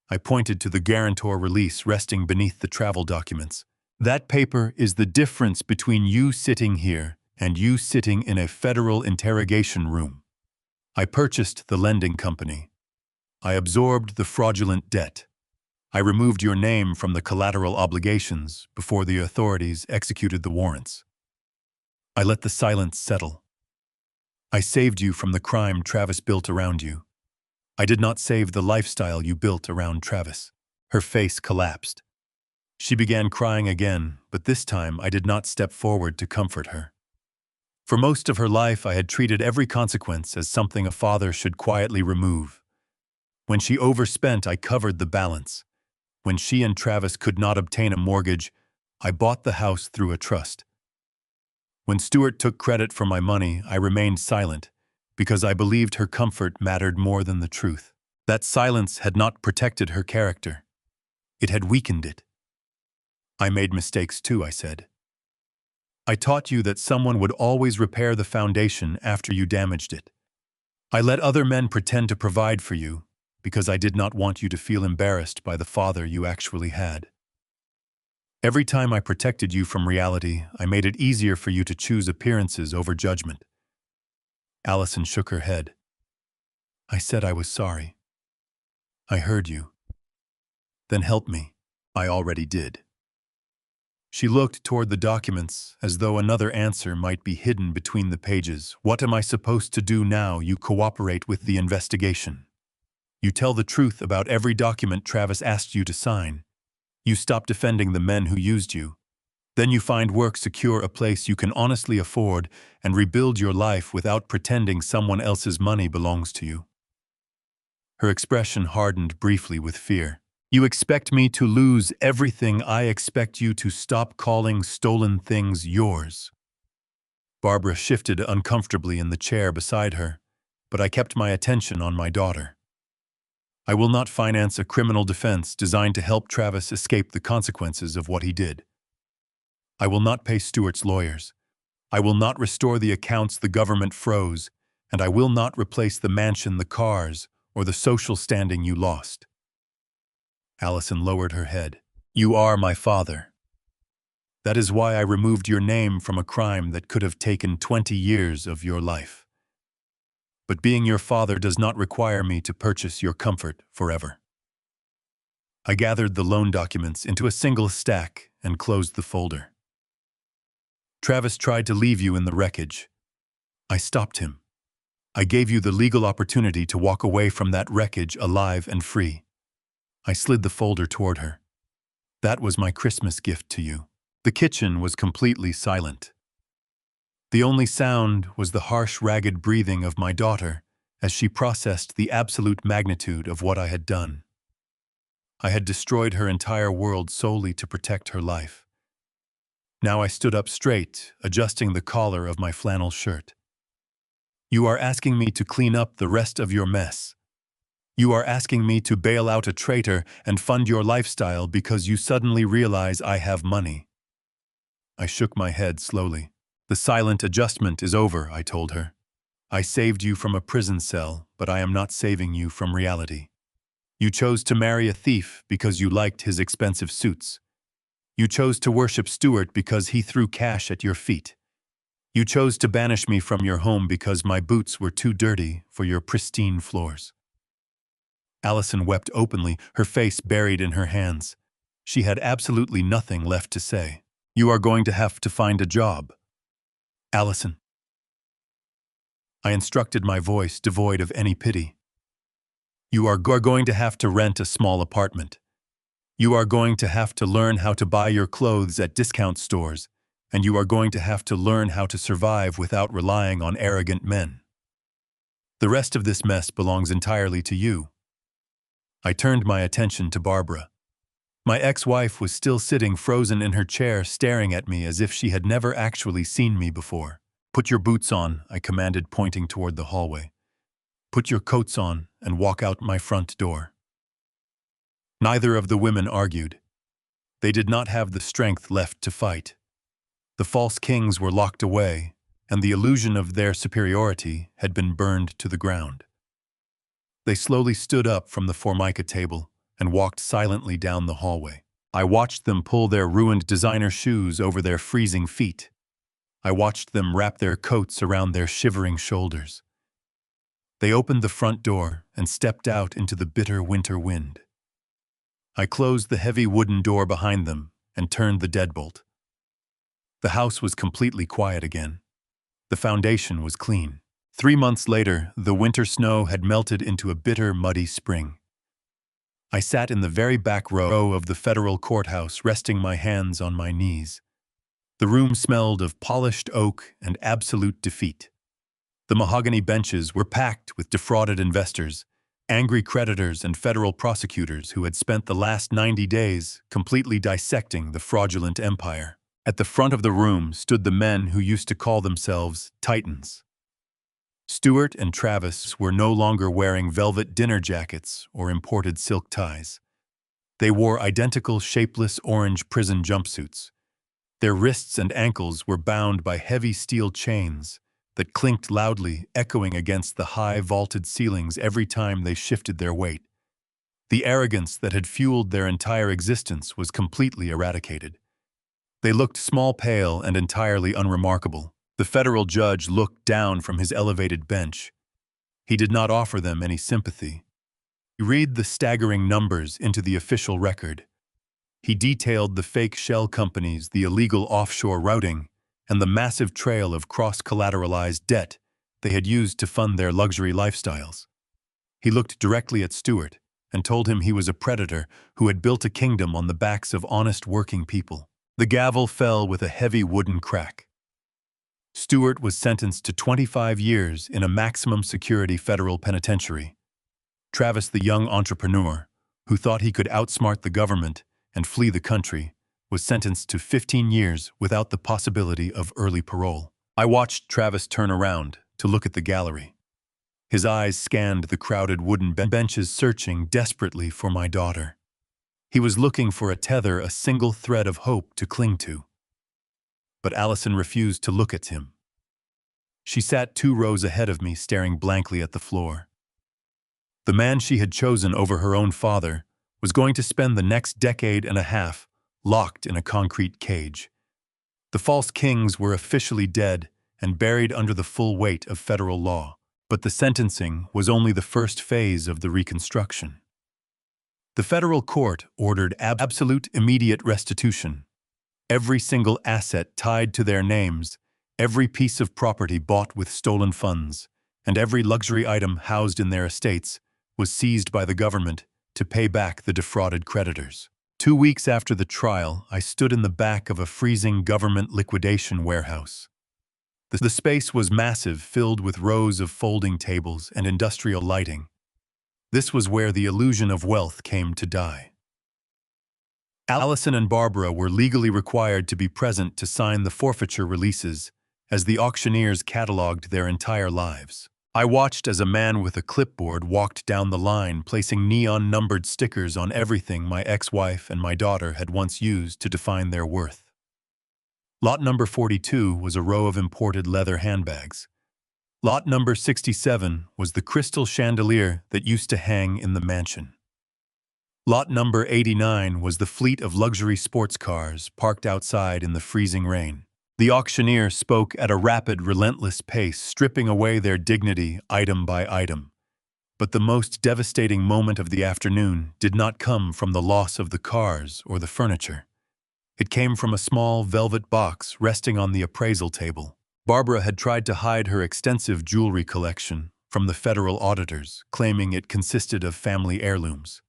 I pointed to the guarantor release resting beneath the travel documents. "That paper is the difference between you sitting here and you sitting in a federal interrogation room. I purchased the lending company. I absorbed the fraudulent debt. I removed your name from the collateral obligations before the authorities executed the warrants. I let the silence settle. I saved you from the crime Travis built around you. I did not save the lifestyle you built around Travis." Her face collapsed. She began crying again, but this time I did not step forward to comfort her. For most of her life, I had treated every consequence as something a father should quietly remove. When she overspent, I covered the balance. When she and Travis could not obtain a mortgage, I bought the house through a trust. When Stuart took credit for my money, I remained silent, because I believed her comfort mattered more than the truth. That silence had not protected her character. It had weakened it. "I made mistakes too," I said. "I taught you that someone would always repair the foundation after you damaged it. I let other men pretend to provide for you, because I did not want you to feel embarrassed by the father you actually had. Every time I protected you from reality, I made it easier for you to choose appearances over judgment." Allison shook her head. "I said I was sorry. I heard you. Then help me." "I already did." She looked toward the documents as though another answer might be hidden between the pages. "What am I supposed to do now? You cooperate with the investigation. You tell the truth about every document Travis asked you to sign. You stop defending the men who used you. Then you find work, secure a place you can honestly afford, and rebuild your life without pretending someone else's money belongs to you." Her expression hardened briefly with fear. "You expect me to lose everything. I expect you to stop calling stolen things yours." Barbara shifted uncomfortably in the chair beside her, but I kept my attention on my daughter. "I will not finance a criminal defense designed to help Travis escape the consequences of what he did. I will not pay Stuart's lawyers. I will not restore the accounts the government froze, and I will not replace the mansion, the cars, or the social standing you lost." Allison lowered her head. "You are my father. That is why I removed your name from a crime that could have taken 20 years of your life. But being your father does not require me to purchase your comfort forever." I gathered the loan documents into a single stack and closed the folder. "Travis tried to leave you in the wreckage. I stopped him. I gave you the legal opportunity to walk away from that wreckage alive and free." I slid the folder toward her. "That was my Christmas gift to you." The kitchen was completely silent. The only sound was the harsh, ragged breathing of my daughter as she processed the absolute magnitude of what I had done. I had destroyed her entire world solely to protect her life. Now I stood up straight, adjusting the collar of my flannel shirt. "You are asking me to clean up the rest of your mess. You are asking me to bail out a traitor and fund your lifestyle because you suddenly realize I have money." I shook my head slowly. "The silent adjustment is over," I told her. "I saved you from a prison cell, but I am not saving you from reality. You chose to marry a thief because you liked his expensive suits. You chose to worship Stuart because he threw cash at your feet. You chose to banish me from your home because my boots were too dirty for your pristine floors." Allison wept openly, her face buried in her hands. She had absolutely nothing left to say. "You are going to have to find a job." "Allison." I instructed, my voice devoid of any pity. You are going to have to rent a small apartment. You are going to have to learn how to buy your clothes at discount stores, and you are going to have to learn how to survive without relying on arrogant men. The rest of this mess belongs entirely to you." I turned my attention to Barbara. My ex-wife was still sitting frozen in her chair, staring at me as if she had never actually seen me before. "Put your boots on," I commanded, pointing toward the hallway. "Put your coats on and walk out my front door." Neither of the women argued. They did not have the strength left to fight. The false kings were locked away, and the illusion of their superiority had been burned to the ground. They slowly stood up from the formica table and walked silently down the hallway. I watched them pull their ruined designer shoes over their freezing feet. I watched them wrap their coats around their shivering shoulders. They opened the front door and stepped out into the bitter winter wind. I closed the heavy wooden door behind them and turned the deadbolt. The house was completely quiet again. The foundation was clean. 3 months later, the winter snow had melted into a bitter, muddy spring. I sat in the very back row of the federal courthouse, resting my hands on my knees. The room smelled of polished oak and absolute defeat. The mahogany benches were packed with defrauded investors, angry creditors, and federal prosecutors who had spent the last 90 days completely dissecting the fraudulent empire. At the front of the room stood the men who used to call themselves Titans. Stuart and Travis were no longer wearing velvet dinner jackets or imported silk ties. They wore identical shapeless orange prison jumpsuits. Their wrists and ankles were bound by heavy steel chains that clinked loudly, echoing against the high vaulted ceilings every time they shifted their weight. The arrogance that had fueled their entire existence was completely eradicated. They looked small, pale, and entirely unremarkable. The federal judge looked down from his elevated bench. He did not offer them any sympathy. He read the staggering numbers into the official record. He detailed the fake shell companies, the illegal offshore routing, and the massive trail of cross-collateralized debt they had used to fund their luxury lifestyles. He looked directly at Stuart and told him he was a predator who had built a kingdom on the backs of honest working people. The gavel fell with a heavy wooden crack. Stuart was sentenced to 25 years in a maximum security federal penitentiary. Travis, the young entrepreneur, who thought he could outsmart the government and flee the country, was sentenced to 15 years without the possibility of early parole. I watched Travis turn around to look at the gallery. His eyes scanned the crowded wooden benches, searching desperately for my daughter. He was looking for a tether, a single thread of hope to cling to. But Allison refused to look at him. She sat 2 rows ahead of me, staring blankly at the floor. The man she had chosen over her own father was going to spend the next decade and a half locked in a concrete cage. The false kings were officially dead and buried under the full weight of federal law, but the sentencing was only the first phase of the reconstruction. The federal court ordered absolute immediate restitution. Every single asset tied to their names, every piece of property bought with stolen funds, and every luxury item housed in their estates was seized by the government to pay back the defrauded creditors. 2 weeks after the trial, I stood in the back of a freezing government liquidation warehouse. The space was massive, filled with rows of folding tables and industrial lighting. This was where the illusion of wealth came to die. Allison and Barbara were legally required to be present to sign the forfeiture releases as the auctioneers cataloged their entire lives. I watched as a man with a clipboard walked down the line, placing neon-numbered stickers on everything my ex-wife and my daughter had once used to define their worth. Lot number 42 was a row of imported leather handbags. Lot number 67 was the crystal chandelier that used to hang in the mansion. Lot number 89 was the fleet of luxury sports cars parked outside in the freezing rain. The auctioneer spoke at a rapid, relentless pace, stripping away their dignity item by item. But the most devastating moment of the afternoon did not come from the loss of the cars or the furniture. It came from a small velvet box resting on the appraisal table. Barbara had tried to hide her extensive jewelry collection, from the federal auditors, claiming it consisted of family heirlooms.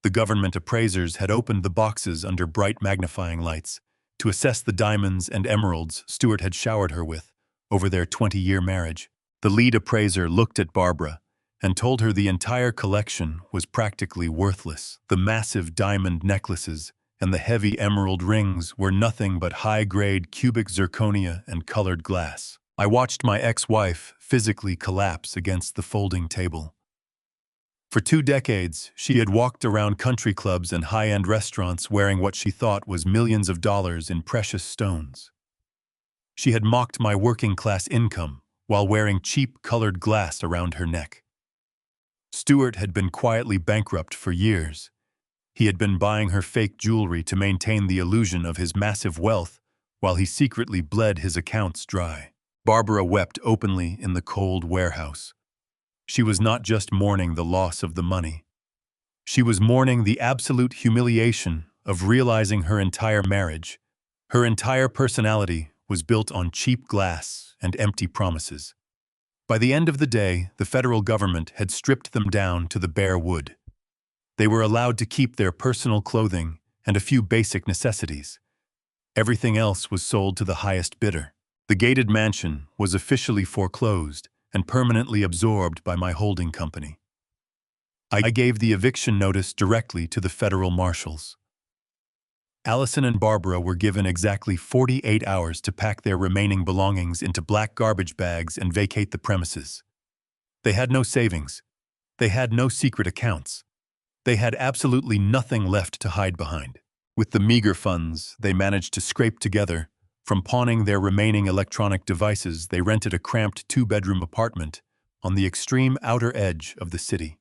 The government appraisers had opened the boxes under bright magnifying lights to assess the diamonds and emeralds Stewart had showered her with over their 20-year marriage. The lead appraiser looked at Barbara and told her the entire collection was practically worthless. The massive diamond necklaces and the heavy emerald rings were nothing but high-grade cubic zirconia and colored glass. I watched my ex-wife physically collapse against the folding table. For 2 decades, she had walked around country clubs and high-end restaurants wearing what she thought was millions of dollars in precious stones. She had mocked my working-class income while wearing cheap colored glass around her neck. Stewart had been quietly bankrupt for years. He had been buying her fake jewelry to maintain the illusion of his massive wealth while he secretly bled his accounts dry. Barbara wept openly in the cold warehouse. She was not just mourning the loss of the money. She was mourning the absolute humiliation of realizing her entire marriage, her entire personality, was built on cheap glass and empty promises. By the end of the day, the federal government had stripped them down to the bare wood. They were allowed to keep their personal clothing and a few basic necessities. Everything else was sold to the highest bidder. The gated mansion was officially foreclosed and permanently absorbed by my holding company. I gave the eviction notice directly to the federal marshals. Allison and Barbara were given exactly 48 hours to pack their remaining belongings into black garbage bags and vacate the premises. They had no savings. They had no secret accounts. They had absolutely nothing left to hide behind. With the meager funds they managed to scrape together, from pawning their remaining electronic devices, they rented a cramped 2-bedroom apartment on the extreme outer edge of the city.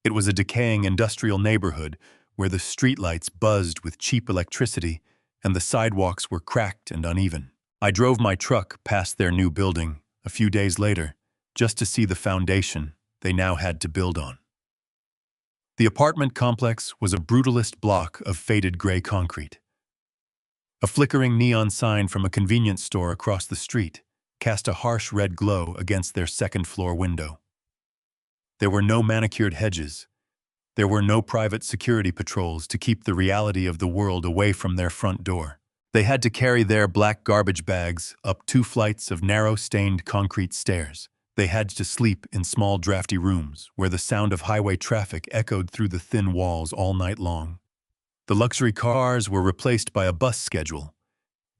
It was a decaying industrial neighborhood where the streetlights buzzed with cheap electricity and the sidewalks were cracked and uneven. I drove my truck past their new building a few days later just to see the foundation they now had to build on. The apartment complex was a brutalist block of faded gray concrete. A flickering neon sign from a convenience store across the street cast a harsh red glow against their second-floor window. There were no manicured hedges. There were no private security patrols to keep the reality of the world away from their front door. They had to carry their black garbage bags up 2 flights of narrow, stained concrete stairs. They had to sleep in small, drafty rooms where the sound of highway traffic echoed through the thin walls all night long. The luxury cars were replaced by a bus schedule.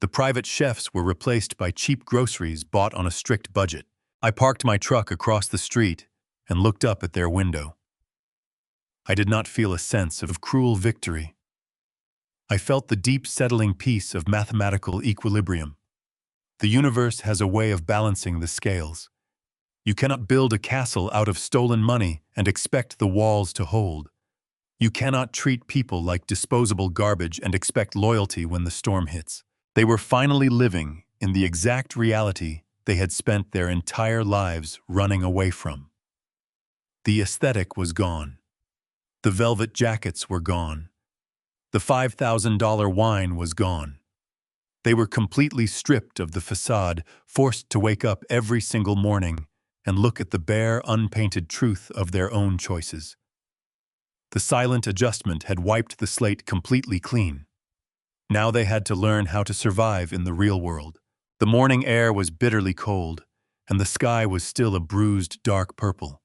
The private chefs were replaced by cheap groceries bought on a strict budget. I parked my truck across the street and looked up at their window. I did not feel a sense of cruel victory. I felt the deep settling peace of mathematical equilibrium. The universe has a way of balancing the scales. You cannot build a castle out of stolen money and expect the walls to hold. You cannot treat people like disposable garbage and expect loyalty when the storm hits. They were finally living in the exact reality they had spent their entire lives running away from. The aesthetic was gone. The velvet jackets were gone. The $5,000 wine was gone. They were completely stripped of the facade, forced to wake up every single morning and look at the bare, unpainted truth of their own choices. The silent adjustment had wiped the slate completely clean. Now they had to learn how to survive in the real world. The morning air was bitterly cold, and the sky was still a bruised, dark purple.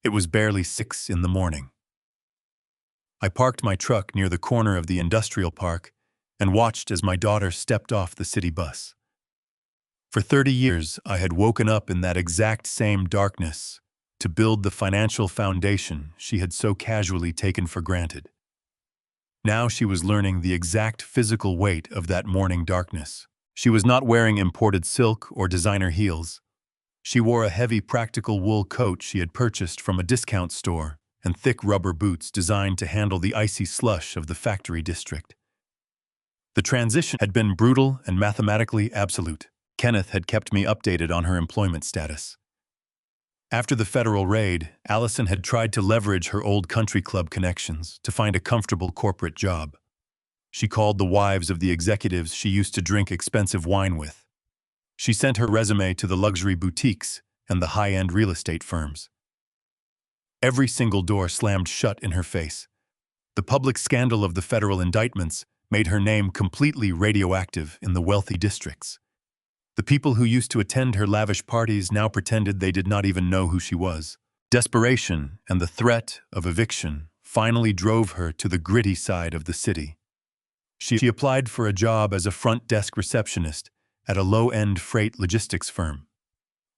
It was barely 6 in the morning. I parked my truck near the corner of the industrial park and watched as my daughter stepped off the city bus. For 30 years, I had woken up in that exact same darkness to build the financial foundation she had so casually taken for granted. Now she was learning the exact physical weight of that morning darkness. She was not wearing imported silk or designer heels. She wore a heavy practical wool coat she had purchased from a discount store and thick rubber boots designed to handle the icy slush of the factory district. The transition had been brutal and mathematically absolute. Kenneth had kept me updated on her employment status. After the federal raid, Allison had tried to leverage her old country club connections to find a comfortable corporate job. She called the wives of the executives she used to drink expensive wine with. She sent her resume to the luxury boutiques and the high-end real estate firms. Every single door slammed shut in her face. The public scandal of the federal indictments made her name completely radioactive in the wealthy districts. The people who used to attend her lavish parties now pretended they did not even know who she was. Desperation and the threat of eviction finally drove her to the gritty side of the city. She applied for a job as a front desk receptionist at a low-end freight logistics firm.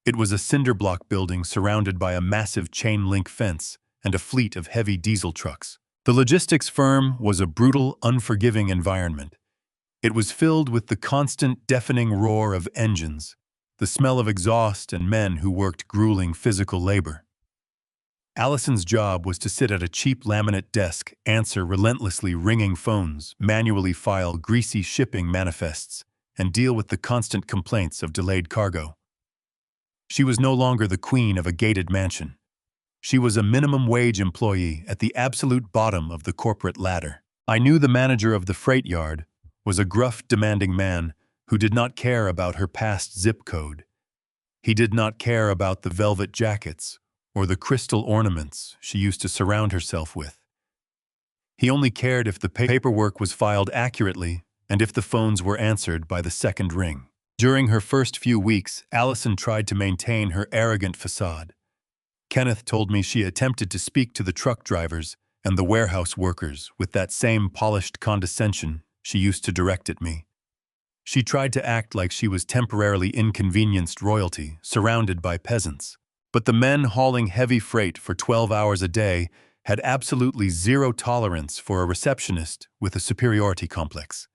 It was a cinder-block building surrounded by a massive chain-link fence and a fleet of heavy diesel trucks. The logistics firm was a brutal, unforgiving environment. It was filled with the constant, deafening roar of engines, the smell of exhaust, and men who worked grueling physical labor. Allison's job was to sit at a cheap laminate desk, answer relentlessly ringing phones, manually file greasy shipping manifests, and deal with the constant complaints of delayed cargo. She was no longer the queen of a gated mansion. She was a minimum wage employee at the absolute bottom of the corporate ladder. I knew the manager of the freight yard was a gruff, demanding man who did not care about her past zip code. He did not care about the velvet jackets or the crystal ornaments she used to surround herself with. He only cared if the paperwork was filed accurately and if the phones were answered by the second ring. During her first few weeks, Allison tried to maintain her arrogant facade. Kenneth told me she attempted to speak to the truck drivers and the warehouse workers with that same polished condescension she used to direct at me. She tried to act like she was temporarily inconvenienced royalty, surrounded by peasants. But the men hauling heavy freight for 12 hours a day had absolutely zero tolerance for a receptionist with a superiority complex.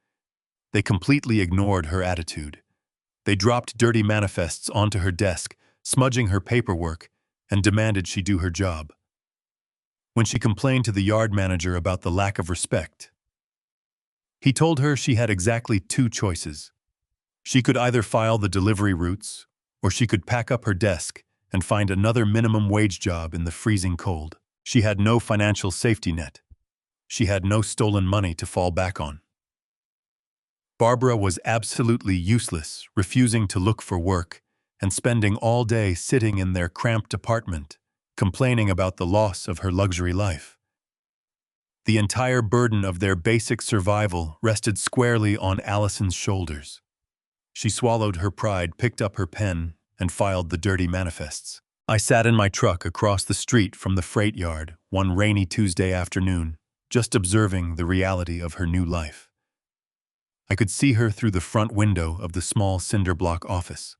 They completely ignored her attitude. They dropped dirty manifests onto her desk, smudging her paperwork, and demanded she do her job. When she complained to the yard manager about the lack of respect, he told her she had exactly two choices. She could either file the delivery routes, or she could pack up her desk and find another minimum wage job in the freezing cold. She had no financial safety net. She had no stolen money to fall back on. Barbara was absolutely useless, refusing to look for work and spending all day sitting in their cramped apartment, complaining about the loss of her luxury life. The entire burden of their basic survival rested squarely on Allison's shoulders. She swallowed her pride, picked up her pen, and filed the dirty manifests. I sat in my truck across the street from the freight yard one rainy Tuesday afternoon, just observing the reality of her new life. I could see her through the front window of the small cinder-block office.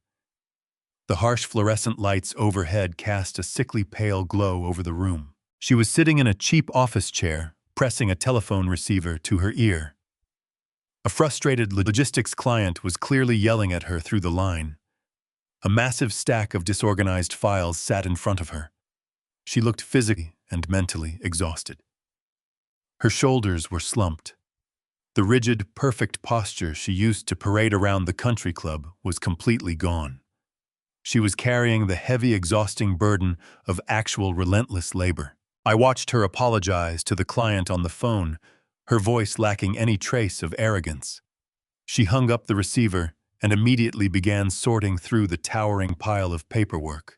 The harsh fluorescent lights overhead cast a sickly pale glow over the room. She was sitting in a cheap office chair, pressing a telephone receiver to her ear. A frustrated logistics client was clearly yelling at her through the line. A massive stack of disorganized files sat in front of her. She looked physically and mentally exhausted. Her shoulders were slumped. The rigid, perfect posture she used to parade around the country club was completely gone. She was carrying the heavy, exhausting burden of actual relentless labor. I watched her apologize to the client on the phone, her voice lacking any trace of arrogance. She hung up the receiver and immediately began sorting through the towering pile of paperwork.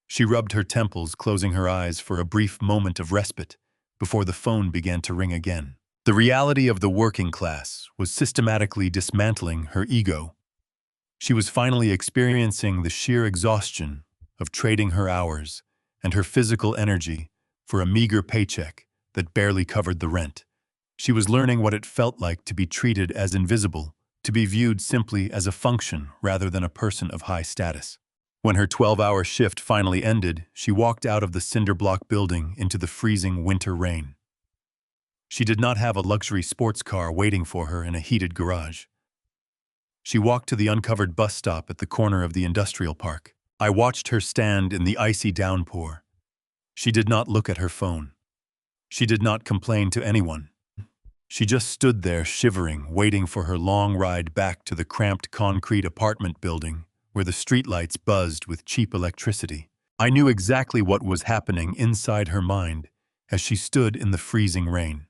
She rubbed her temples, closing her eyes for a brief moment of respite before the phone began to ring again. The reality of the working class was systematically dismantling her ego. She was finally experiencing the sheer exhaustion of trading her hours and her physical energy for a meager paycheck that barely covered the rent. She was learning what it felt like to be treated as invisible, to be viewed simply as a function rather than a person of high status. When her 12-hour shift finally ended, she walked out of the cinder-block building into the freezing winter rain. She did not have a luxury sports car waiting for her in a heated garage. She walked to the uncovered bus stop at the corner of the industrial park. I watched her stand in the icy downpour. She did not look at her phone. She did not complain to anyone. She just stood there shivering, waiting for her long ride back to the cramped concrete apartment building where the streetlights buzzed with cheap electricity. I knew exactly what was happening inside her mind as she stood in the freezing rain.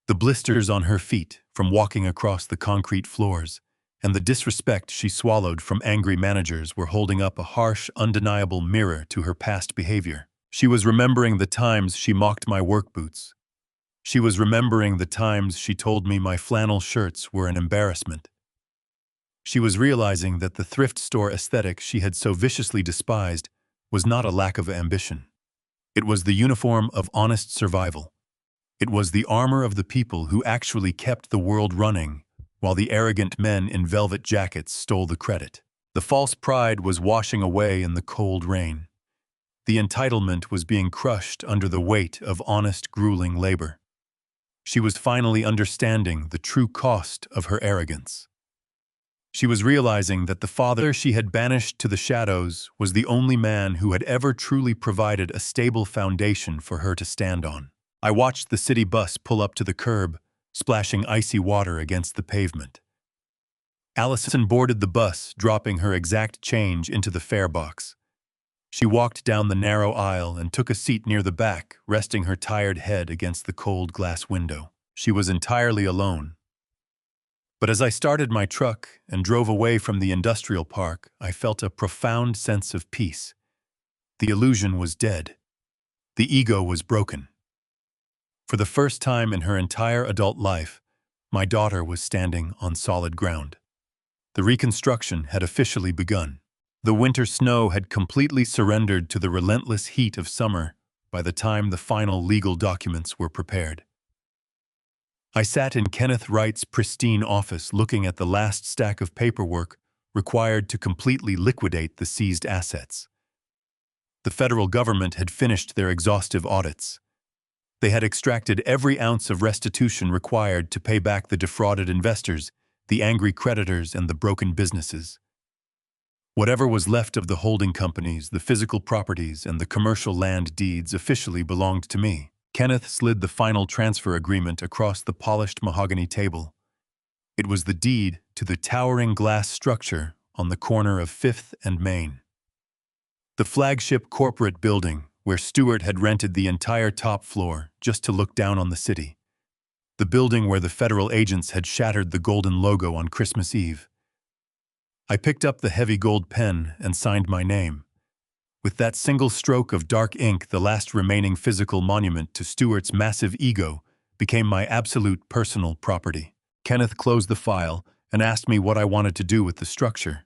The blisters on her feet from walking across the concrete floors and the disrespect she swallowed from angry managers were holding up a harsh, undeniable mirror to her past behavior. She was remembering the times she mocked my work boots. She was remembering the times she told me my flannel shirts were an embarrassment. She was realizing that the thrift store aesthetic she had so viciously despised was not a lack of ambition. It was the uniform of honest survival. It was the armor of the people who actually kept the world running, while the arrogant men in velvet jackets stole the credit. The false pride was washing away in the cold rain. The entitlement was being crushed under the weight of honest, grueling labor. She was finally understanding the true cost of her arrogance. She was realizing that the father she had banished to the shadows was the only man who had ever truly provided a stable foundation for her to stand on. I watched the city bus pull up to the curb, splashing icy water against the pavement. Allison boarded the bus, dropping her exact change into the fare box. She walked down the narrow aisle and took a seat near the back, resting her tired head against the cold glass window. She was entirely alone. But as I started my truck and drove away from the industrial park, I felt a profound sense of peace. The illusion was dead. The ego was broken. For the first time in her entire adult life, my daughter was standing on solid ground. The reconstruction had officially begun. The winter snow had completely surrendered to the relentless heat of summer by the time the final legal documents were prepared. I sat in Kenneth Wright's pristine office looking at the last stack of paperwork required to completely liquidate the seized assets. The federal government had finished their exhaustive audits. They had extracted every ounce of restitution required to pay back the defrauded investors, the angry creditors, and the broken businesses. Whatever was left of the holding companies, the physical properties, and the commercial land deeds officially belonged to me. Kenneth slid the final transfer agreement across the polished mahogany table. It was the deed to the towering glass structure on the corner of 5th and Main. The flagship corporate building where Stewart had rented the entire top floor just to look down on the city. The building where the federal agents had shattered the golden logo on Christmas Eve. I picked up the heavy gold pen and signed my name. With that single stroke of dark ink, the last remaining physical monument to Stewart's massive ego became my absolute personal property. Kenneth closed the file and asked me what I wanted to do with the structure.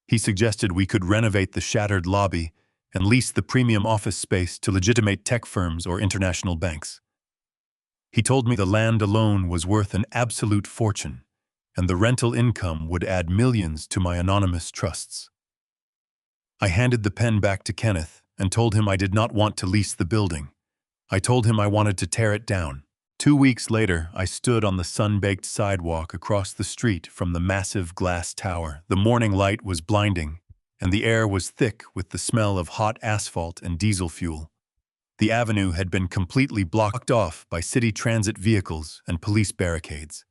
He suggested we could renovate the shattered lobby and lease the premium office space to legitimate tech firms or international banks. He told me the land alone was worth an absolute fortune, and the rental income would add millions to my anonymous trusts. I handed the pen back to Kenneth and told him I did not want to lease the building. I told him I wanted to tear it down. 2 weeks later, I stood on the sun-baked sidewalk across the street from the massive glass tower. The morning light was blinding, and the air was thick with the smell of hot asphalt and diesel fuel. The avenue had been completely blocked off by city transit vehicles and police barricades.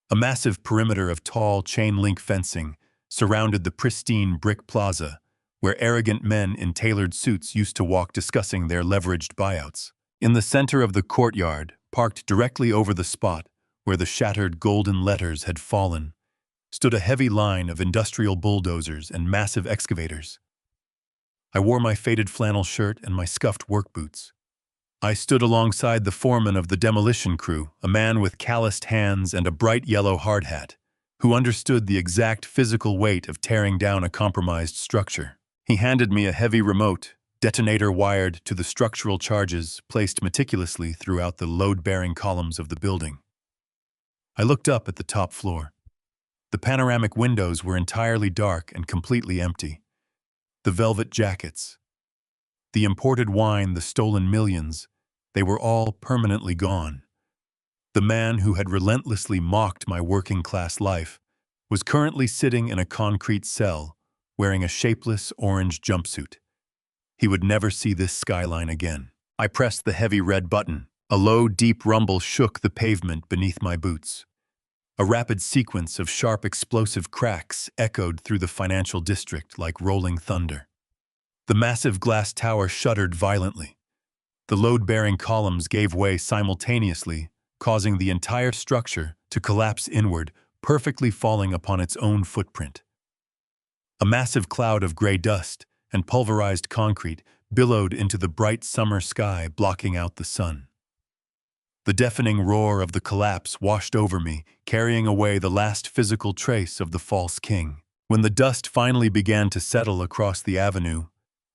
A massive perimeter of tall chain-link fencing surrounded the pristine brick plaza, where arrogant men in tailored suits used to walk discussing their leveraged buyouts. In the center of the courtyard, parked directly over the spot where the shattered golden letters had fallen, stood a heavy line of industrial bulldozers and massive excavators. I wore my faded flannel shirt and my scuffed work boots. I stood alongside the foreman of the demolition crew, a man with calloused hands and a bright yellow hard hat, who understood the exact physical weight of tearing down a compromised structure. He handed me a heavy remote, detonator wired to the structural charges placed meticulously throughout the load-bearing columns of the building. I looked up at the top floor. The panoramic windows were entirely dark and completely empty. The velvet jackets, the imported wine, the stolen millions, they were all permanently gone. The man who had relentlessly mocked my working-class life was currently sitting in a concrete cell, wearing a shapeless orange jumpsuit. He would never see this skyline again. I pressed the heavy red button. A low, deep rumble shook the pavement beneath my boots. A rapid sequence of sharp, explosive cracks echoed through the financial district like rolling thunder. The massive glass tower shuddered violently. The load-bearing columns gave way simultaneously, causing the entire structure to collapse inward, perfectly falling upon its own footprint. A massive cloud of gray dust and pulverized concrete billowed into the bright summer sky, blocking out the sun. The deafening roar of the collapse washed over me, carrying away the last physical trace of the false king. When the dust finally began to settle across the avenue,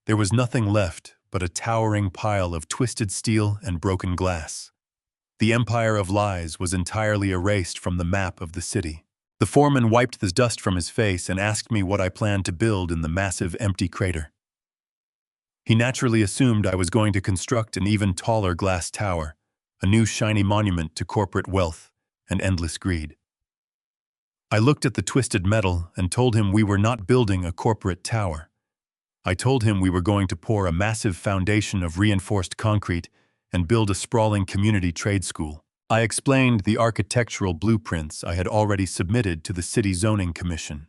there was nothing left but a towering pile of twisted steel and broken glass. The empire of lies was entirely erased from the map of the city. The foreman wiped the dust from his face and asked me what I planned to build in the massive empty crater. He naturally assumed I was going to construct an even taller glass tower, a new shiny monument to corporate wealth and endless greed. I looked at the twisted metal and told him we were not building a corporate tower. I told him we were going to pour a massive foundation of reinforced concrete and build a sprawling community trade school. I explained the architectural blueprints I had already submitted to the City Zoning Commission.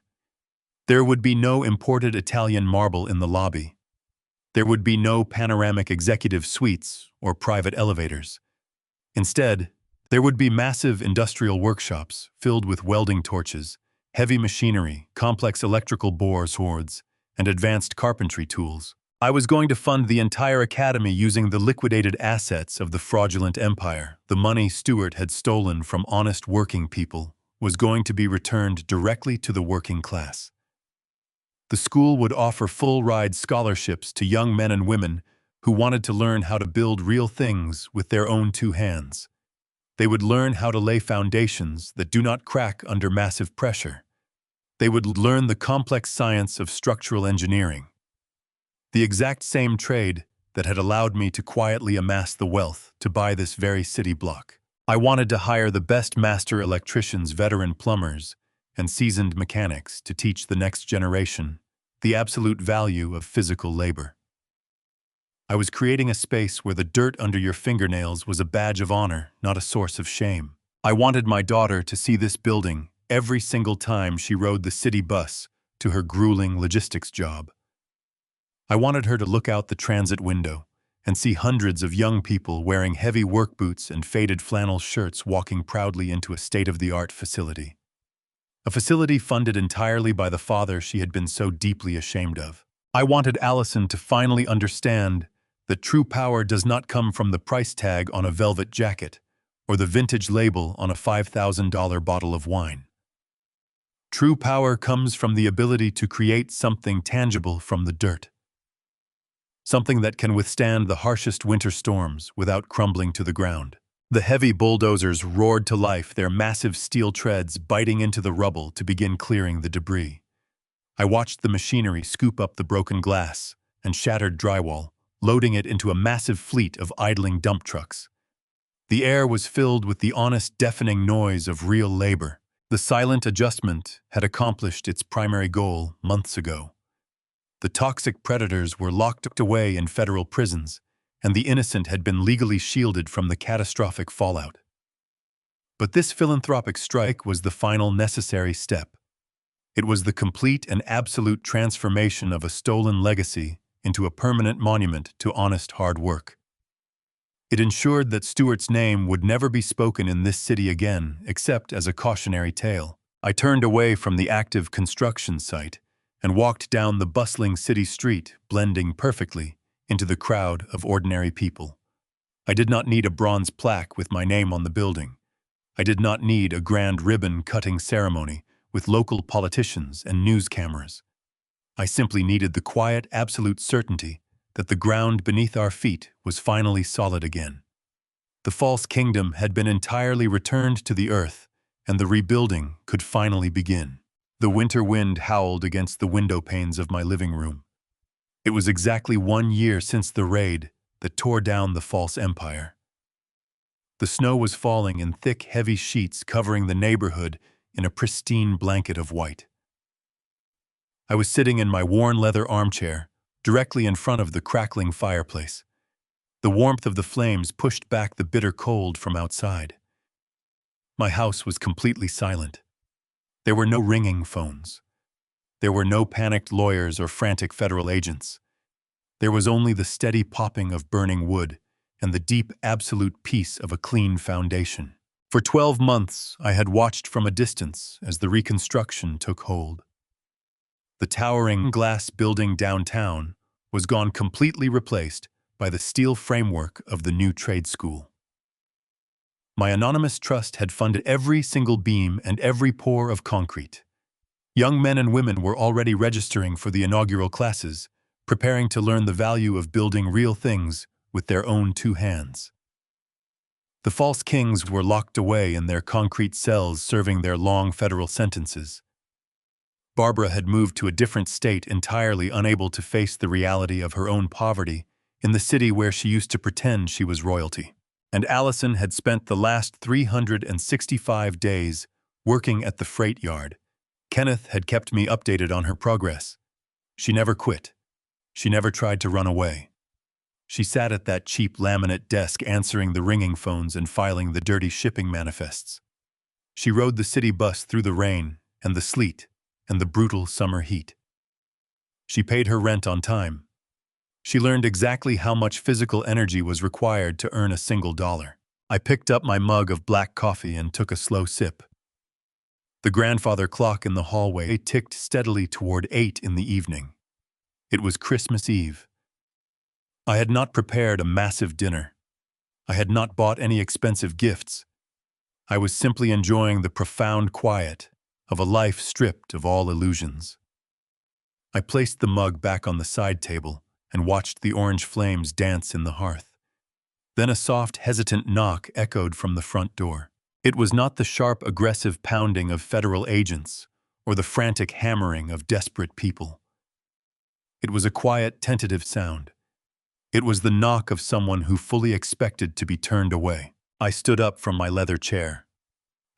There would be no imported Italian marble in the lobby. There would be no panoramic executive suites or private elevators. Instead, there would be massive industrial workshops filled with welding torches, heavy machinery, complex electrical bore saws, and advanced carpentry tools. I was going to fund the entire academy using the liquidated assets of the fraudulent empire. The money Stewart had stolen from honest working people was going to be returned directly to the working class. The school would offer full-ride scholarships to young men and women who wanted to learn how to build real things with their own two hands. They would learn how to lay foundations that do not crack under massive pressure. They would learn the complex science of structural engineering, the exact same trade that had allowed me to quietly amass the wealth to buy this very city block. I wanted to hire the best master electricians, veteran plumbers, and seasoned mechanics to teach the next generation the absolute value of physical labor. I was creating a space where the dirt under your fingernails was a badge of honor, not a source of shame. I wanted my daughter to see this building every single time she rode the city bus to her grueling logistics job. I wanted her to look out the transit window and see hundreds of young people wearing heavy work boots and faded flannel shirts walking proudly into a state-of-the-art facility. A facility funded entirely by the father she had been so deeply ashamed of. I wanted Allison to finally understand that true power does not come from the price tag on a velvet jacket or the vintage label on a $5,000 bottle of wine. True power comes from the ability to create something tangible from the dirt. Something that can withstand the harshest winter storms without crumbling to the ground. The heavy bulldozers roared to life, their massive steel treads biting into the rubble to begin clearing the debris. I watched the machinery scoop up the broken glass and shattered drywall, loading it into a massive fleet of idling dump trucks. The air was filled with the honest, deafening noise of real labor. The silent adjustment had accomplished its primary goal months ago. The toxic predators were locked away in federal prisons, and the innocent had been legally shielded from the catastrophic fallout. But this philanthropic strike was the final necessary step. It was the complete and absolute transformation of a stolen legacy into a permanent monument to honest hard work. It ensured that Stewart's name would never be spoken in this city again, except as a cautionary tale. I turned away from the active construction site and walked down the bustling city street, blending perfectly into the crowd of ordinary people. I did not need a bronze plaque with my name on the building. I did not need a grand ribbon-cutting ceremony with local politicians and news cameras. I simply needed the quiet, absolute certainty that the ground beneath our feet was finally solid again. The false kingdom had been entirely returned to the earth, and the rebuilding could finally begin. The winter wind howled against the window panes of my living room. It was exactly 1 year since the raid that tore down the false empire. The snow was falling in thick, heavy sheets covering the neighborhood in a pristine blanket of white. I was sitting in my worn leather armchair, directly in front of the crackling fireplace. The warmth of the flames pushed back the bitter cold from outside. My house was completely silent. There were no ringing phones. There were no panicked lawyers or frantic federal agents. There was only the steady popping of burning wood and the deep, absolute peace of a clean foundation. For 12 months, I had watched from a distance as the reconstruction took hold. The towering glass building downtown was gone, completely replaced by the steel framework of the new trade school. My anonymous trust had funded every single beam and every pour of concrete. Young men and women were already registering for the inaugural classes, preparing to learn the value of building real things with their own two hands. The false kings were locked away in their concrete cells, serving their long federal sentences. Barbara had moved to a different state, entirely unable to face the reality of her own poverty in the city where she used to pretend she was royalty. And Allison had spent the last 365 days working at the freight yard. Kenneth had kept me updated on her progress. She never quit. She never tried to run away. She sat at that cheap laminate desk, answering the ringing phones and filing the dirty shipping manifests. She rode the city bus through the rain and the sleet and the brutal summer heat. She paid her rent on time. She learned exactly how much physical energy was required to earn a single dollar. I picked up my mug of black coffee and took a slow sip. The grandfather clock in the hallway ticked steadily toward 8 in the evening. It was Christmas Eve. I had not prepared a massive dinner. I had not bought any expensive gifts. I was simply enjoying the profound quiet of a life stripped of all illusions. I placed the mug back on the side table and watched the orange flames dance in the hearth. Then a soft, hesitant knock echoed from the front door. It was not the sharp, aggressive pounding of federal agents or the frantic hammering of desperate people. It was a quiet, tentative sound. It was the knock of someone who fully expected to be turned away. I stood up from my leather chair.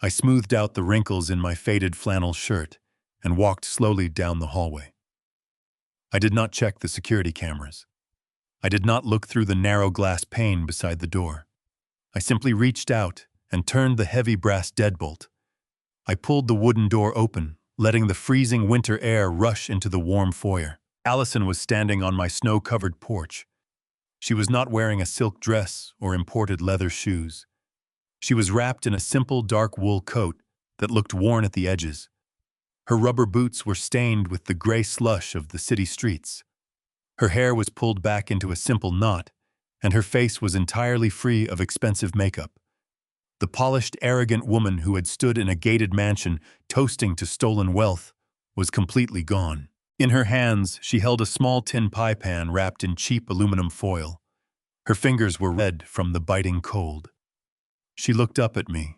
I smoothed out the wrinkles in my faded flannel shirt and walked slowly down the hallway. I did not check the security cameras. I did not look through the narrow glass pane beside the door. I simply reached out and turned the heavy brass deadbolt. I pulled the wooden door open, letting the freezing winter air rush into the warm foyer. Allison was standing on my snow-covered porch. She was not wearing a silk dress or imported leather shoes. She was wrapped in a simple dark wool coat that looked worn at the edges. Her rubber boots were stained with the gray slush of the city streets. Her hair was pulled back into a simple knot, and her face was entirely free of expensive makeup. The polished, arrogant woman who had stood in a gated mansion toasting to stolen wealth was completely gone. In her hands, she held a small tin pie pan wrapped in cheap aluminum foil. Her fingers were red from the biting cold. She looked up at me.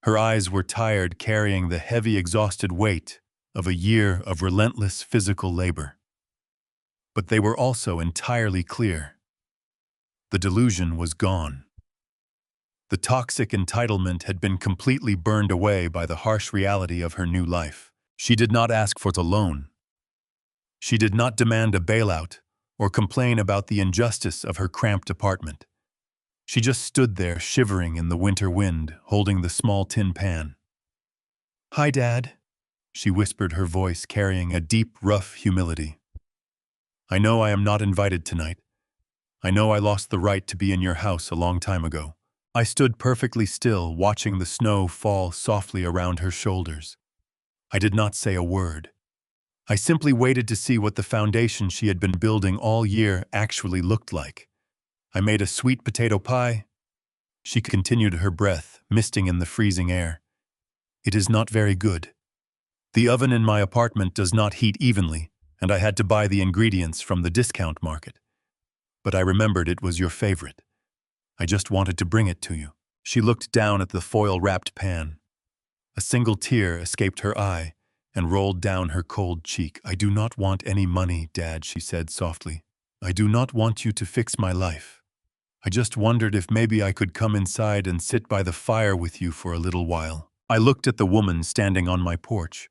Her eyes were tired, carrying the heavy, exhausted weight of a year of relentless physical labor. But they were also entirely clear. The delusion was gone. The toxic entitlement had been completely burned away by the harsh reality of her new life. She did not ask for the loan. She did not demand a bailout or complain about the injustice of her cramped apartment. She just stood there, shivering in the winter wind, holding the small tin pan. "Hi, Dad," she whispered, her voice carrying a deep, rough humility. "I know I am not invited tonight. I know I lost the right to be in your house a long time ago." I stood perfectly still, watching the snow fall softly around her shoulders. I did not say a word. I simply waited to see what the foundation she had been building all year actually looked like. I made a sweet potato pie. She continued, her breath misting in the freezing air. "It is not very good. The oven in my apartment does not heat evenly, and I had to buy the ingredients from the discount market. But I remembered it was your favorite. I just wanted to bring it to you." She looked down at the foil-wrapped pan. A single tear escaped her eye and rolled down her cold cheek. "I do not want any money, Dad," she said softly. "I do not want you to fix my life. I just wondered if maybe I could come inside and sit by the fire with you for a little while." I looked at the woman standing on my porch.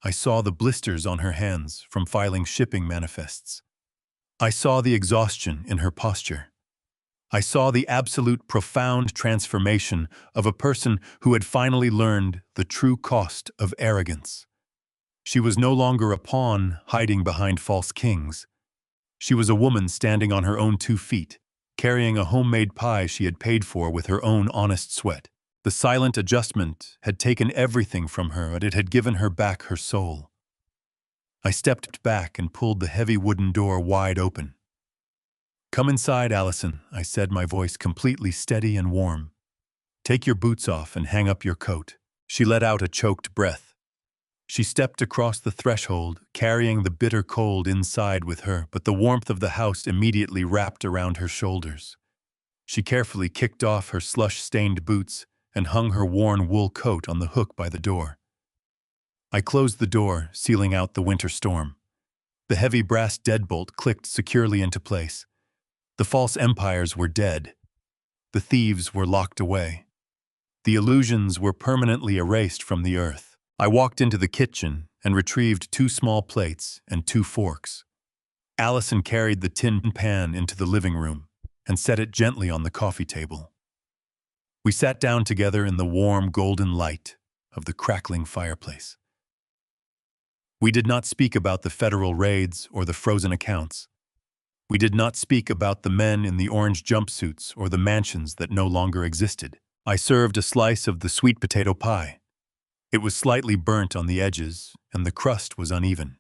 I saw the blisters on her hands from filing shipping manifests. I saw the exhaustion in her posture. I saw the absolute profound transformation of a person who had finally learned the true cost of arrogance. She was no longer a pawn hiding behind false kings. She was a woman standing on her own 2 feet, carrying a homemade pie she had paid for with her own honest sweat. The silent adjustment had taken everything from her, but it had given her back her soul. I stepped back and pulled the heavy wooden door wide open. "Come inside, Allison," I said, my voice completely steady and warm. "Take your boots off and hang up your coat." She let out a choked breath. She stepped across the threshold, carrying the bitter cold inside with her, but the warmth of the house immediately wrapped around her shoulders. She carefully kicked off her slush-stained boots and hung her worn wool coat on the hook by the door. I closed the door, sealing out the winter storm. The heavy brass deadbolt clicked securely into place. The false empires were dead. The thieves were locked away. The illusions were permanently erased from the earth. I walked into the kitchen and retrieved 2 small plates and 2 forks. Allison carried the tin pan into the living room and set it gently on the coffee table. We sat down together in the warm golden light of the crackling fireplace. We did not speak about the federal raids or the frozen accounts. We did not speak about the men in the orange jumpsuits or the mansions that no longer existed. I served a slice of the sweet potato pie. It was slightly burnt on the edges, and the crust was uneven.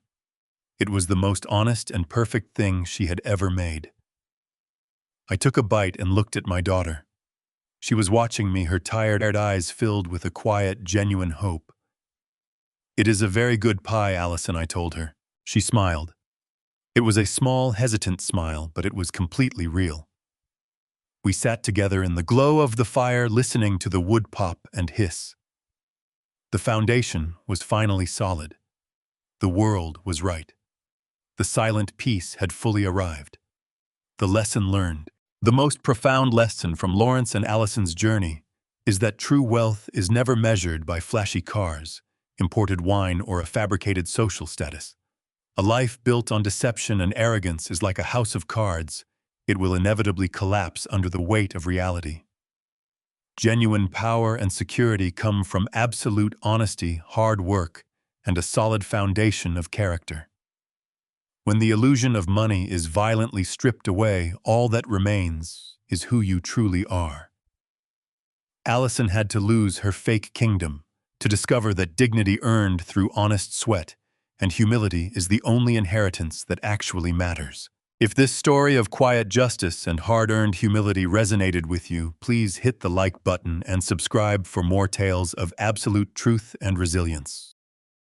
It was the most honest and perfect thing she had ever made. I took a bite and looked at my daughter. She was watching me, her tired eyes filled with a quiet, genuine hope. "It is a very good pie, Allison," I told her. She smiled. It was a small, hesitant smile, but it was completely real. We sat together in the glow of the fire, listening to the wood pop and hiss. The foundation was finally solid. The world was right. The silent peace had fully arrived. The lesson learned. The most profound lesson from Lawrence and Allison's journey is that true wealth is never measured by flashy cars, imported wine, or a fabricated social status. A life built on deception and arrogance is like a house of cards. It will inevitably collapse under the weight of reality. Genuine power and security come from absolute honesty, hard work, and a solid foundation of character. When the illusion of money is violently stripped away, all that remains is who you truly are. Allison had to lose her fake kingdom to discover that dignity earned through honest sweat and humility is the only inheritance that actually matters. If this story of quiet justice and hard-earned humility resonated with you, please hit the like button and subscribe for more tales of absolute truth and resilience.